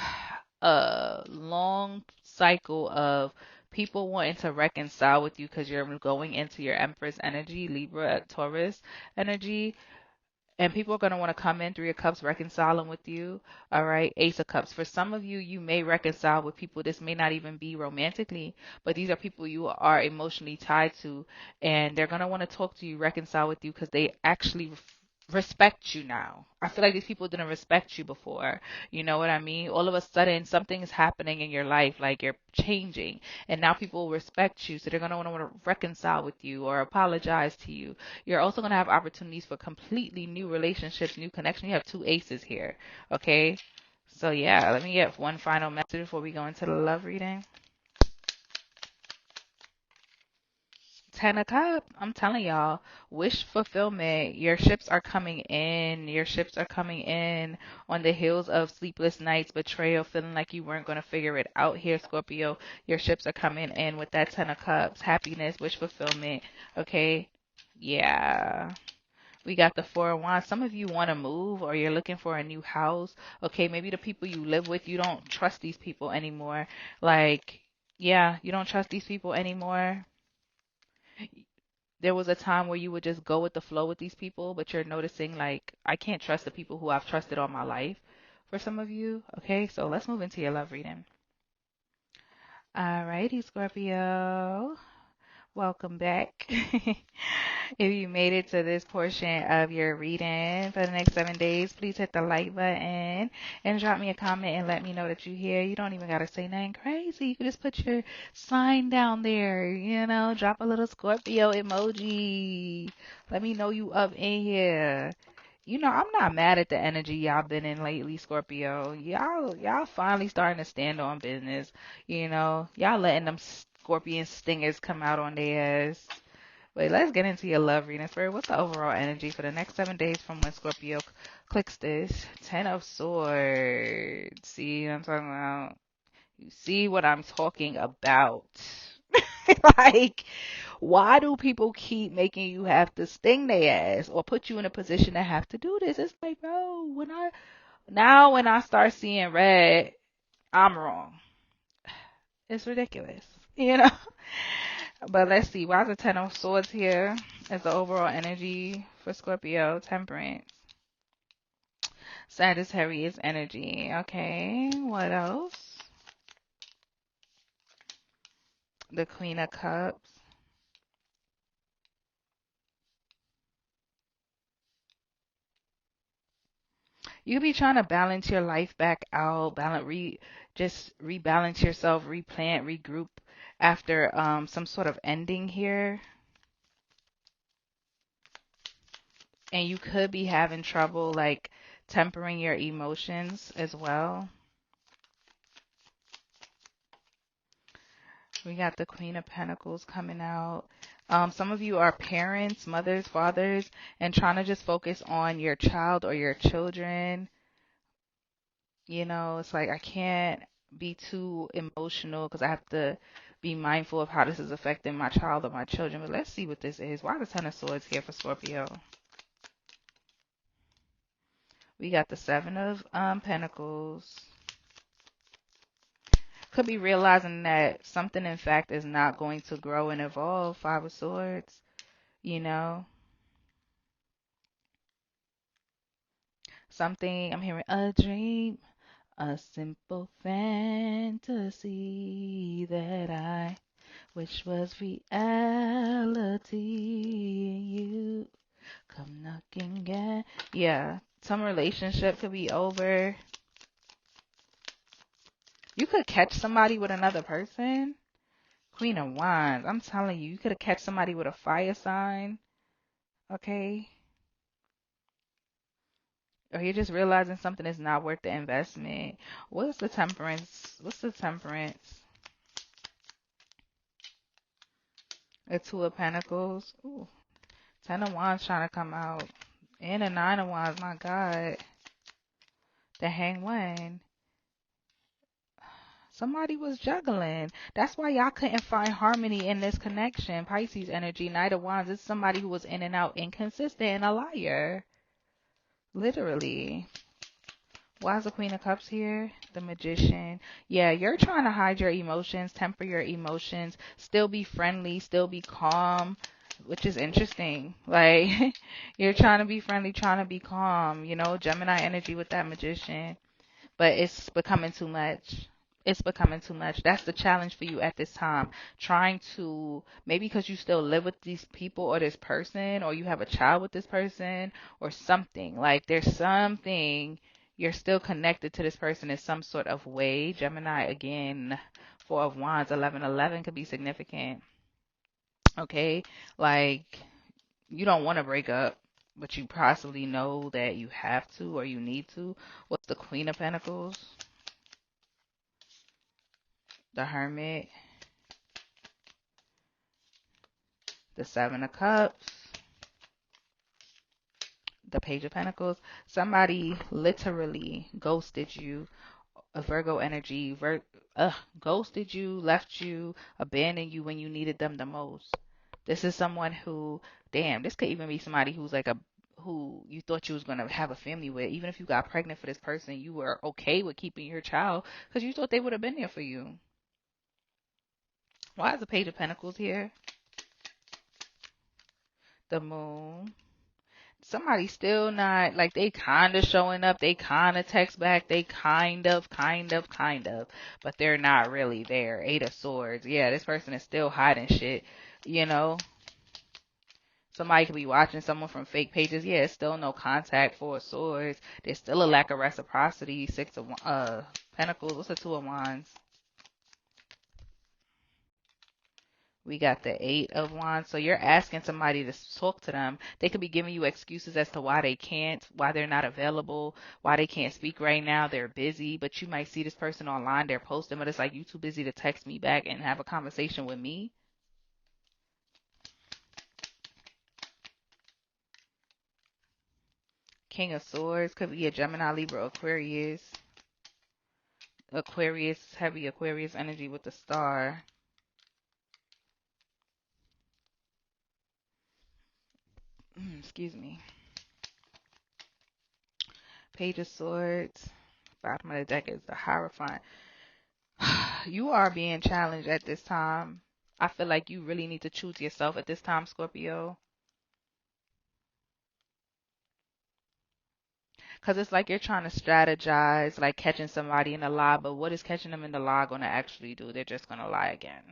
a long cycle of people wanting to reconcile with you because you're going into your Empress energy, Libra, Taurus energy. And people are going to want to come in, Three of Cups, reconciling with you. All right. Ace of Cups. For some of you, you may reconcile with people. This may not even be romantically, but these are people you are emotionally tied to. And they're going to want to talk to you, reconcile with you, because they actually respect you now. I feel like these people didn't respect you before. You know what I mean? All of a sudden, something is happening in your life, like you're changing, and now people respect you, so they're going to want to reconcile with you or apologize to you. You're also going to have opportunities for completely new relationships, new connection. You have two aces here, okay? So yeah, let me get one final message before we go into the love reading. Ten of Cups. I'm telling y'all, wish fulfillment. Your ships are coming in. Your ships are coming in on the heels of sleepless nights, betrayal, feeling like you weren't going to figure it out here, Scorpio. Your ships are coming in with that Ten of Cups. Happiness, wish fulfillment. Okay? Yeah. We got the Four of Wands. Some of you want to move or you're looking for a new house. Okay, maybe the people you live with, you don't trust these people anymore. Like, yeah, you don't trust these people anymore. There was a time where you would just go with the flow with these people, but you're noticing like I can't trust the people who I've trusted all my life for some of you. Okay, so let's move into your love reading. Alrighty, Scorpio. Welcome back. If you made it to this portion of your reading for the next 7 days, please hit the like button and drop me a comment and let me know that you're here. You don't even got to say nothing crazy. You can just put your sign down there, drop a little Scorpio emoji. Let me know you up in here. I'm not mad at the energy y'all been in lately, Scorpio. Y'all finally starting to stand on business. Y'all letting them scorpion stingers come out on their ass. Wait, let's get into your love reading. Spirit, what's the overall energy for the next 7 days from when Scorpio clicks this? 10 of Swords. See what I'm talking about? You see what I'm talking about? Like, why do people keep making you have to sting their ass or put you in a position to have to do this? It's like, bro, when I start seeing red, I'm wrong. It's ridiculous, But let's see. Why is the Ten of Swords here as the overall energy for Scorpio? Temperance. Sagittarius energy. Okay. What else? The Queen of Cups. You be trying to balance your life back out, just rebalance yourself, replant, regroup after some sort of ending here. And you could be having trouble like tempering your emotions as well. We got the Queen of Pentacles coming out. Some of you are parents, mothers, fathers, and trying to just focus on your child or your children. It's like I can't be too emotional because I have to be mindful of how this is affecting my child or my children. But let's see what this is. Why the Ten of Swords here for Scorpio? We got the Seven of Pentacles. Could be realizing that something, in fact, is not going to grow and evolve. Five of Swords, Something, I'm hearing a dream, a simple fantasy that I wish was reality. You come knocking at. Yeah, some relationship could be over. You could catch somebody with another person. Queen of Wands. I'm telling you, you could have catch somebody with a fire sign. Okay? Or you're just realizing something is not worth the investment. What's the Temperance? What's the Temperance? A Two of Pentacles. Ooh. Ten of Wands trying to come out. And a Nine of Wands. My God. The Hanged One. Somebody was juggling. That's why y'all couldn't find harmony in this connection. Pisces energy, Knight of Wands. It's somebody who was in and out, inconsistent, and a liar. Literally. Why is the Queen of Cups here? The Magician. Yeah, you're trying to hide your emotions, temper your emotions, still be friendly, still be calm. which is interesting. Like, you're trying to be friendly, trying to be calm, you know, Gemini energy with that magician, but it's becoming too much. It's becoming too much. That's the challenge for you at this time. Trying to, maybe because you still live with these people or this person, or you have a child with this person, or something. Like, there's something, you're still connected to this person in some sort of way. Gemini, again, Four of Wands, 1111 could be significant. Okay? Like, you don't want to break up, but you possibly know that you have to or you need to. What's the Queen of Pentacles? The Hermit, the Seven of Cups, the Page of Pentacles. Somebody literally ghosted you, a Virgo energy, ghosted you, left you, abandoned you when you needed them the most. This is someone who, damn, this could even be somebody who's like who you thought you was going to have a family with. Even if you got pregnant for this person, you were okay with keeping your child because you thought they would have been there for you. Why is the Page of Pentacles here? The Moon. Somebody still not, like, they kind of showing up, they kind of text back, they kind of, but they're not really there. Eight of Swords. Yeah, this person is still hiding shit, you know. Somebody could be watching someone from fake pages. Yeah, it's still no contact. Four of Swords. There's still a lack of reciprocity. Six of Pentacles. What's the Two of Wands? We got the Eight of Wands. So you're asking somebody to talk to them. They could be giving you excuses as to why they can't, why they're not available, why they can't speak right now. They're busy, but you might see this person online. They're posting, but it's like, you too busy to text me back and have a conversation with me. King of Swords could be a Gemini, Libra, Aquarius. Aquarius, heavy Aquarius energy with the Star. Excuse me. Page of Swords. Bottom of the deck is the Hierophant. You are being challenged at this time. I feel like you really need to choose yourself at this time, Scorpio. Because it's like you're trying to strategize, like catching somebody in a lie, but what is catching them in the lie going to actually do? They're just going to lie again.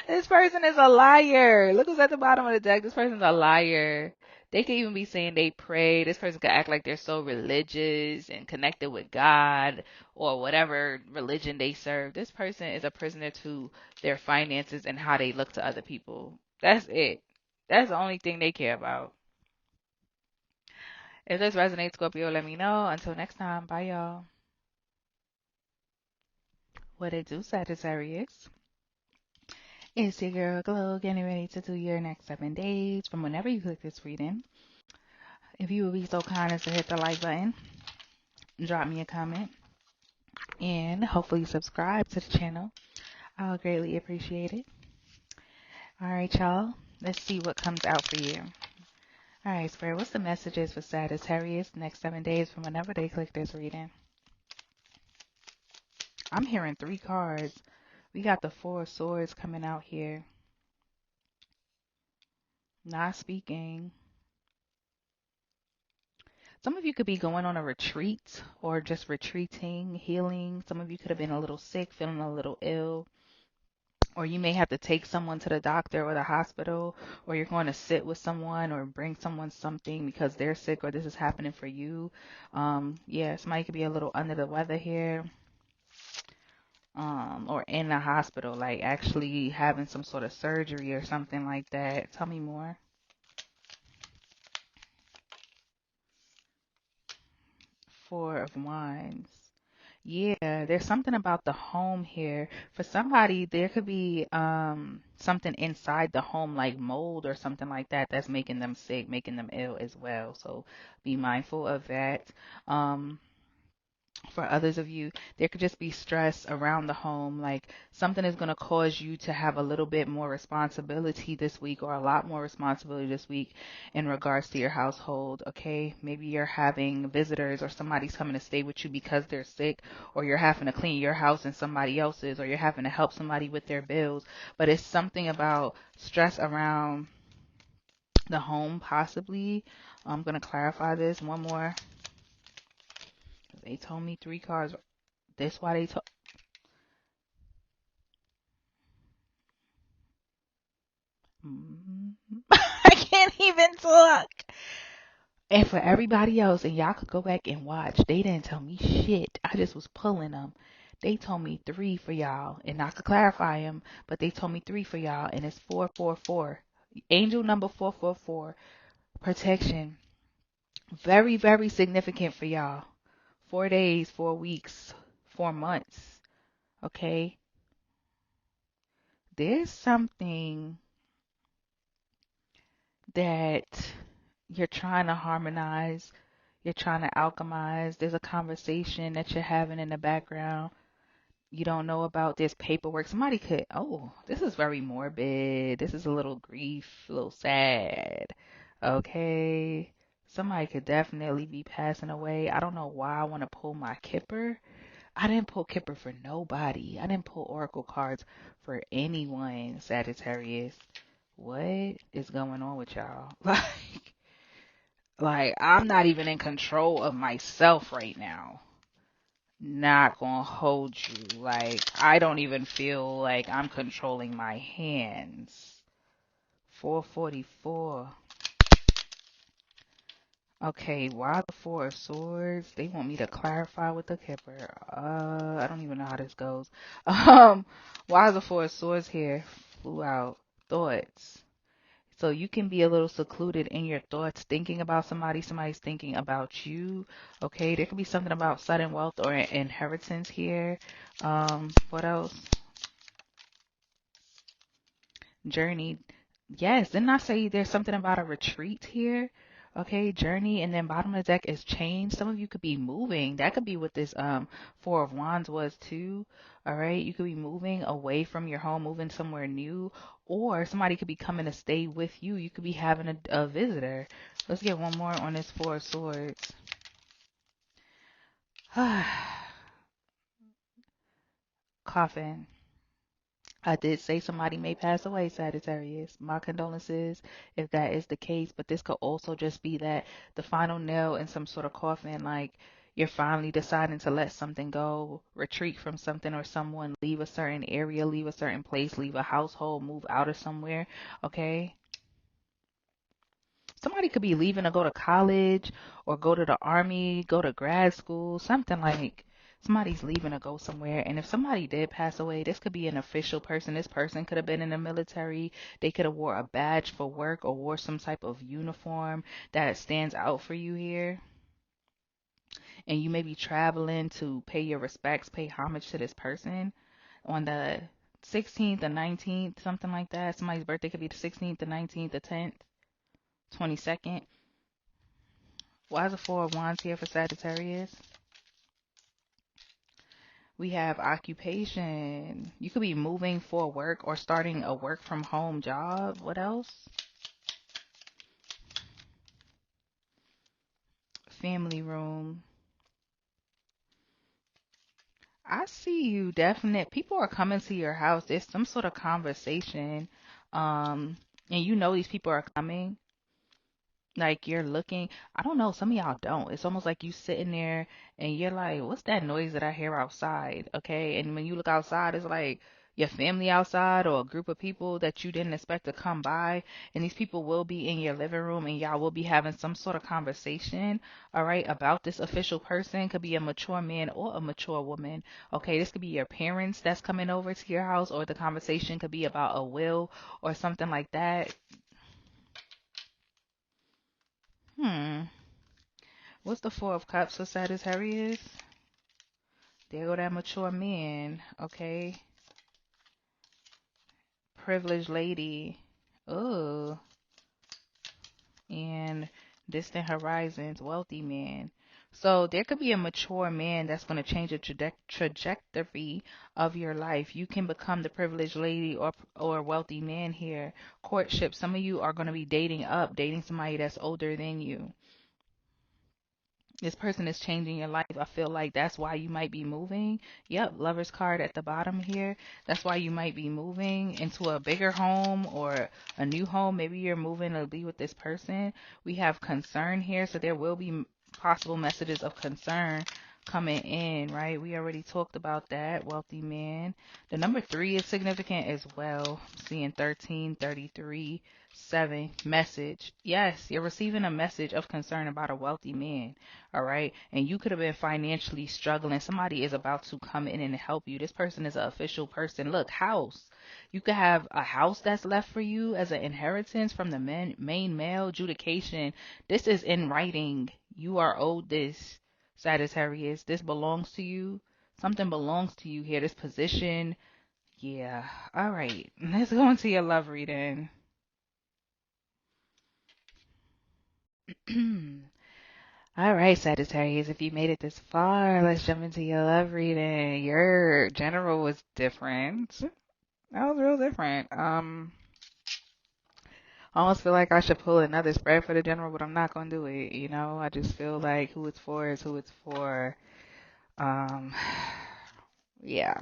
This person is a liar. Look who's at the bottom of the deck. This person's a liar. They could even be saying they pray. This person could act like they're so religious and connected with God or whatever religion they serve. This person is a prisoner to their finances and how they look to other people. That's it. That's the only thing they care about. If this resonates, Scorpio, let me know. Until next time, bye, y'all. What it do, Sagittarius? It's your girl Glow getting ready to do your next 7 days from whenever you click this reading. If you would be so kind as to hit the like button, drop me a comment, and hopefully subscribe to the channel. I'll greatly appreciate it. All right, y'all. Let's see what comes out for you. All right, Spirit, what's the messages for Sagittarius next 7 days from whenever they click this reading? I'm hearing 3 cards. We got the Four of Swords coming out here. Not speaking. Some of you could be going on a retreat or just retreating, healing. Some of you could have been a little sick, feeling a little ill. Or you may have to take someone to the doctor or the hospital, or you're going to sit with someone or bring someone something because they're sick or this is happening for you. Yeah, somebody could be a little under the weather here. Or in the hospital, like actually having some sort of surgery or something like that. Tell me more. Four of Wands. Yeah, there's something about the home here. For somebody, there could be something inside the home, like mold or something like that, that's making them sick, making them ill as well. So be mindful of that. Um, For others of you, there could just be stress around the home. Like something is going to cause you to have a little bit more responsibility this week, or a lot more responsibility this week in regards to your household. Okay. Maybe you're having visitors, or somebody's coming to stay with you because they're sick, or you're having to clean your house and somebody else's, or you're having to help somebody with their bills. But it's something about stress around the home, possibly. I'm going to clarify this one more. They told me 3 cards. That's why they told. I can't even talk. And for everybody else, and y'all could go back and watch, they didn't tell me shit. I just was pulling them. They told me 3 for y'all, and I could clarify them, but they told me 3 for y'all, and it's 444. Angel number 444. Protection. Very, very significant for y'all. 4 days, 4 weeks, 4 months. Okay? There's something that you're trying to harmonize, you're trying to alchemize. There's a conversation that you're having in the background you don't know about. There's paperwork. Somebody could, oh, this is very morbid. This is a little grief, a little sad. Okay. Somebody could definitely be passing away. I don't know why I want to pull my Kipper. I didn't pull Kipper for nobody. I didn't pull Oracle cards for anyone, Sagittarius. What is going on with y'all? Like I'm not even in control of myself right now. Not gonna hold you. Like I don't even feel like I'm controlling my hands. 444. Okay, why the 4 of Swords? They want me to clarify with the Kipper. I don't even know how this goes. Why is the 4 of Swords here? Flew out. Thoughts. So you can be a little secluded in your thoughts, thinking about somebody, somebody's thinking about you. Okay, there could be something about sudden wealth or inheritance here. What else? Journey. Yes, didn't I say there's something about a retreat here? Okay, journey, and then bottom of the deck is change. Some of you could be moving. That could be what this 4 of Wands was too. All right, you could be moving away from your home, moving somewhere new, or somebody could be coming to stay with you. You could be having a visitor. Let's get one more on this 4 of Swords. Coffin. I did say somebody may pass away, Sagittarius. My condolences if that is the case, but this could also just be that the final nail in some sort of coffin, like you're finally deciding to let something go, retreat from something or someone, leave a certain area, leave a certain place, leave a household, move out of somewhere, okay? Somebody could be leaving to go to college or go to the army, go to grad school, something like somebody's leaving to go somewhere. And if somebody did pass away, this could be an official person. This person could have been in the military. They could have wore a badge for work or wore some type of uniform that stands out for you here. And you may be traveling to pay your respects, pay homage to this person on the 16th or 19th, something like that. Somebody's birthday could be the 16th, the 19th, the 10th. 22nd. Why is the 4 of Wands here for Sagittarius? We have occupation. You could be moving for work or starting a work from home job. What else? Family room. I see you definite. People are coming to your house. There's some sort of conversation. And you know these people are coming. Like you're looking, I don't know, some of y'all don't. It's almost like you sitting there and you're like, what's that noise that I hear outside? Okay. And when you look outside, it's like your family outside or a group of people that you didn't expect to come by. And these people will be in your living room and y'all will be having some sort of conversation, all right, about this official person. Could be a mature man or a mature woman. Okay. This could be your parents that's coming over to your house, or the conversation could be about a will or something like that. Hmm. What's the 4 of Cups for Sagittarius? There go that mature man, okay? Privileged lady. Oh. And distant horizons, wealthy man. So there could be a mature man that's going to change the trajectory of your life. You can become the privileged lady or wealthy man here. Courtship. Some of you are going to be dating somebody that's older than you. This person is changing your life. I feel like that's why you might be moving. Yep, Lover's card at the bottom here. That's why you might be moving into a bigger home or a new home. Maybe you're moving to be with this person. We have concern here, so there will be possible messages of concern coming in, right? We already talked about that. Wealthy man. The number 3 is significant as well. Seeing 13, 33, 7. Message. Yes, you're receiving a message of concern about a wealthy man. All right. And you could have been financially struggling. Somebody is about to come in and help you. This person is an official person. Look, house. You could have a house that's left for you as an inheritance from the main male. Adjudication. This is in writing. You are owed this, Sagittarius. This belongs to you. Something belongs to you here. This position. Yeah. All right. Let's go into your love reading. All right, Sagittarius, if you made it this far, let's jump into your love reading. Your general was different. That was real different. I almost feel like I should pull another spread for the general, but I'm not gonna do it. I just feel like who it's for is who it's for. Um, yeah.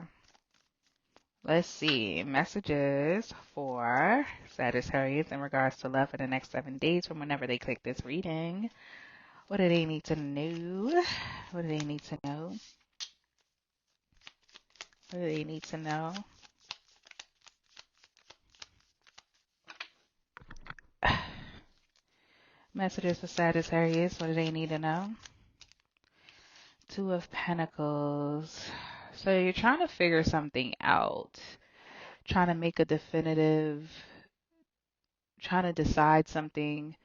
Let's see. Messages for Sagittarius in regards to love for the next 7 days from whenever they click this reading. What do they need to know? What do they need to know? What do they need to know? Messages for Sagittarius. What do they need to know? 2 of Pentacles. So you're trying to figure something out. Trying to make a definitive, trying to decide something,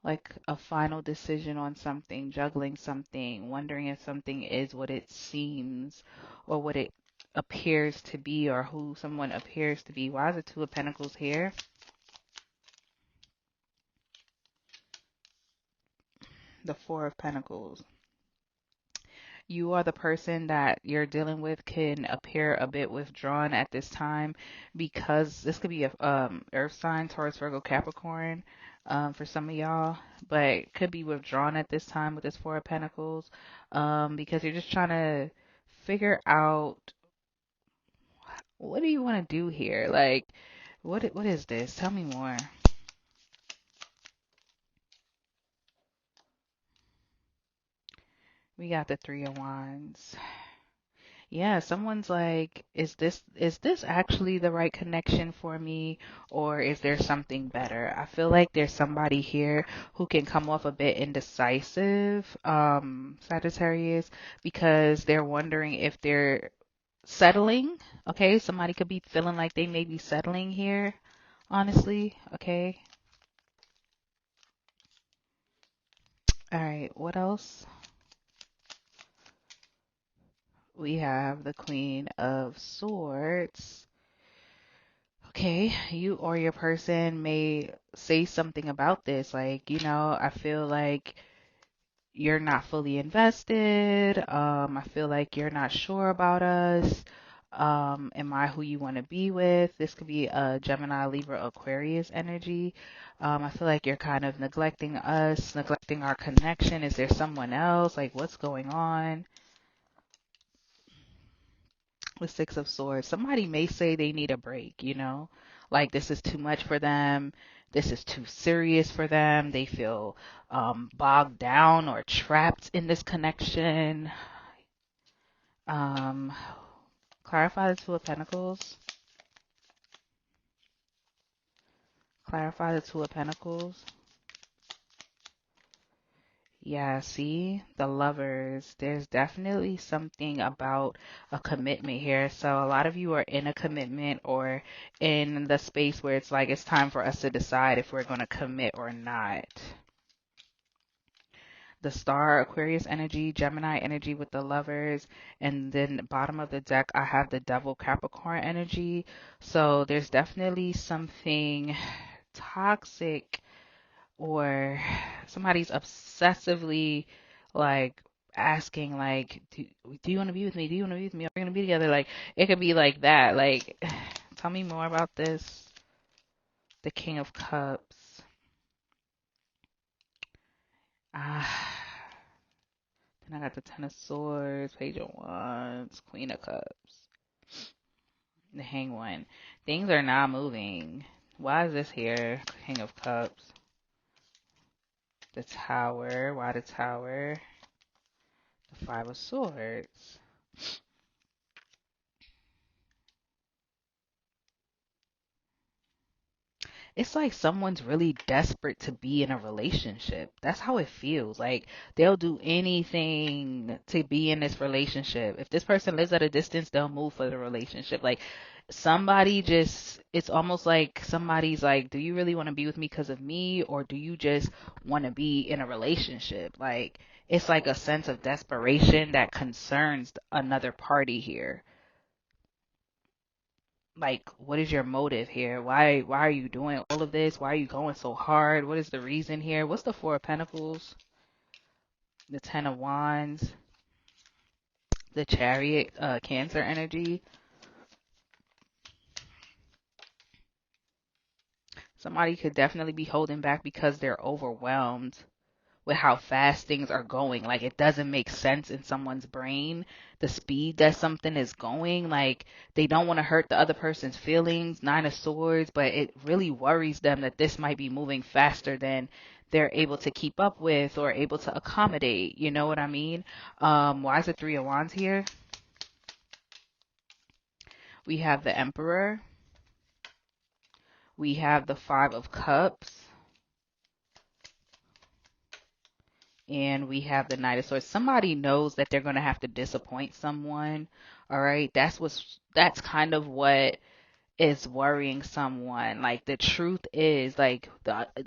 like a final decision on something, juggling something, wondering if something is what it seems or what it appears to be or who someone appears to be. Why is it 2 of Pentacles here? The 4 of Pentacles. You are the person that you're dealing with can appear a bit withdrawn at this time because this could be a earth sign, Taurus, Virgo, Capricorn, for some of y'all, but could be withdrawn at this time with this 4 of Pentacles, because you're just trying to figure out what do you want to do here? Like, what is this? Tell me more. We got the 3 of Wands. Yeah, someone's like, is this actually the right connection for me, or is there something better? I feel like there's somebody here who can come off a bit indecisive, Sagittarius, because they're wondering if they're settling. Okay, somebody could be feeling like they may be settling here, honestly. Okay. All right, what else? We have the Queen of Swords. Okay, you or your person may say something about this. Like, I feel like you're not fully invested. I feel like you're not sure about us. Am I who you want to be with? This could be a Gemini, Libra, Aquarius energy. I feel like you're kind of neglecting us, neglecting our connection. Is there someone else? Like, what's going on? The 6 of Swords. Somebody may say they need a break, like this is too much for them. This is too serious for them. They feel bogged down or trapped in this connection. Um, Clarify the 2 of Pentacles. Clarify the 2 of Pentacles. Yeah, see, the Lovers. There's definitely something about a commitment here. So a lot of you are in a commitment or in the space where it's like it's time for us to decide if we're going to commit or not. The Star, Aquarius energy, Gemini energy with the Lovers, and then bottom of the deck I have the Devil, Capricorn energy. So there's definitely something toxic, or somebody's obsessively like asking like, do you want to be with me? Do you want to be with me? Are we gonna be together? Like it could be like that. Like, tell me more about this. The King of Cups. Ah, then I got the Ten of Swords, Page of Wands, Queen of Cups, the Hanged One. Things are not moving. Why is this here? King of Cups. The Tower. Why the Tower? The Five of Swords. It's like someone's really desperate to be in a relationship. That's how it feels. Like they'll do anything to be in this relationship. If this person lives at a distance, they'll move for the relationship. Like somebody just, it's almost like somebody's like, do you really want to be with me because of me, or do you just want to be in a relationship? Like it's like a sense of desperation that concerns another party here. Like, what is your motive here? Why are you doing all of this? Why are you going so hard? What is the reason here? What's the Four of Pentacles? The Ten of Wands, the Chariot, Cancer energy. Somebody could definitely be holding back because they're overwhelmed with how fast things are going. Like it doesn't make sense in someone's brain, the speed that something is going. Like they don't want to hurt the other person's feelings, Nine of Swords, but it really worries them that this might be moving faster than they're able to keep up with or able to accommodate. You know what I mean? Why is the Three of Wands here? We have the Emperor. We have the Five of Cups. And we have the Knight of Swords. Somebody knows that they're going to have to disappoint someone. All right. That's kind of what is worrying someone. Like the truth is like,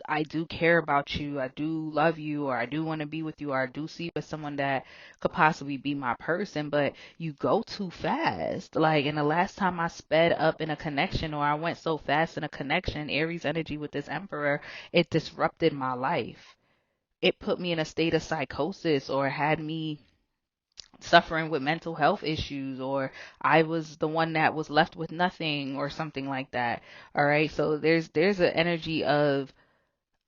I do care about you. I do love you, or I do want to be with you, or I do see you as someone that could possibly be my person, but you go too fast. Like, and the last time I sped up in a connection, or I went so fast in a connection, Aries energy with this Emperor, it disrupted my life. It put me in a state of psychosis, or had me suffering with mental health issues, or I was the one that was left with nothing or something like that. All right. So there's an energy of,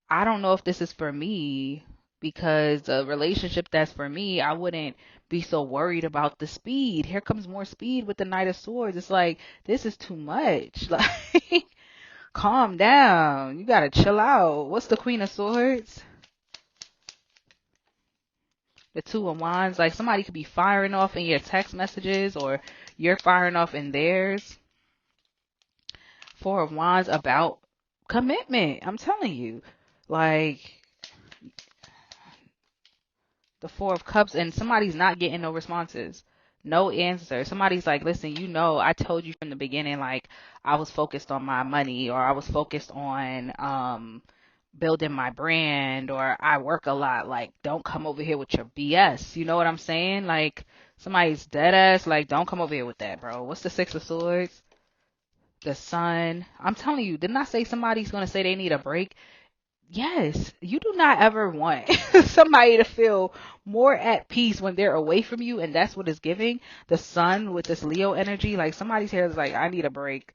I don't know if this is for me, because a relationship that's for me, I wouldn't be so worried about the speed. Here comes more speed with the Knight of Swords. It's like, this is too much. Like, calm down. You got to chill out. What's the Queen of Swords? The Two of Wands. Like somebody could be firing off in your text messages, or you're firing off in theirs. Four of Wands about commitment. I'm telling you. Like the Four of Cups, and somebody's not getting no responses. No answer. Somebody's like, listen, I told you from the beginning, like I was focused on my money, or I was focused on building my brand, or I work a lot. Like, don't come over here with your BS. You know what I'm saying? Like, somebody's dead ass. Like, don't come over here with that, bro. What's the Six of Swords? The Sun. I'm telling you, didn't I say somebody's going to say they need a break? Yes, you do not ever want somebody to feel more at peace when they're away from you, and that's what it's giving. The Sun with this Leo energy, like somebody's here is like, I need a break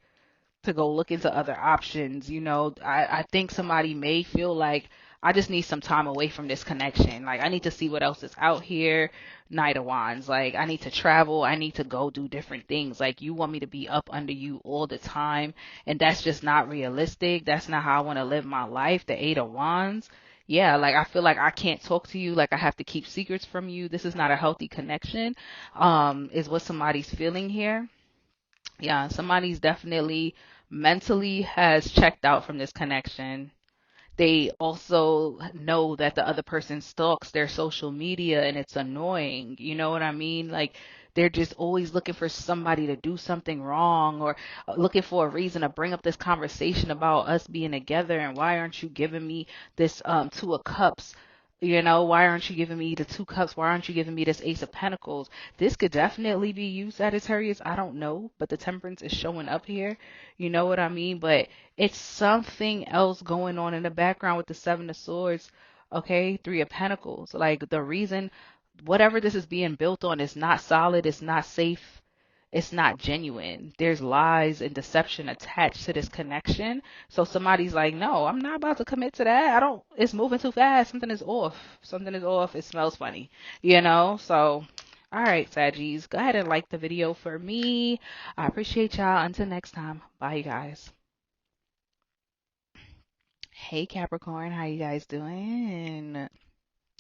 to go look into other options. I think somebody may feel like, I just need some time away from this connection. Like I need to see what else is out here. Knight of Wands. Like I need to travel. I need to go do different things. Like you want me to be up under you all the time, and that's just not realistic. That's not how I want to live my life. The Eight of Wands. Yeah, like I feel like I can't talk to you. Like I have to keep secrets from you. This is not a healthy connection. Is what somebody's feeling here. Yeah, somebody's definitely mentally has checked out from this connection. They also know that the other person stalks their social media, and it's annoying. You know what I mean? Like they're just always looking for somebody to do something wrong, or looking for a reason to bring up this conversation about us being together, and why aren't you giving me this Two of Cups? Why aren't you giving me the Two Cups? Why aren't you giving me this Ace of Pentacles? This could definitely be you, Sagittarius. I don't know, but the Temperance is showing up here. You know what I mean? But it's something else going on in the background with the Seven of Swords. Okay, Three of Pentacles. Like the reason whatever this is being built on is not solid, it's not safe, it's not genuine. There's lies and deception attached to this connection. So somebody's like, no, I'm not about to commit to that. It's moving too fast. Something is off. Something is off. It smells funny, you know? So, all right, Saggies, go ahead and like the video for me. I appreciate y'all. Until next time. Bye, you guys. Hey, Capricorn, how you guys doing?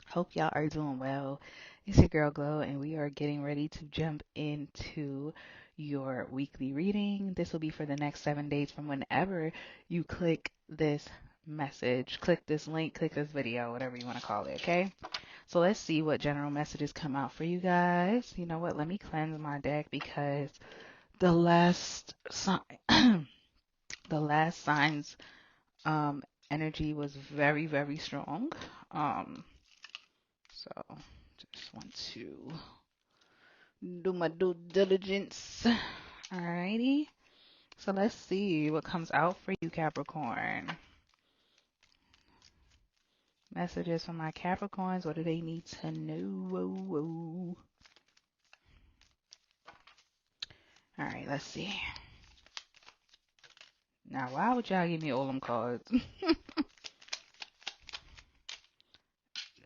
Hope y'all are doing well. It's your girl Glow, and we are getting ready to jump into your weekly reading. This will be for the next 7 days from whenever you click this message, click this link, click this video, whatever you want to call it, okay? So let's see what general messages come out for you guys. You know what? Let me cleanse my deck because the last the last sign's energy was very, very strong. So just want to do my due diligence. Alrighty. So let's see what comes out for you, Capricorn. Messages from my Capricorns. What do they need to know? Alright, let's see. Now, why would y'all give me all them cards?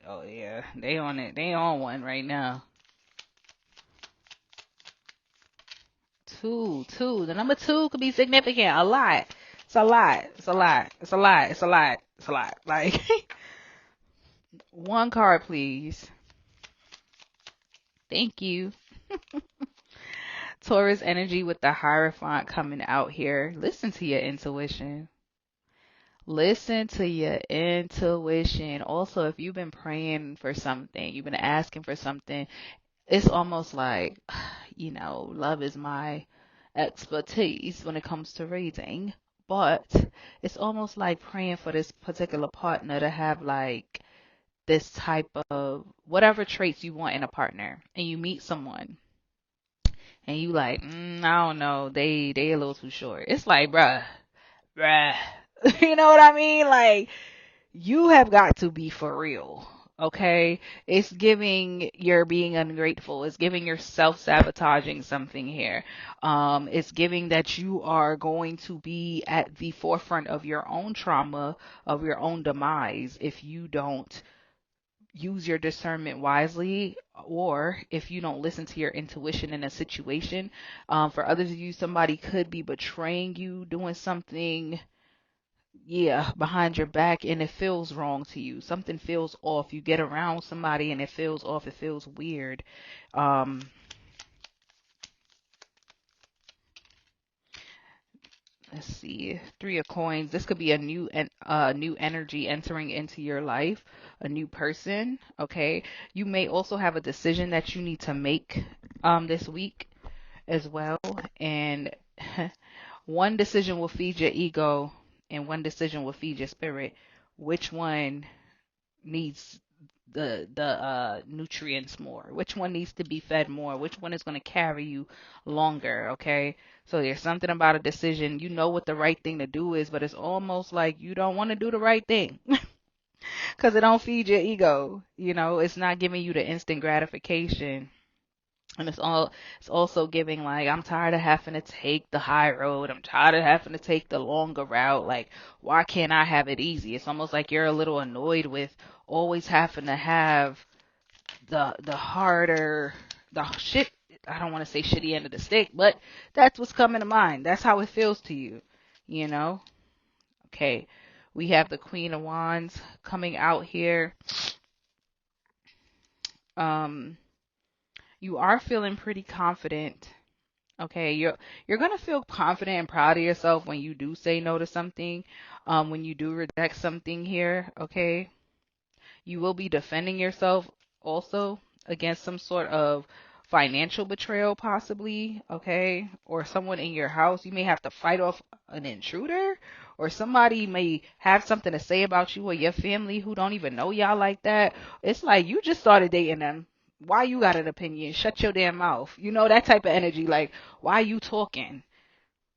Oh, yeah. They on it. They on one right now. Two. The number 2 could be significant. A lot. It's a lot. Like, one card, please. Thank you. Taurus energy with the Hierophant coming out here. Listen to your intuition. Listen to your intuition. Also, if you've been praying for something, you've been asking for something, it's almost like, love is my expertise when it comes to reading. But it's almost like praying for this particular partner to have like this type of whatever traits you want in a partner. And you meet someone and you like, I don't know, they a little too short. It's like, bruh. You know what I mean? Like, you have got to be for real. Okay? It's giving you're being ungrateful. It's giving you're self-sabotaging something here. It's giving that you are going to be at the forefront of your own trauma, of your own demise, if you don't use your discernment wisely, or if you don't listen to your intuition in a situation. For others of you, somebody could be betraying you, doing something behind your back, and it feels wrong to you. Something feels off. You get around somebody and it feels off. It feels weird. Let's see. 3 of Coins. This could be a new energy entering into your life, a new person. Okay. You may also have a decision that you need to make this week as well. And one decision will feed your ego and one decision will feed your spirit. Which one needs the nutrients more? Which one needs to be fed more? Which one is going to carry you longer? Okay. So there's something about a decision. You know what the right thing to do is, but it's almost like you don't want to do the right thing because it don't feed your ego. It's not giving you the instant gratification. And it's also giving like, I'm tired of having to take the high road. I'm tired of having to take the longer route. Like, why can't I have it easy? It's almost like you're a little annoyed with always having to have the harder, the shit. I don't want to say shitty end of the stick, but that's what's coming to mind. That's how it feels to you, Okay. We have the Queen of Wands coming out here. You are feeling pretty confident. Okay, you're gonna feel confident and proud of yourself when you do say no to something, when you do reject something here. Okay, you will be defending yourself also against some sort of financial betrayal, possibly. Okay, or someone in your house. You may have to fight off an intruder, or somebody may have something to say about you or your family who don't even know y'all like that. It's like you just started dating them. Why you got an opinion? Shut your damn mouth. That type of energy. Like, why you talking?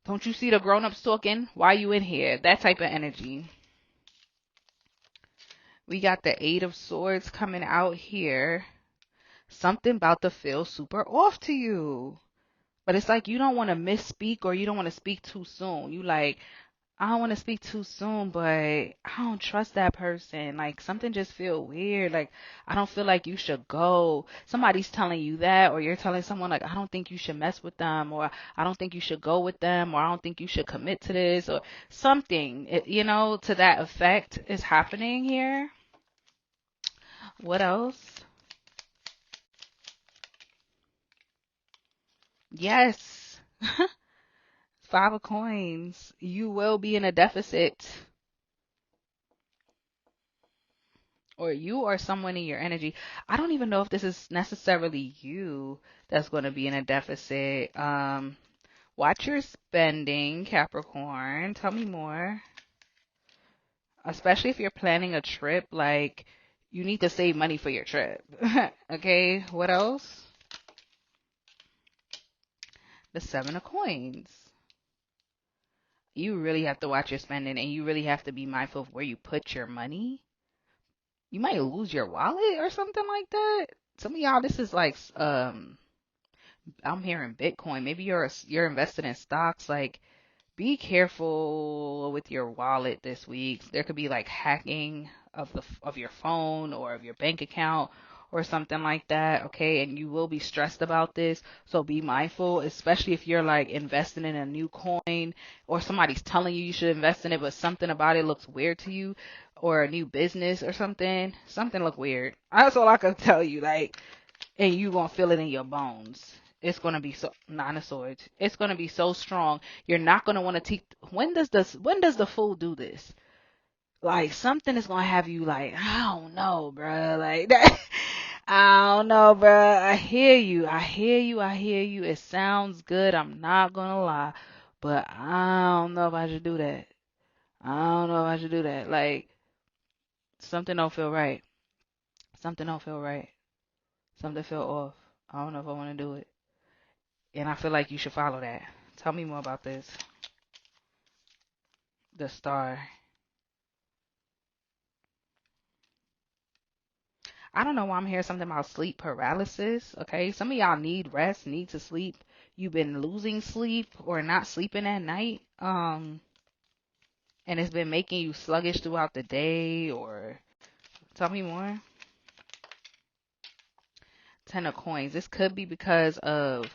Don't you see the grown-ups talking? Why you in here? That type of energy. We got the 8 of Swords coming out here. something about to feel super off to you. But it's like you don't want to misspeak or you don't want to speak too soon. You like, I don't want to speak too soon, but I don't trust that person. Like something just feel weird. Like I don't feel like you should go. Somebody's telling you that, or you're telling someone like I don't think you should mess with them, or I don't think you should go with them, or I don't think you should commit to this, or something. To that effect is happening here. What else? Yes. Five of coins. You will be in a deficit. Or you or someone in your energy. I don't even know if this is necessarily you that's going to be in a deficit. Watch your spending, Capricorn. Tell me more. Especially if you're planning a trip, like you need to save money for your trip. Okay, what else? The Seven of Coins. You really have to watch your spending and you really have to be mindful of where you put your money. You might lose your wallet or something like that. Some of y'all, this is like I'm hearing Bitcoin. Maybe you're invested in stocks. Like, be careful with your wallet this week. There could be like hacking of your phone or of your bank account or something like that. Okay, and you will be stressed about this. So be mindful, especially if you're like investing in a new coin or somebody's telling you should invest in it, but something about it looks weird to you, or a new business or something. Something look weird. That's all I can tell you. Like, and you gonna feel it in your bones. It's gonna be so Nine of Swords. It's gonna be so strong. You're not gonna want to teach. When does the fool do this? Like something is gonna have you like, I don't know, bruh. Like that. I don't know, bruh. I hear you. I hear you. I hear you. It sounds good. I'm not gonna lie, but I don't know if I should do that. I don't know if I should do that. Like something don't feel right. Something don't feel right. Something feel off. I don't know if I want to do it. And I feel like you should follow that. Tell me more about this. The Star. I don't know why I'm hearing something about sleep paralysis. Okay. Some of y'all need rest, need to sleep. You've been losing sleep or not sleeping at night. And it's been making you sluggish throughout the day, or tell me more. Ten of Coins. This could be because of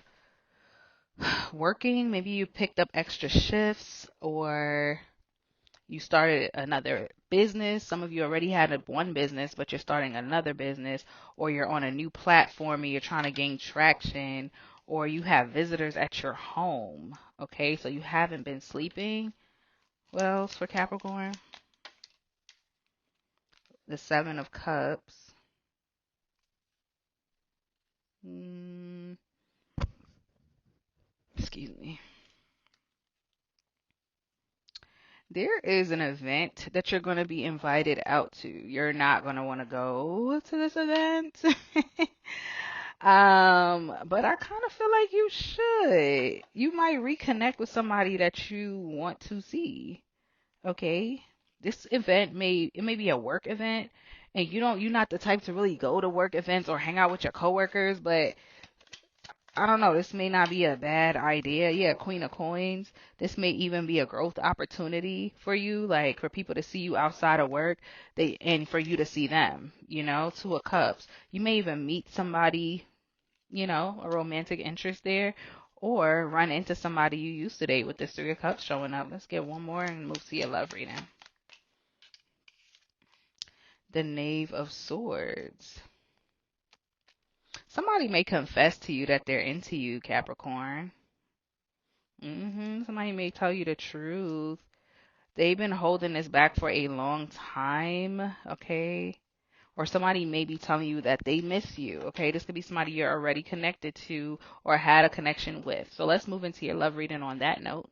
working. Maybe you picked up extra shifts, or you started another business. Some of you already had one business, but you're starting another business, or you're on a new platform and you're trying to gain traction, or you have visitors at your home. Okay, so you haven't been sleeping. What else for Capricorn? The Seven of Cups. Mm, excuse me. There is an event that you're going to be invited out to. You're not going to want to go to this event. But I kind of feel like you should. You might reconnect with somebody that you want to see. Okay? This event may be a work event, and you're not the type to really go to work events or hang out with your coworkers, but I don't know. This may not be a bad idea. Yeah, Queen of Coins. This may even be a growth opportunity for you, like for people to see you outside of work, and for you to see them. Two of Cups. You may even meet somebody, a romantic interest there, or run into somebody you used to date with this Three of Cups showing up. Let's get one more and move to your love reading. The Knave of Swords. Somebody may confess to you that they're into you, Capricorn. Somebody may tell you the truth. They've been holding this back for a long time, okay? Or somebody may be telling you that they miss you, okay? This could be somebody you're already connected to or had a connection with. So let's move into your love reading on that note.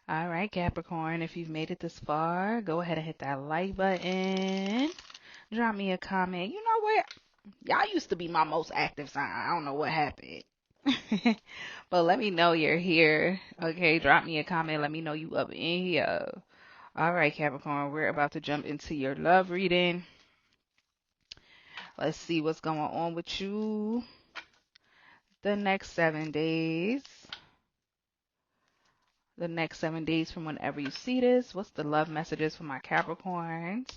All right, Capricorn, if you've made it this far, go ahead and hit that like button. Drop me a comment. You know what? Y'all used to be my most active sign. I don't know what happened. But let me know you're here. Okay, drop me a comment. Let me know you up in here. All right, Capricorn, we're about to jump into your love reading. Let's see what's going on with you the next 7 days. The next 7 days from whenever you see this. What's the love messages for my Capricorns?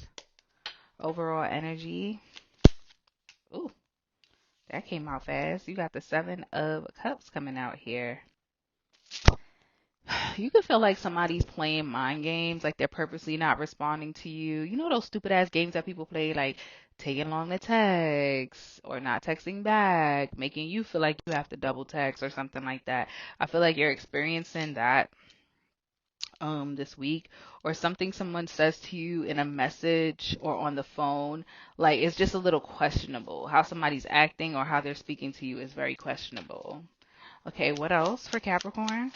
Overall energy. Ooh, that came out fast. You got the 7 of Cups coming out here. You can feel like somebody's playing mind games, like they're purposely not responding to you. You know those stupid ass games that people play, like taking long to text or not texting back, making you feel like you have to double text or something like that. I feel like you're experiencing that this week, or something someone says to you in a message or on the phone, like it's just a little questionable. How somebody's acting or how they're speaking to you is very questionable. Okay, what else for Capricorn?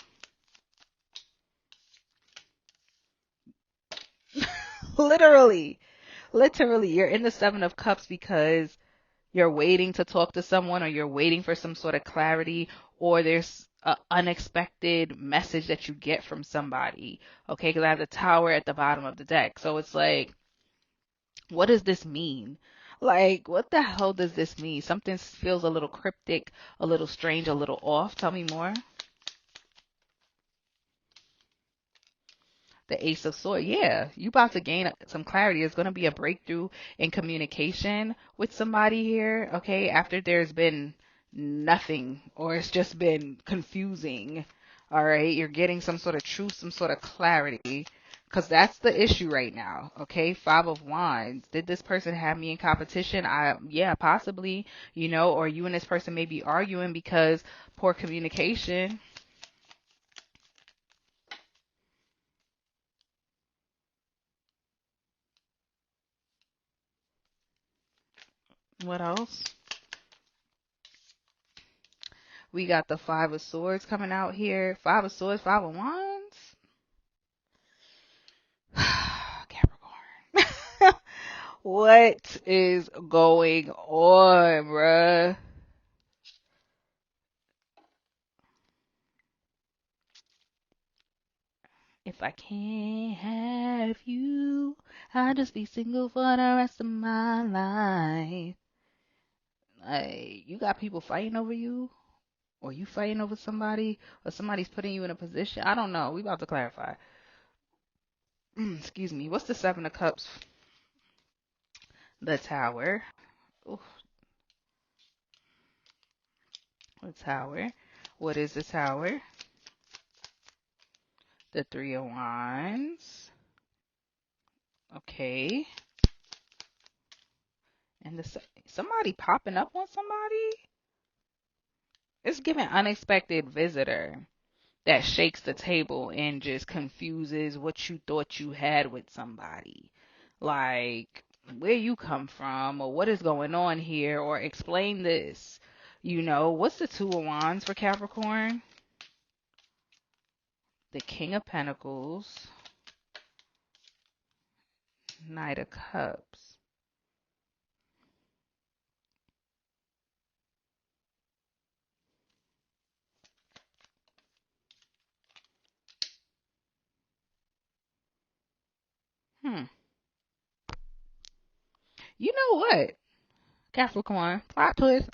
Literally, literally, you're in the 7 of Cups because you're waiting to talk to someone, or you're waiting for some sort of clarity, or there's an unexpected message that you get from somebody. Okay, because I have the Tower at the bottom of the deck. So it's like, what does this mean? Like, what the hell does this mean? Something feels a little cryptic, a little strange, a little off. Tell me more. The Ace of Swords. Yeah, you about to gain some clarity. There's going to be a breakthrough in communication with somebody here, okay, after there's been nothing, or it's just been confusing. All right, you're getting some sort of truth, some sort of clarity, because that's the issue right now, okay? 5 of Wands. Did this person have me in competition? Yeah, possibly, or you and this person may be arguing because poor communication. What else? We got the 5 of Swords coming out here. 5 of Swords, 5 of Wands. Capricorn. What is going on, bruh? If I can't have you, I'll just be single for the rest of my life. Like, you got people fighting over you, or you fighting over somebody, or somebody's putting you in a position. I don't know. We about to clarify. Excuse me. What's the 7 of Cups? The Tower. Ooh, the Tower. What is the Tower? The 3 of Wands. Okay. And somebody popping up on somebody? It's giving unexpected visitor that shakes the table and just confuses what you thought you had with somebody. Like, where you come from, or what is going on here, or explain this. What's the 2 of Wands for Capricorn? The King of Pentacles. Knight of Cups. Hmm. You know what? Capricorn, plot twist.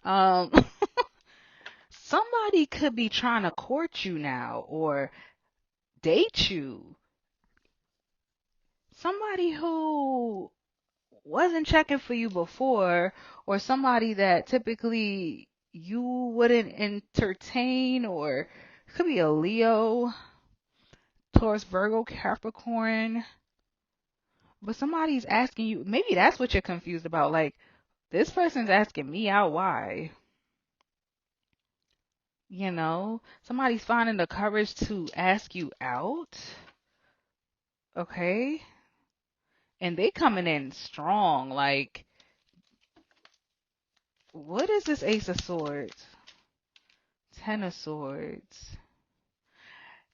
Somebody could be trying to court you now or date you. Somebody who wasn't checking for you before, or somebody that typically you wouldn't entertain, or it could be a Leo, Taurus, Virgo, Capricorn. But somebody's asking you, maybe that's what you're confused about. Like, this person's asking me out, why? Somebody's finding the courage to ask you out. Okay. And they coming in strong. Like, what is this Ace of Swords? 10 of Swords.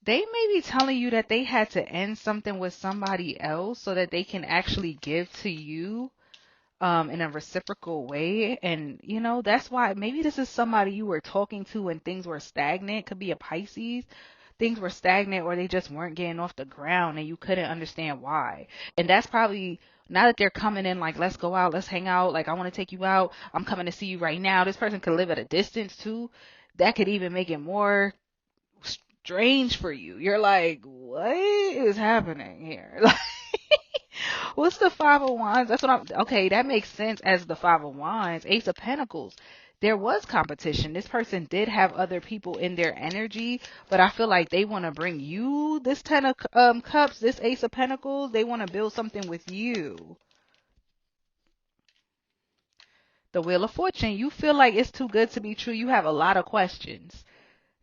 They may be telling you that they had to end something with somebody else so that they can actually give to you in a reciprocal way. And, that's why maybe this is somebody you were talking to when things were stagnant. Could be a Pisces. Things were stagnant, or they just weren't getting off the ground and you couldn't understand why. And that's probably Now that they're coming in like, let's go out, let's hang out, like I want to take you out, I'm coming to see you right now. This person could live at a distance too. That could even make it more strange for you. You're like, what is happening here? Like, what's the Five of Wands? That's what I'm. Okay, that makes sense as the Five of Wands. Ace of Pentacles. There was competition. This person did have other people in their energy, but I feel like they want to bring you this Ten of Cups, this Ace of Pentacles. They want to build something with you. The Wheel of Fortune. You feel like it's too good to be true. You have a lot of questions.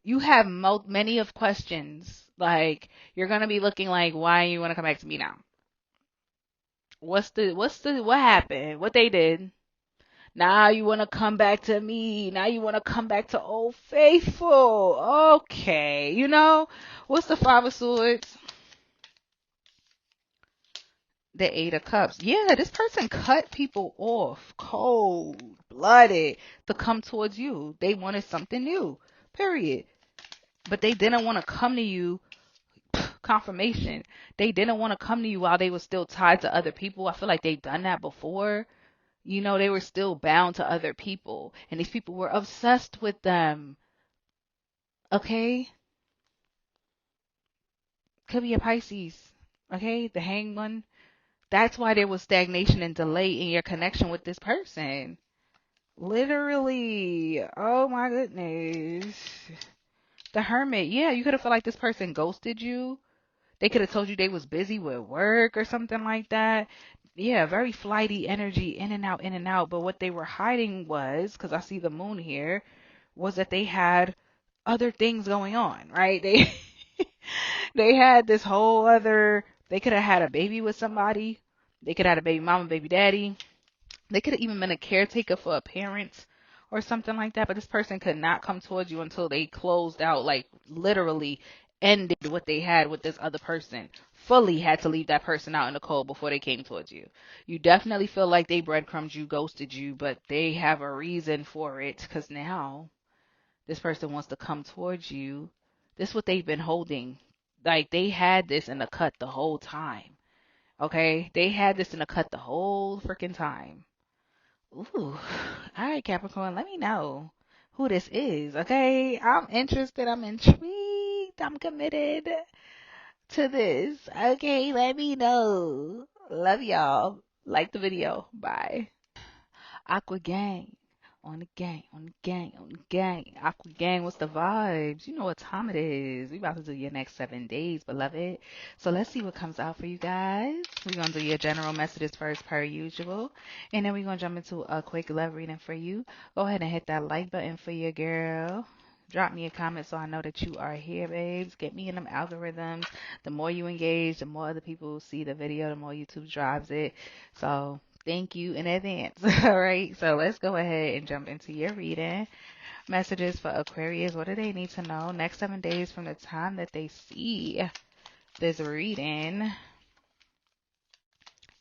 You have many of questions. Like, you're gonna be looking like, why you want to come back to me now? What happened? What they did? Now you want to come back to me. Now you want to come back to Old Faithful. Okay. What's the Five of Swords? The Eight of Cups. Yeah, this person cut people off cold blooded to come towards you. They wanted something new. Period. But they didn't want to come to you. Confirmation. They didn't want to come to you while they were still tied to other people. I feel like they've done that before. They were still bound to other people, and these people were obsessed with them. Okay? Could be a Pisces. Okay? The Hanged One. That's why there was stagnation and delay in your connection with this person. Literally. Oh my goodness. The Hermit. Yeah, you could have felt like this person ghosted you. They could have told you they was busy with work or something like that. Yeah, very flighty energy, in and out, in and out. But what they were hiding was, because I see the moon here, was that they had other things going on, right? They had this whole other. They could have had a baby with somebody. They could have had a baby mama, baby daddy. They could have even been a caretaker for a parent or something like that. But this person could not come towards you until they closed out, like literally ended what they had with this other person. Fully had to leave that person out in the cold before they came towards you. You definitely feel like they breadcrumbed you, ghosted you, but they have a reason for it, because now this person wants to come towards you. This is what they've been holding. Like, they had this in the cut the whole time. Okay? They had this in the cut the whole freaking time. Ooh. All right, Capricorn, let me know who this is, okay? I'm interested. I'm intrigued. I'm committed to this. Okay, let me know. Love y'all. Like the video. Bye. Aqua Gang. On the gang, on the gang, on the gang. Aqua Gang, what's the vibes? You know what time it is. We about to do your next 7 days, beloved. So let's see what comes out for you guys. We're going to do your general messages first, per usual. And then we're going to jump into a quick love reading for you. Go ahead and hit that like button for your girl. Drop me a comment so I know that you are here, babes. Get me in them algorithms. The more you engage, the more other people see the video, the more YouTube drives it. So thank you in advance. All right. So let's go ahead and jump into your reading. Messages for Aquarius. What do they need to know? Next 7 days from the time that they see this reading.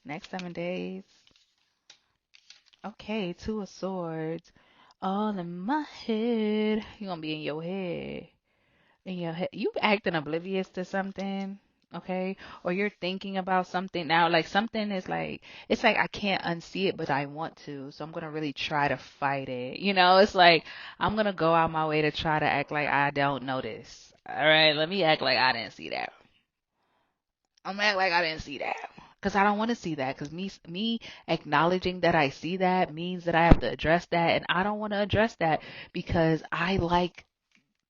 Next 7 days. Okay. Two of Swords. All in my head. You're going to be in your head. In your head. You acting oblivious to something. Okay, or you're thinking about something now, like something is like, it's like I can't unsee it, but I want to, so I'm gonna really try to fight it. It's like I'm gonna go out my way to try to act like I don't notice. All right, let me act like I didn't see that. I'm gonna act like I didn't see that, because I don't want to see that, because me acknowledging that I see that means that I have to address that, and I don't want to address that, because I like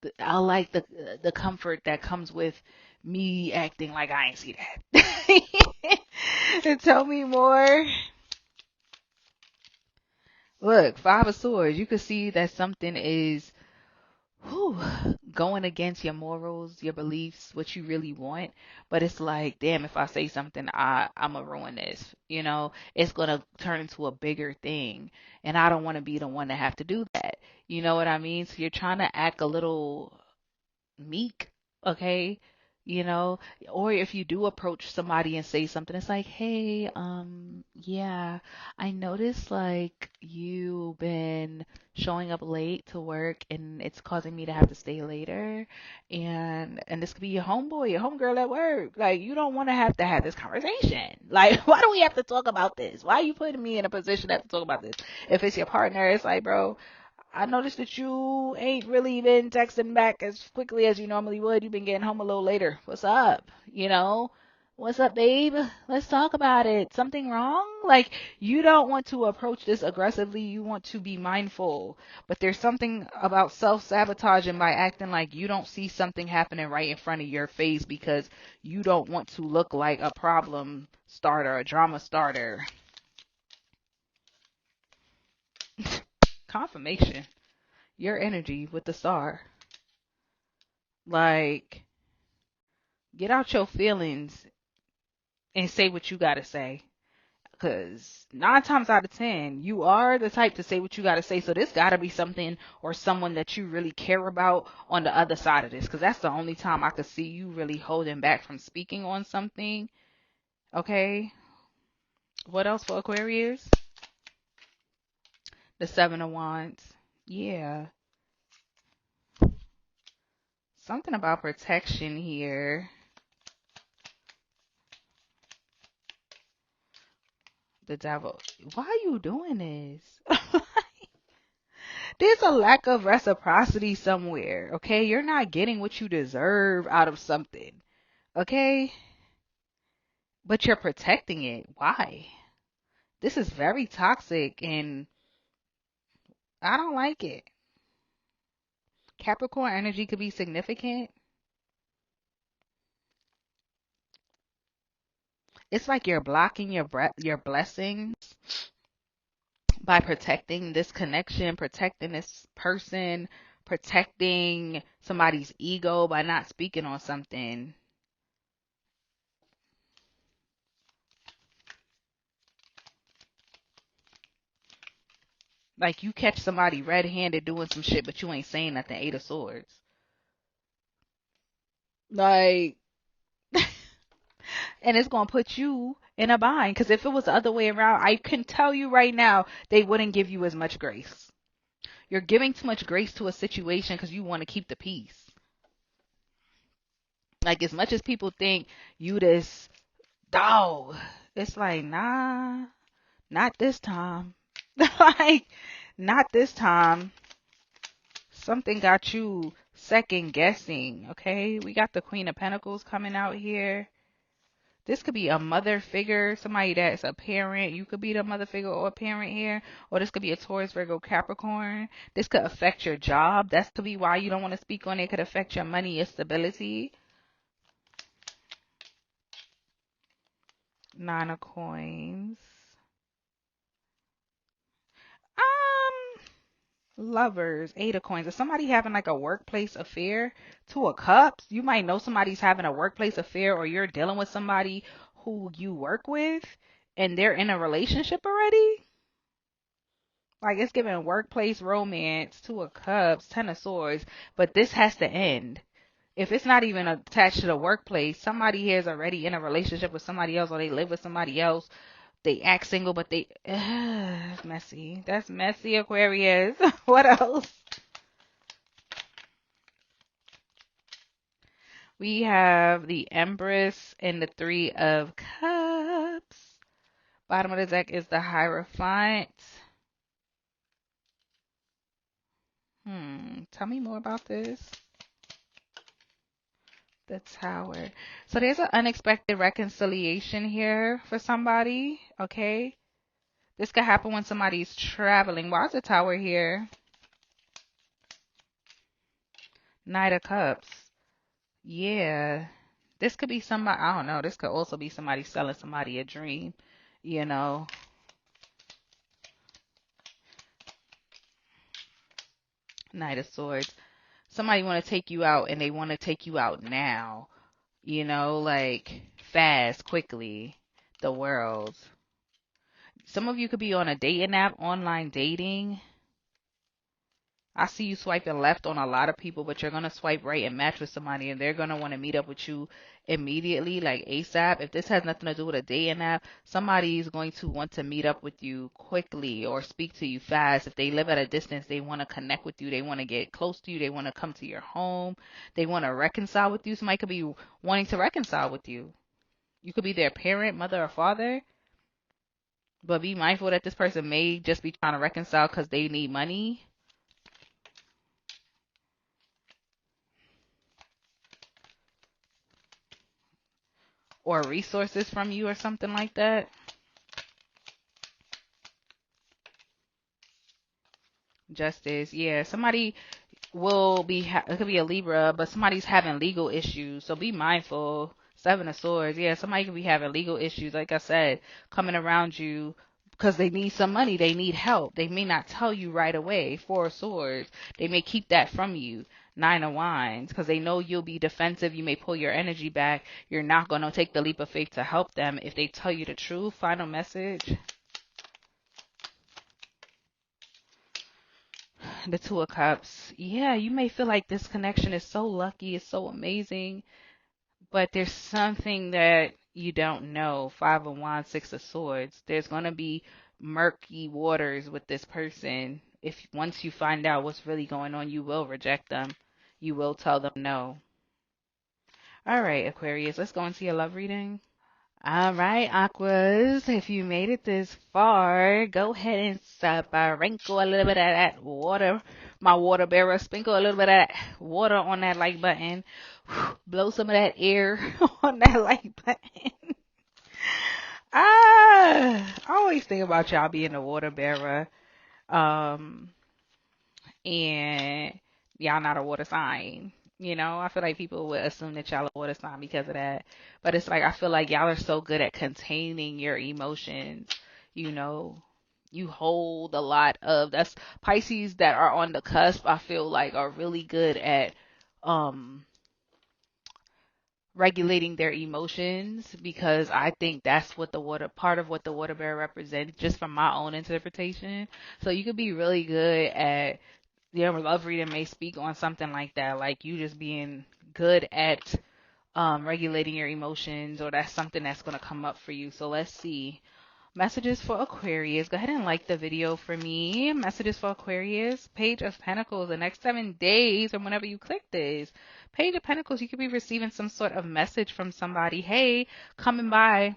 the comfort that comes with me acting like I ain't see that. And tell me more. Look, Five of Swords. You can see that something is going against your morals, your beliefs, what you really want. But it's like, damn, if I say something, I'm going to ruin this. It's going to turn into a bigger thing. And I don't want to be the one to have to do that. You know what I mean? So you're trying to act a little meek, okay? you know, or if you do approach somebody and say something, it's like, hey, yeah, I noticed like you've been showing up late to work and it's causing me to have to stay later. And this could be your homeboy, your homegirl at work. Like, you don't want to have this conversation. Like, why do we have to talk about this? Why are you putting me in a position to have to talk about this? If it's your partner, it's like, bro, I noticed that you ain't really been texting back as quickly as you normally would. You've been getting home a little later. What's up? You know? What's up, babe? Let's talk about it. Something wrong? Like, you don't want to approach this aggressively. You want to be mindful. But there's something about self-sabotaging by acting like you don't see something happening right in front of your face because you don't want to look like a problem starter, a drama starter. Confirmation. Your energy with the star. Like, get out your feelings and say what you gotta say. Because 9 times out of 10, you are the type to say what you gotta say. So this gotta be something or someone that you really care about on the other side of this. Because that's the only time I could see you really holding back from speaking on something. Okay? What else for Aquarius? The Seven of Wands. Yeah. Something about protection here. The Devil. Why are you doing this? There's a lack of reciprocity somewhere, okay? You're not getting what you deserve out of something, okay? But you're protecting it. Why? This is very toxic and I don't like it. Capricorn energy could be significant. It's like you're blocking your blessings by protecting this connection, protecting this person, protecting somebody's ego by not speaking on something. Like, you catch somebody red-handed doing some shit, but you ain't saying nothing. Eight of Swords. Like, and it's gonna put you in a bind. Because if it was the other way around, I can tell you right now, they wouldn't give you as much grace. You're giving too much grace to a situation because you want to keep the peace. Like, as much as people think you this dog, it's like, nah, not this time. Like, not this time. Something got you second guessing, okay? We got the Queen of Pentacles coming out here. This could be a mother figure, somebody that's a parent. You could be the mother figure or a parent here. Or this could be a Taurus, Virgo, Capricorn. This could affect your job. That could be why you don't want to speak on it. It could affect your money, your stability. Nine of Coins. Lovers, Eight of Coins. Is somebody having like a workplace affair? Two of Cups. You might know somebody's having a workplace affair, or you're dealing with somebody who you work with and they're in a relationship already. Like, it's giving workplace romance. Two of Cups, Ten of Swords. But this has to end. If it's not even attached to the workplace, somebody here is already in a relationship with somebody else, or they live with somebody else. They act single, but they messy. That's messy, Aquarius. What else? We have the Empress and the Three of Cups. Bottom of the deck is the Hierophant. Tell me more about this. The Tower. So there's an unexpected reconciliation here for somebody, okay? This could happen when somebody's traveling. Why is the Tower here? Knight of Cups. Yeah. This could be somebody, I don't know. This could also be somebody selling somebody a dream, you know. Knight of Swords. Somebody want to take you out and they want to take you out now, you know, like fast, quickly. The World. Some of you could be on a dating app, online dating. I see you swiping left on a lot of people, but you're going to swipe right and match with somebody, and they're going to want to meet up with you immediately, like ASAP. If this has nothing to do with a dating app, somebody is going to want to meet up with you quickly or speak to you fast. If they live at a distance, they want to connect with you. They want to get close to you. They want to come to your home. They want to reconcile with you. Somebody could be wanting to reconcile with you. You could be their parent, mother, or father. But be mindful that this person may just be trying to reconcile because they need money. Or resources from you or something like that. Justice, yeah. Somebody will be, it could be a Libra, but somebody's having legal issues. So be mindful. Seven of Swords, yeah. Somebody could be having legal issues, like I said, coming around you because they need some money. They need help. They may not tell you right away. Four of Swords. They may keep that from you. Nine of Wands, because they know you'll be defensive. You may pull your energy back. You're not going to take the leap of faith to help them if they tell you the truth. Final message. The Two of Cups. Yeah, you may feel like this connection is so lucky, it's so amazing, but there's something that you don't know. Five of Wands, Six of Swords. There's going to be murky waters with this person. If once you find out what's really going on, you will reject them. You will tell them no. All right, Aquarius, let's go into your love reading. All right, Aquas, if you made it this far, go ahead and sprinkle a little bit of that water, my water bearer, sprinkle a little bit of that water on that like button, blow some of that air on that like button. I always think about y'all being a water bearer, and y'all not a water sign. You know, I feel like people would assume that y'all a water sign because of that. But it's like, I feel like y'all are so good at containing your emotions. You know, you hold a lot of, that's Pisces that are on the cusp, I feel like are really good at, regulating their emotions, because I think that's what the water, part of what the water bear represents, just from my own interpretation. So you could be really good at, your love reading may speak on something like that, like you just being good at regulating your emotions, or that's something that's going to come up for you. So let's see. Messages for Aquarius. Go ahead and like the video for me. Messages for Aquarius. Page of Pentacles. The next 7 days, or whenever you click this. Page of Pentacles, you could be receiving some sort of message from somebody. Hey, coming by.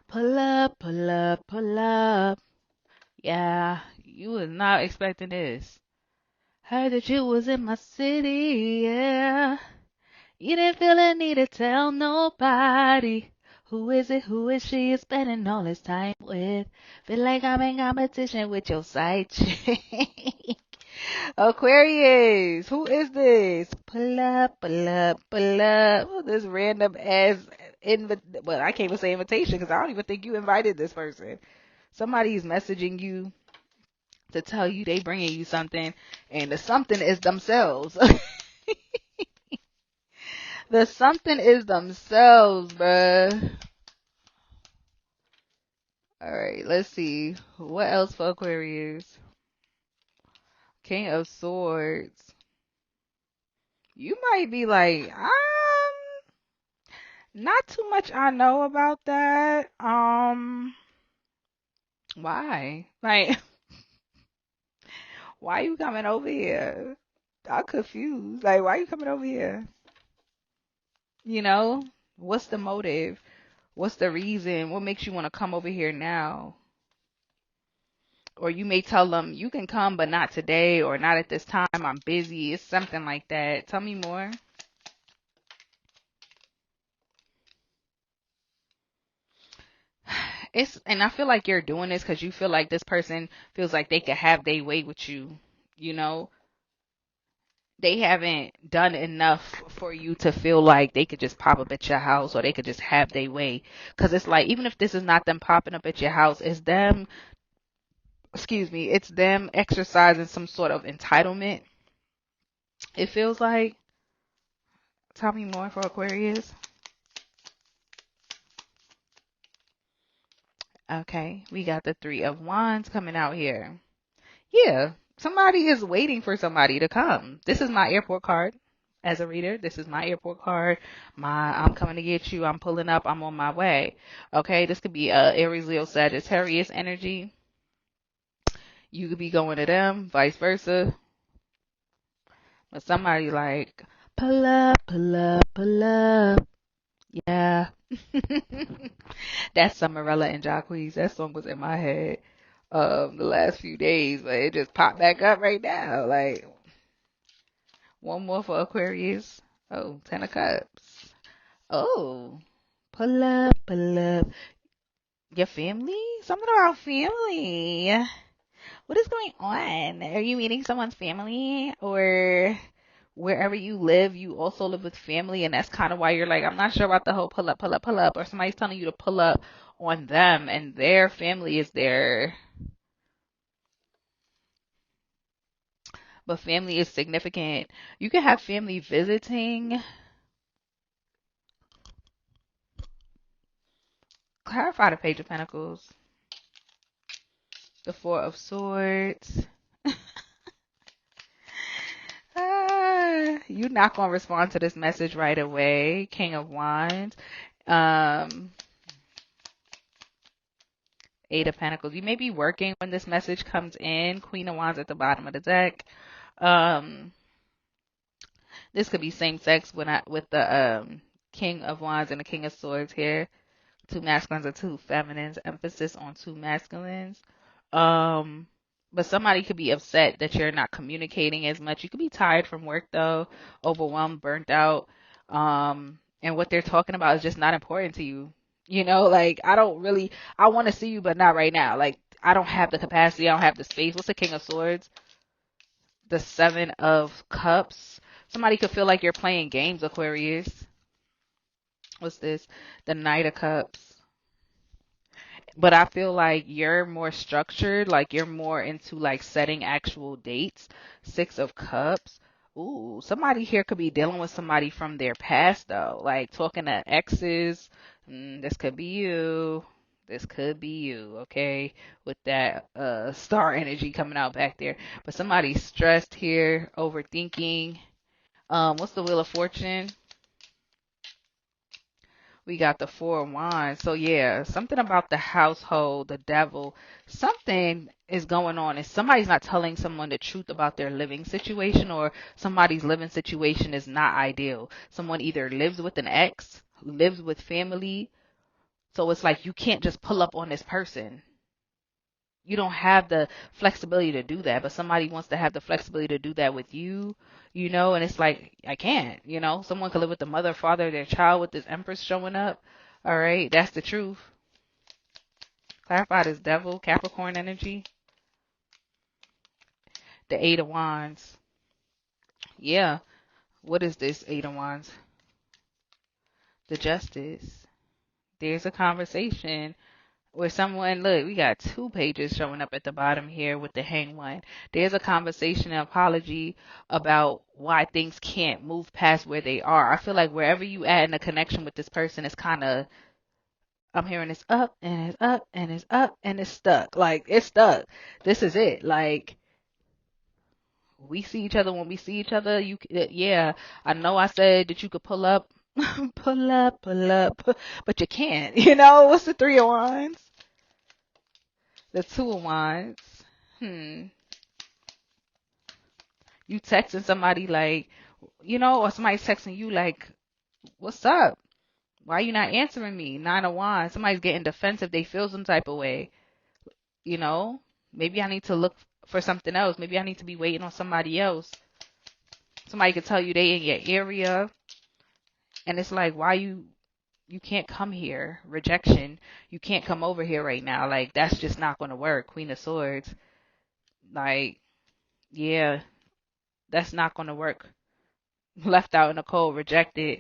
Pull up, pull up, pull up. Yeah, you was not expecting this. Heard that you was in my city, yeah. You didn't feel the need to tell nobody. Who is it? Who is she? Is spending all his time with? Feel like I'm in competition with your side chick. Aquarius, who is this? Pull up, pull up, pull up. Oh, this random ass well, I can't even say invitation because I don't even think you invited this person. Somebody's messaging you to tell you they bringing you something, and the something is themselves. The something is themselves, bruh. Alright, let's see. What else for Aquarius? King of Swords. You might be like, not too much I know about that. Why? Like, why you coming over here? I'm confused. Like, why you coming over here? You know? What's the motive? What's the reason? What makes you want to come over here now? Or you may tell them, you can come, but not today, or not at this time. I'm busy. It's something like that. Tell me more. And I feel like you're doing this because you feel like this person feels like they could have their way with you. You know, they haven't done enough for you to feel like they could just pop up at your house, or they could just have their way. Because it's like, even if this is not them popping up at your house, it's them, excuse me, it's them exercising some sort of entitlement. It feels like. Tell me more for Aquarius. Okay, we got the Three of Wands coming out here. Yeah, Somebody is waiting for somebody to come. This is my airport card. As a reader, this is my airport card. I'm coming to get you. I'm pulling up. I'm on my way. Okay, this could be Aries, Leo, Sagittarius energy. You could be going to them, vice versa. But somebody like, pull up, pull up, pull up. Yeah. That's Summerella and Jacquees. That song was in my head the last few days, but it just popped back up right now. Like, one more for Aquarius. Oh, 10 of Cups. Oh, pull up, pull up. Your family? Something about family. What is going on? Are you meeting someone's family? Or wherever you live, you also live with family, and that's kind of why you're like, I'm not sure about the whole pull up, pull up, pull up, or somebody's telling you to pull up on them, and their family is there. But family is significant. You can have family visiting. Clarify the Page of Pentacles. The Four of Swords. You're not going to respond to this message right away. King of Wands. Eight of Pentacles. You may be working when this message comes in. Queen of Wands at the bottom of the deck. This could be same sex with the King of Wands and the King of Swords here. Two masculines or two feminines. Emphasis on two masculines. But somebody could be upset that you're not communicating as much. You could be tired from work though, overwhelmed, burnt out. And what they're talking about is just not important to you. You know, like I want to see you, but not right now. Like I don't have the capacity. I don't have the space. What's the King of Swords? The Seven of Cups. Somebody could feel like you're playing games, Aquarius. What's this? The Knight of Cups. But I feel like you're more structured, like you're more into like setting actual dates. Six of Cups. Ooh, somebody here could be dealing with somebody from their past though, like talking to exes. This could be you. This could be you, okay? With that star energy coming out back there. But somebody's stressed here, overthinking. What's the Wheel of Fortune? We got the Four of Wands. So yeah, something about the household, the devil, something is going on. And somebody's not telling someone the truth about their living situation, or somebody's living situation is not ideal. Someone either lives with an ex, lives with family. So it's like you can't just pull up on this person. You don't have the flexibility to do that, but somebody wants to have the flexibility to do that with you, you know, and it's like, I can't, you know, someone could live with the mother, father, their child with this Empress showing up. All right. That's the truth. Clarify this devil, Capricorn energy. The Eight of Wands. Yeah. What is this Eight of Wands? The Justice. There's a conversation where someone, look, we got 2 pages showing up at the bottom here with the Hang One. There's a conversation, an apology about why things can't move past where they are. I feel like wherever you at in a connection with this person, it's kind of, I'm hearing it's up and it's up and it's up and it's stuck. Like, it's stuck. This is it. Like, we see each other when we see each other. Yeah, I know I said that you could pull up, pull up, pull up, but you can't. You know, what's the Three of Wands? The Two of Wands. You texting somebody like, you know, or somebody's texting you like, what's up? Why you not answering me? Nine of Wands. Somebody's getting defensive. They feel some type of way. You know, maybe I need to look for something else. Maybe I need to be waiting on somebody else. Somebody could tell you they in your area, and it's like, why you can't come here? Rejection. You can't come over here right now. Like, that's just not going to work. Queen of Swords. Like, yeah, that's not going to work. Left out in the cold, rejected.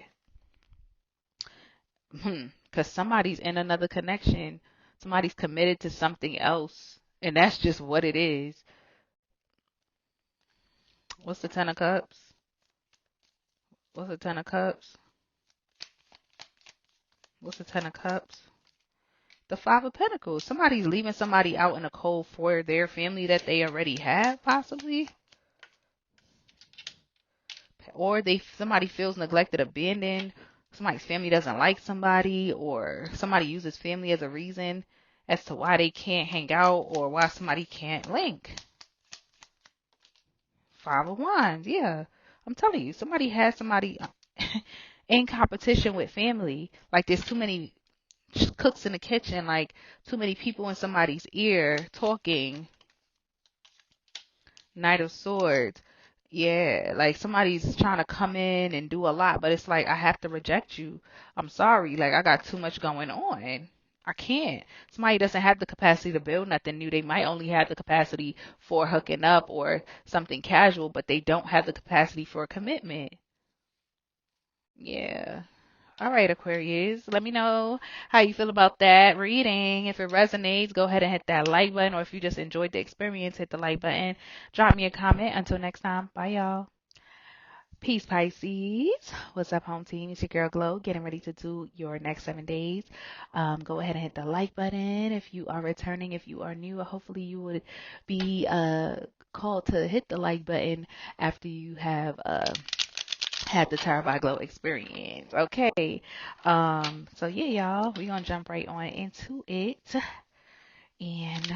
Because somebody's in another connection. Somebody's committed to something else. And that's just what it is. What's the Ten of Cups? What's the Ten of Cups? What's the Ten of Cups? The Five of Pentacles. Somebody's leaving somebody out in the cold for their family that they already have, possibly. Or somebody feels neglected, abandoned. Somebody's family doesn't like somebody, or somebody uses family as a reason as to why they can't hang out or why somebody can't link. Five of Wands, yeah. I'm telling you, somebody has somebody in competition with family. Like there's too many cooks in the kitchen, like too many people in somebody's ear talking. Knight of Swords. Yeah, like somebody's trying to come in and do a lot, but it's like I have to reject you. I'm sorry, like I got too much going on. I can't. Somebody doesn't have the capacity to build nothing new. They might only have the capacity for hooking up or something casual, but they don't have the capacity for a commitment. Yeah. All right, Aquarius. Let me know how you feel about that reading. If it resonates, go ahead and hit that like button. Or if you just enjoyed the experience, hit the like button. Drop me a comment. Until next time, bye, y'all. Peace, Pisces. What's up, home team? It's your girl Glow, getting ready to do your next 7 days. Go ahead and hit the like button if you are returning. If you are new, hopefully you would be called to hit the like button after you have had the Tarot by Glow experience. Okay. So yeah, y'all, we're gonna jump right on into it. And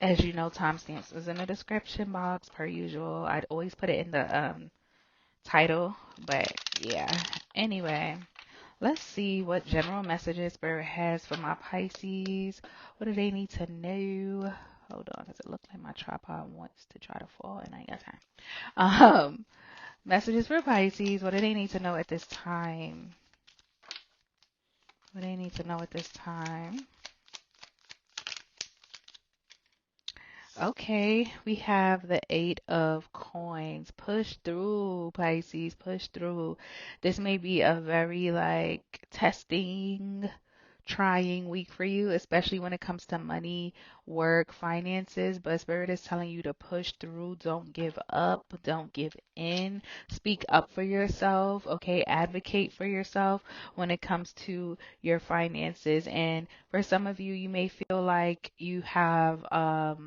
as you know, timestamps is in the description box per usual. I'd always put it in the title, but yeah. Anyway, let's see what general messages Spirit has for my Pisces. What do they need to know? Hold on, because it looks like my tripod wants to try to fall and I ain't got time. Messages for Pisces. What do they need to know at this time? What do they need to know at this time? Okay, we have the Eight of Coins. Push through, Pisces. Push through. This may be a very testing, trying week for you, especially when it comes to money, work, finances. But Spirit is telling you to push through. Don't give up. Don't give in. Speak up for yourself. Okay, advocate for yourself when it comes to your finances. And for some of you, you may feel like you have a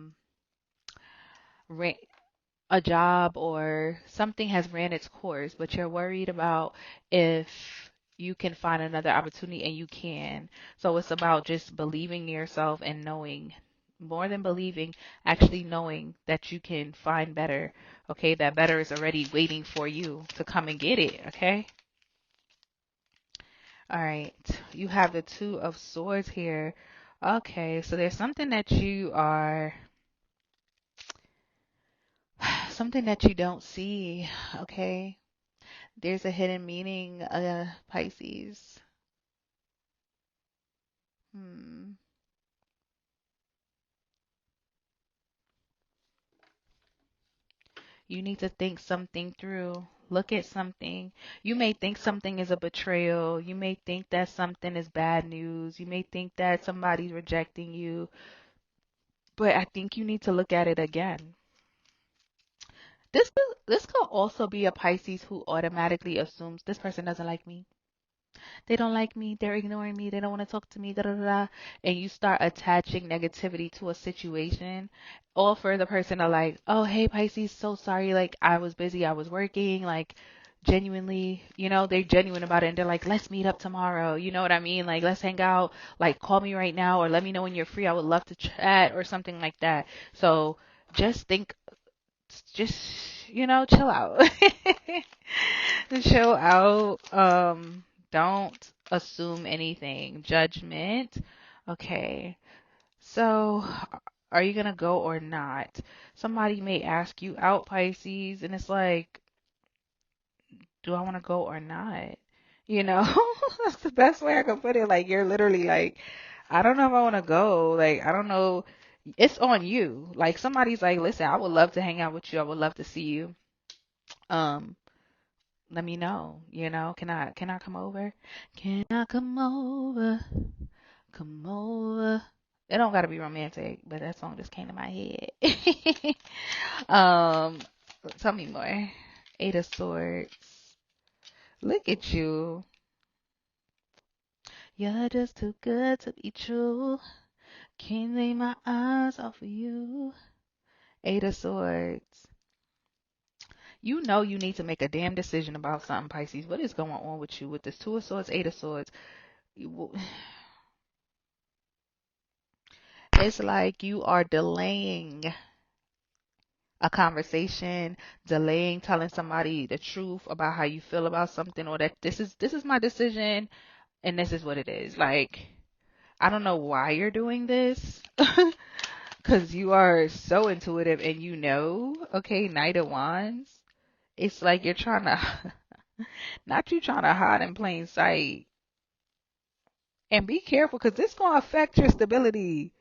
job or something has ran its course, but you're worried about if you can find another opportunity, and you can. So it's about just believing in yourself and knowing, more than believing, actually knowing that you can find better. Okay, that better is already waiting for you to come and get it. Okay. All right. You have the Two of Swords here. Okay, so there's something that you are something that you don't see. Okay. There's a hidden meaning, Pisces. Hmm. You need to think something through. Look at something. You may think something is a betrayal. You may think that something is bad news. You may think that somebody's rejecting you. But I think you need to look at it again. This could also be a Pisces who automatically assumes this person doesn't like me. They don't like me, they're ignoring me, they don't want to talk to me, da da da. And you start attaching negativity to a situation, all for the person to like, oh, hey, Pisces, so sorry, like, I was busy, I was working, like, genuinely, they're genuine about it, and they're like, let's meet up tomorrow, you know what I mean? Like, let's hang out, like, call me right now, or let me know when you're free, I would love to chat, or something like that. So just think, just, chill out. Chill out. Don't assume anything. Judgment. Okay. So, are you gonna go or not? Somebody may ask you out, Pisces, and it's like, do I want to go or not? That's the best way I can put it. Like, you're literally like, I don't know if I want to go. Like, I don't know. It's on you. Like, somebody's like, listen, I would love to hang out with you. I would love to see you. Um, Let me know. Can I come over? Can I come over? Come over. It don't gotta be romantic, but that song just came to my head. um, Tell me more. Eight of Swords. Look at you. You're just too good to be true. Can't take my eyes off of you. Eight of Swords. You know you need to make a damn decision about something, Pisces. What is going on with you with this Two of Swords, Eight of Swords? It's like you are delaying a conversation, delaying telling somebody the truth about how you feel about something, or that this is my decision and this is what it is. Like, I don't know why you're doing this. Because you are so intuitive and you know, okay, Knight of Wands. It's like you're trying to, not you trying to hide in plain sight. And be careful because this going to affect your stability.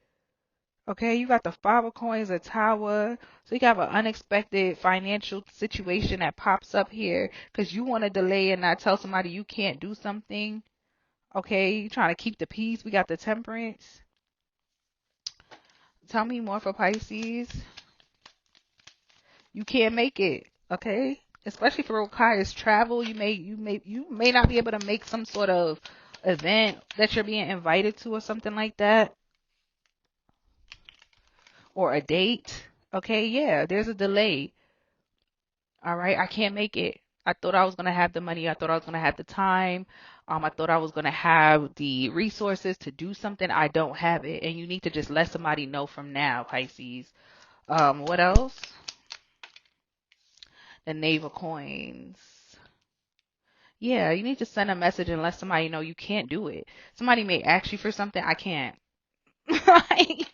Okay, you got the Five of Coins, a Tower. So you have an unexpected financial situation that pops up here because you want to delay and not tell somebody you can't do something. Okay, you trying to keep the peace. We got the Temperance. Tell me more for Pisces. You can't make it. Okay, especially for requires travel. You may not be able to make some sort of event that you're being invited to or something like that, or a date. Okay, yeah, there's a delay. All right, I can't make it. I thought I was going to have the money. I thought I was going to have the time. I thought I was going to have the resources to do something. I don't have it. And you need to just let somebody know from now, Pisces. What else? The Knave of Coins. Yeah, you need to send a message and let somebody know you can't do it. Somebody may ask you for something. I can't. I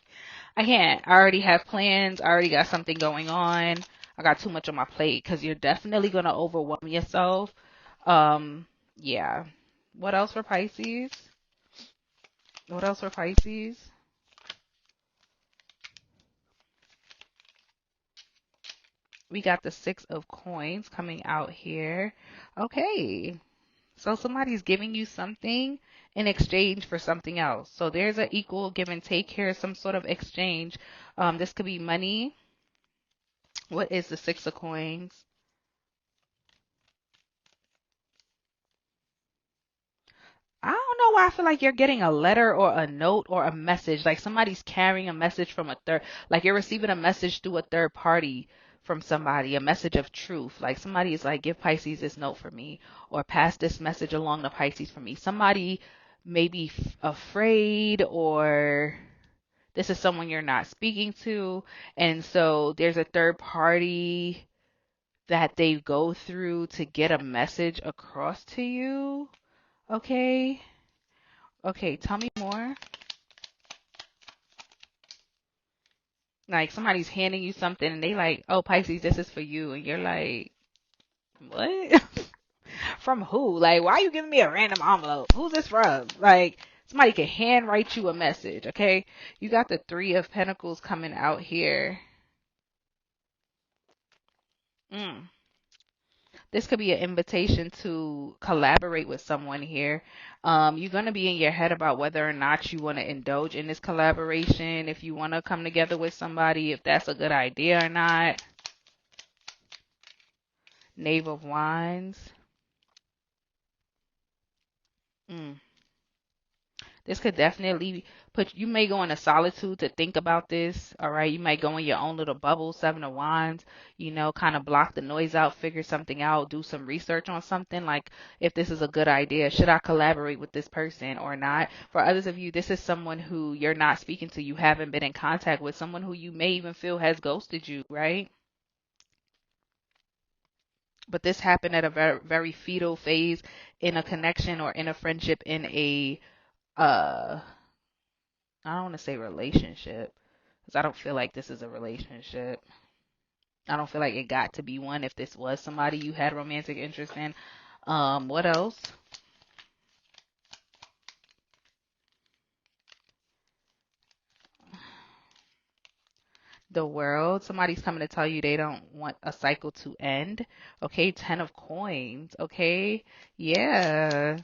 can't. I already have plans. I already got something going on. I got too much on my plate because you're definitely going to overwhelm yourself. Yeah. What else for Pisces? What else for Pisces? We got the Six of Coins coming out here. Okay. So somebody's giving you something in exchange for something else. So there's an equal give and take here, some sort of exchange. This could be money. What is the Six of Coins? I don't know why I feel like you're getting a letter or a note or a message. Like somebody's carrying a message from a third, like you're receiving a message through a third party from somebody, a message of truth. Like somebody is like, give Pisces this note for me, or pass this message along to Pisces for me. Somebody may be afraid, or this is someone you're not speaking to. And so there's a third party that they go through to get a message across to you. Okay. Okay, tell me more. Like somebody's handing you something and they like, oh, Pisces, this is for you. And you're like, what? From who? Like, why are you giving me a random envelope? Who's this from? Like, somebody can handwrite you a message, okay? You got the Three of Pentacles coming out here. This could be an invitation to collaborate with someone here. You're going to be in your head about whether or not you want to indulge in this collaboration, if you want to come together with somebody, if that's a good idea or not. Knave of Wands. This could definitely you may go into solitude to think about this. All right. You might go in your own little bubble, Seven of Wands, kind of block the noise out, figure something out, do some research on something like if this is a good idea. Should I collaborate with this person or not? For others of you, this is someone who you're not speaking to. You haven't been in contact with, someone who you may even feel has ghosted you, right? But this happened at a very, very fetal phase in a connection or in a friendship, in a uh I don't want to say relationship because I don't feel like this is a relationship. I don't feel like it got to be one if this was somebody you had romantic interest in. What else? The World. Somebody's coming to tell you they don't want a cycle to end. Okay, Ten of Coins. Okay, yeah.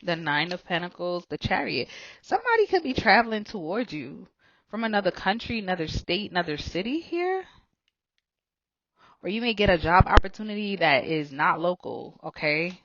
The Nine of Pentacles, the Chariot. Somebody could be traveling towards you from another country, another state, another city here. Or you may get a job opportunity that is not local, okay?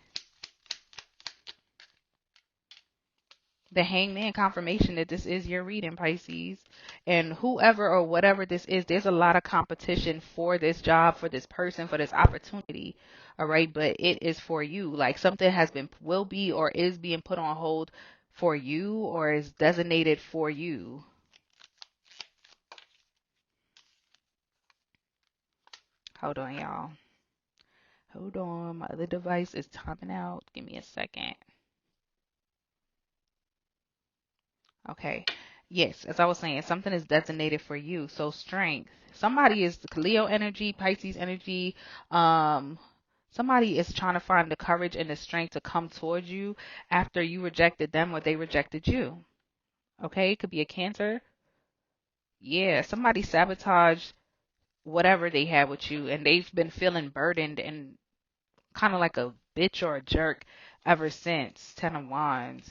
The Hangman, confirmation that this is your reading, Pisces. And whoever or whatever this is, there's a lot of competition for this job, for this person, for this opportunity. All right. But it is for you. Like something has been, will be, or is being put on hold for you, or is designated for you. Hold on, y'all. Hold on. My other device is timing out. Give me a second. Okay. Yes, as I was saying, something is designated for you. So strength. Somebody is Leo energy, Pisces energy. Um, somebody is trying to find the courage and the strength to come towards you after you rejected them or they rejected you. Okay, it could be a Cancer. Yeah, somebody sabotaged whatever they had with you and they've been feeling burdened and kind of like a bitch or a jerk ever since. Ten of Wands.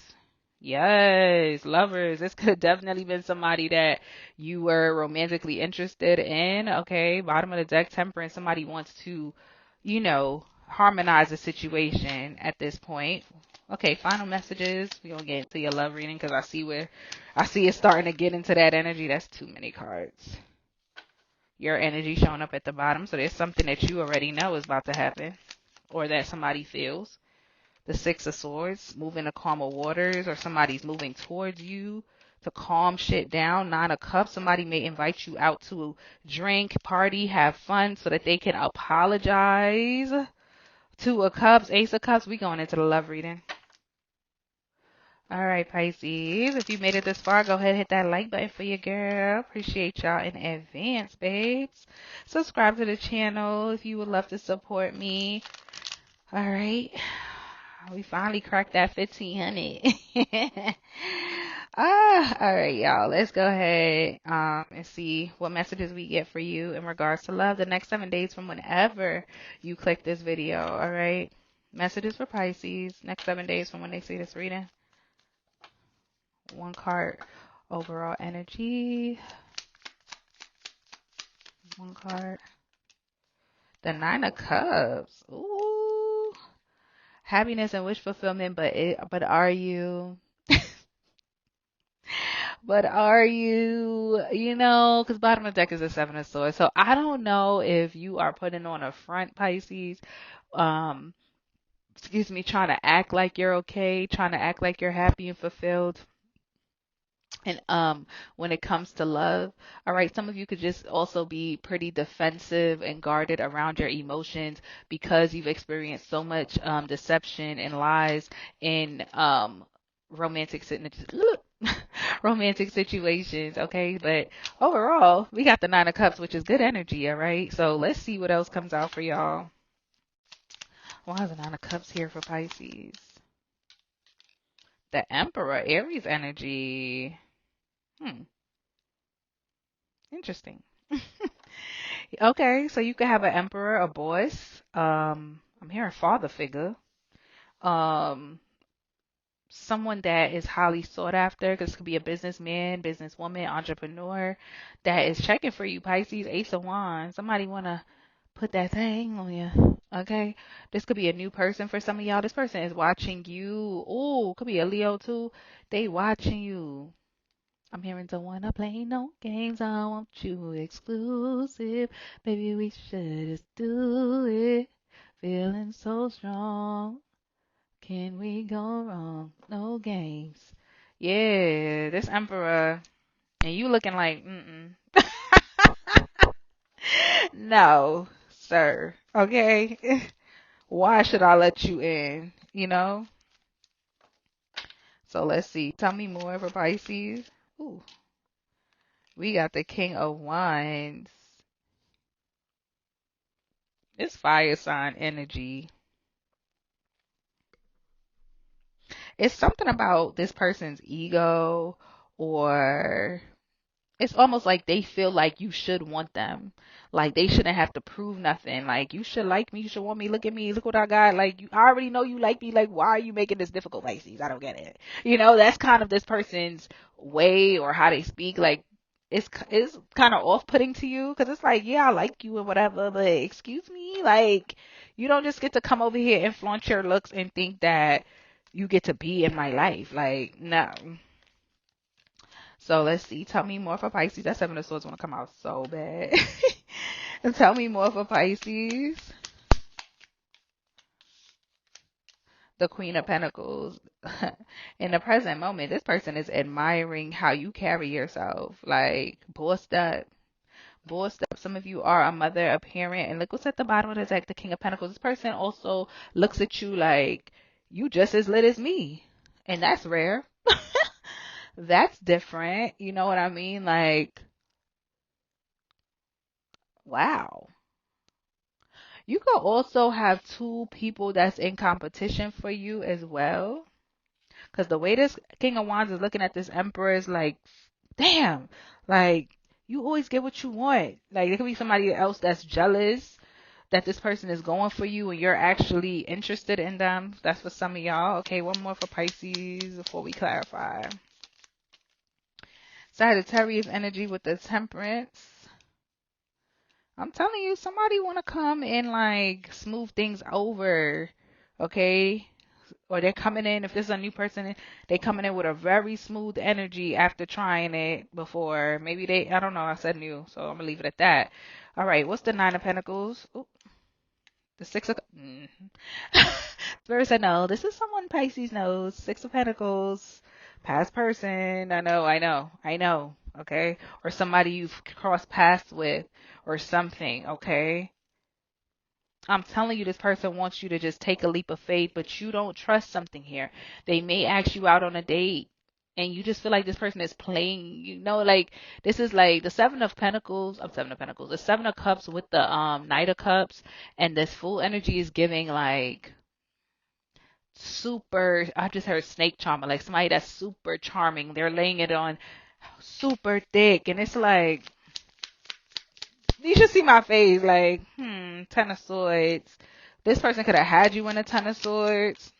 Yes, lovers. This could have definitely been somebody that you were romantically interested in. Okay, bottom of the deck, Temperance. Somebody wants to, harmonize the situation at this point. Okay, final messages. We're gonna get into your love reading because I see it starting to get into that energy. That's too many cards. Your energy showing up at the bottom, so there's something that you already know is about to happen, or that somebody feels. The Six of Swords, moving to calmer waters, or somebody's moving towards you to calm shit down. Nine of Cups, somebody may invite you out to drink, party, have fun so that they can apologize. Two of Cups, Ace of Cups, we going into the love reading. All right, Pisces, if you made it this far, go ahead and hit that like button for your girl. Appreciate y'all in advance, babes. Subscribe to the channel if you would love to support me. All right. We finally cracked that 1500. All right, y'all. Let's go ahead and see what messages we get for you in regards to love the next 7 days from whenever you click this video. All right. Messages for Pisces next 7 days from when they see this reading. One card, overall energy. One card. The Nine of Cups. Ooh. Happiness and wish fulfillment, but are you? But are you, because bottom of the deck is a Seven of Swords. So I don't know if you are putting on a front, Pisces. Trying to act like you're okay, trying to act like you're happy and fulfilled. And when it comes to love, all right, some of you could just also be pretty defensive and guarded around your emotions because you've experienced so much deception and lies in romantic romantic situations, okay? But overall, we got the Nine of Cups, which is good energy, all right? So let's see what else comes out for y'all. Why is the Nine of Cups here for Pisces? The Emperor, Aries energy. Interesting. Okay, so you could have an emperor, a boss. I'm hearing father figure. Someone that is highly sought after. Because this could be a businessman, businesswoman, entrepreneur that is checking for you, Pisces, Ace of Wands. Somebody want to put that thing on you. Okay, this could be a new person for some of y'all. This person is watching you. Oh, could be a Leo too. They watching you. I'm hearing don't wanna play no games. I want you exclusive. Baby, we should just do it. Feeling so strong. Can we go wrong? No games. Yeah, this Emperor. And you looking like, no, sir. Okay? Why should I let you in? So let's see. Tell me more for Pisces. Ooh. We got the King of Wands. It's fire sign energy. It's something about this person's ego, or it's almost like they feel like you should want them. Like they shouldn't have to prove nothing. Like you should like me, you should want me. Look at me, look what I got. Like I already know you like me. Like why are you making this difficult, Pisces? I don't get it. That's kind of this person's way or how they speak. Like it's kind of off-putting to you because it's like, yeah, I like you and whatever, but excuse me, like you don't just get to come over here and flaunt your looks and think that you get to be in my life. Like, no. So let's see. Tell me more for Pisces. That Seven of Swords want to come out so bad. And tell me more for Pisces. The Queen of Pentacles. In the present moment, this person is admiring how you carry yourself. Like, bossed up. Bossed up. Some of you are a mother, a parent. And look what's at the bottom of the deck, the King of Pentacles. This person also looks at you like, you just as lit as me. And that's rare. That's different. You know what I mean? Like, wow. You could also have two people that's in competition for you as well. Because the way this King of Wands is looking at this Emperor is like, damn, like, you always get what you want. Like, there could be somebody else that's jealous that this person is going for you and you're actually interested in them. That's for some of y'all. Okay, one more for Pisces before we clarify. Sagittarius energy with the Temperance. I'm telling you, somebody want to come and like smooth things over, okay? Or they're coming in, if this is a new person, they coming in with a very smooth energy after trying it before. Maybe they, I don't know, I said new, so I'm gonna leave it at that. All right, what's the Nine of Pentacles? Ooh, the Six of, Spirit said no, this is someone Pisces knows. Six of Pentacles, past person. I know, okay? Or somebody you've crossed paths with or something, okay? I'm telling you, this person wants you to just take a leap of faith, but you don't trust something here. They may ask you out on a date, and you just feel like this person is playing, you know, like this is like the Seven of Pentacles, the Seven of Cups with the Knight of Cups, and this full energy is giving like super, I just heard snake charmer, like somebody that's super charming. They're laying it on super thick, and it's like, you should see my face, like, Ten of Swords. This person could have had you in a Ten of Swords.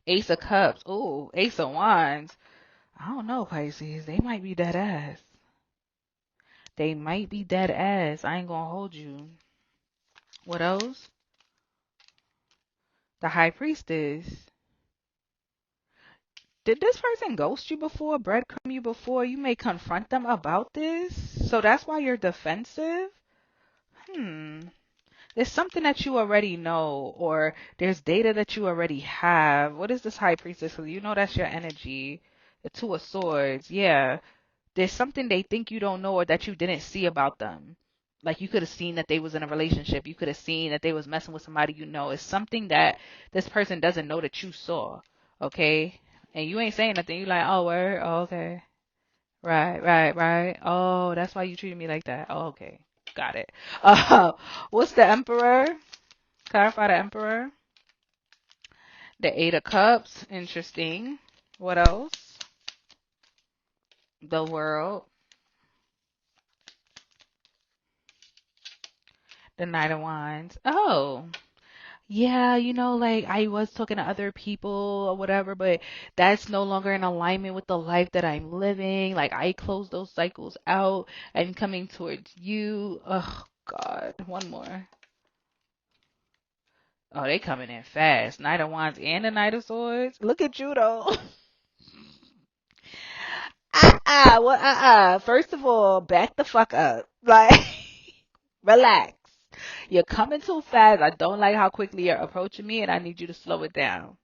Ace of Cups. Ooh, Ace of Wands. I don't know, Pisces. They might be dead ass. They might be dead ass. I ain't gonna hold you. What else? The High Priestess. Did this person ghost you before, breadcrumb you before? You may confront them about this. So that's why you're defensive? There's something that you already know, or there's data that you already have. What is this High Priestess? Because you know that's your energy. The Two of Swords. Yeah. There's something they think you don't know or that you didn't see about them. Like you could have seen that they was in a relationship. You could have seen that they was messing with somebody you know. It's something that this person doesn't know that you saw. Okay? And you ain't saying nothing. You like, oh, word? Oh, okay. Right. Oh, that's why you treated me like that. Oh, okay. Got it. What's the Emperor? Clarify the Emperor. The Eight of Cups. Interesting. What else? The World. The Knight of Wands. Oh. Yeah, you know, like I was talking to other people or whatever, but that's no longer in alignment with the life that I'm living. Like I closed those cycles out and coming towards you. Oh God, one more. Oh, they coming in fast. Knight of Wands and the Knight of Swords. Look at you though. First of all, back the fuck up. Like, relax. You're coming too fast. I don't like how quickly you're approaching me, and I need you to slow it down.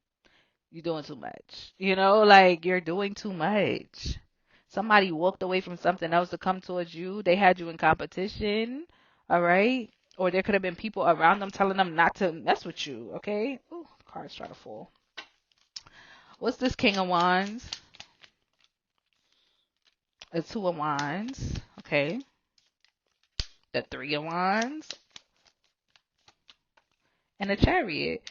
You're doing too much. You know, like you're doing too much. Somebody walked away from something else to come towards you. They had you in competition, all right? Or there could have been people around them telling them not to mess with you, okay? Ooh, cards try to fall. What's this King of Wands? The Two of Wands, okay? The Three of Wands, and the Chariot.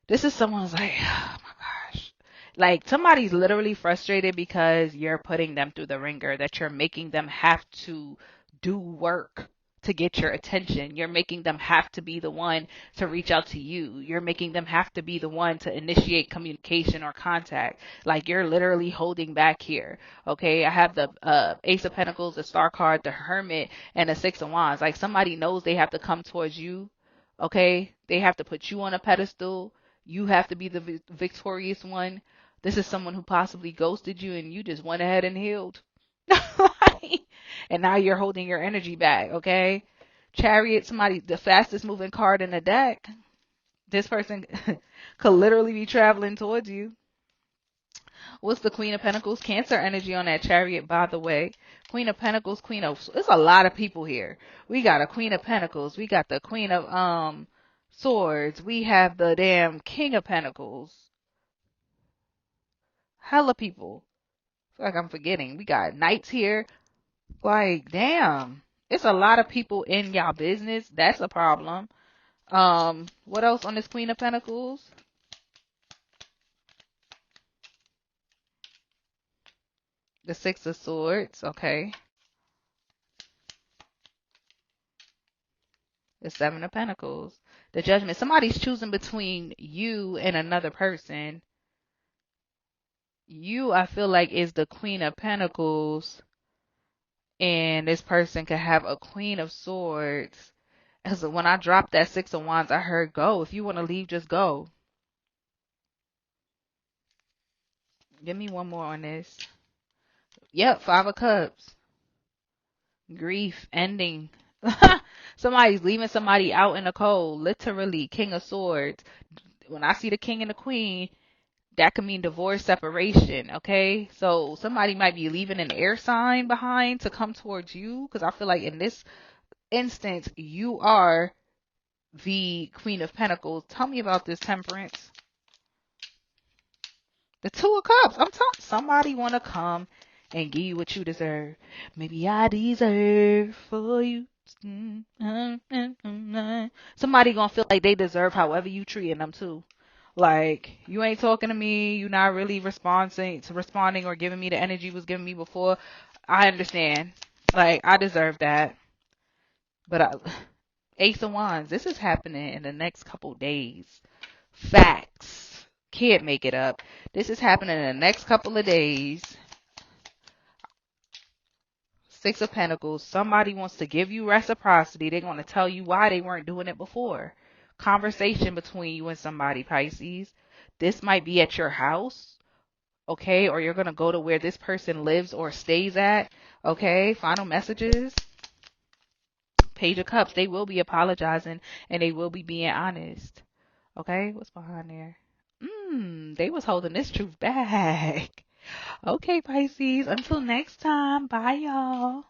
This is someone's like, oh my gosh. Like somebody's literally frustrated because you're putting them through the ringer, that you're making them have to do work to get your attention. You're making them have to be the one to reach out to you. You're making them have to be the one to initiate communication or contact. Like you're literally holding back here. Okay, I have the Ace of Pentacles, the Star card, the Hermit, and the Six of Wands. Like somebody knows they have to come towards you. Okay, they have to put you on a pedestal. You have to be the victorious one. This is someone who possibly ghosted you and you just went ahead and healed. And now you're holding your energy back, okay? Chariot, somebody, the fastest moving card in the deck. This person could literally be traveling towards you. What's the Queen of Pentacles? Cancer energy on that Chariot, by the way. Queen of Pentacles, Queen of... There's a lot of people here. We got a Queen of Pentacles. We got the Queen of Swords. We have the damn King of Pentacles. Hella people. I feel like I'm forgetting. We got Knights here. Like, damn. It's a lot of people in y'all business. That's a problem. What else on this Queen of Pentacles? The Six of Swords, okay. The Seven of Pentacles. The Judgment. Somebody's choosing between you and another person. You, I feel like, is the Queen of Pentacles. And this person could have a Queen of Swords. Because when I dropped that Six of Wands, I heard go. If you want to leave, just go. Give me one more on this. Yep, Five of Cups. Grief, ending. Somebody's leaving somebody out in the cold. Literally, King of Swords. When I see the King and the Queen, that could mean divorce, separation, okay? So somebody might be leaving an air sign behind to come towards you. Because I feel like in this instance, you are the Queen of Pentacles. Tell me about this, Temperance. The Two of Cups. I'm telling somebody want to come and give you what you deserve. Maybe I deserve for you. Somebody gonna feel like they deserve however you treating them too. Like, you ain't talking to me, you not really responding or giving me the energy you was giving me before. I understand. Like, I deserve that. But Ace of Wands, this is happening in the next couple days. Facts. Can't make it up. This is happening in the next couple of days. Six of Pentacles. Somebody wants to give you reciprocity. They're going to tell you why they weren't doing it before. Conversation between you and somebody, Pisces. This might be at your house, okay? Or you're going to go to where this person lives or stays at, okay? Final messages. Page of Cups. They will be apologizing and they will be being honest. Okay? What's behind there? They was holding this truth back. Okay, Pisces. Until next time. Bye, y'all.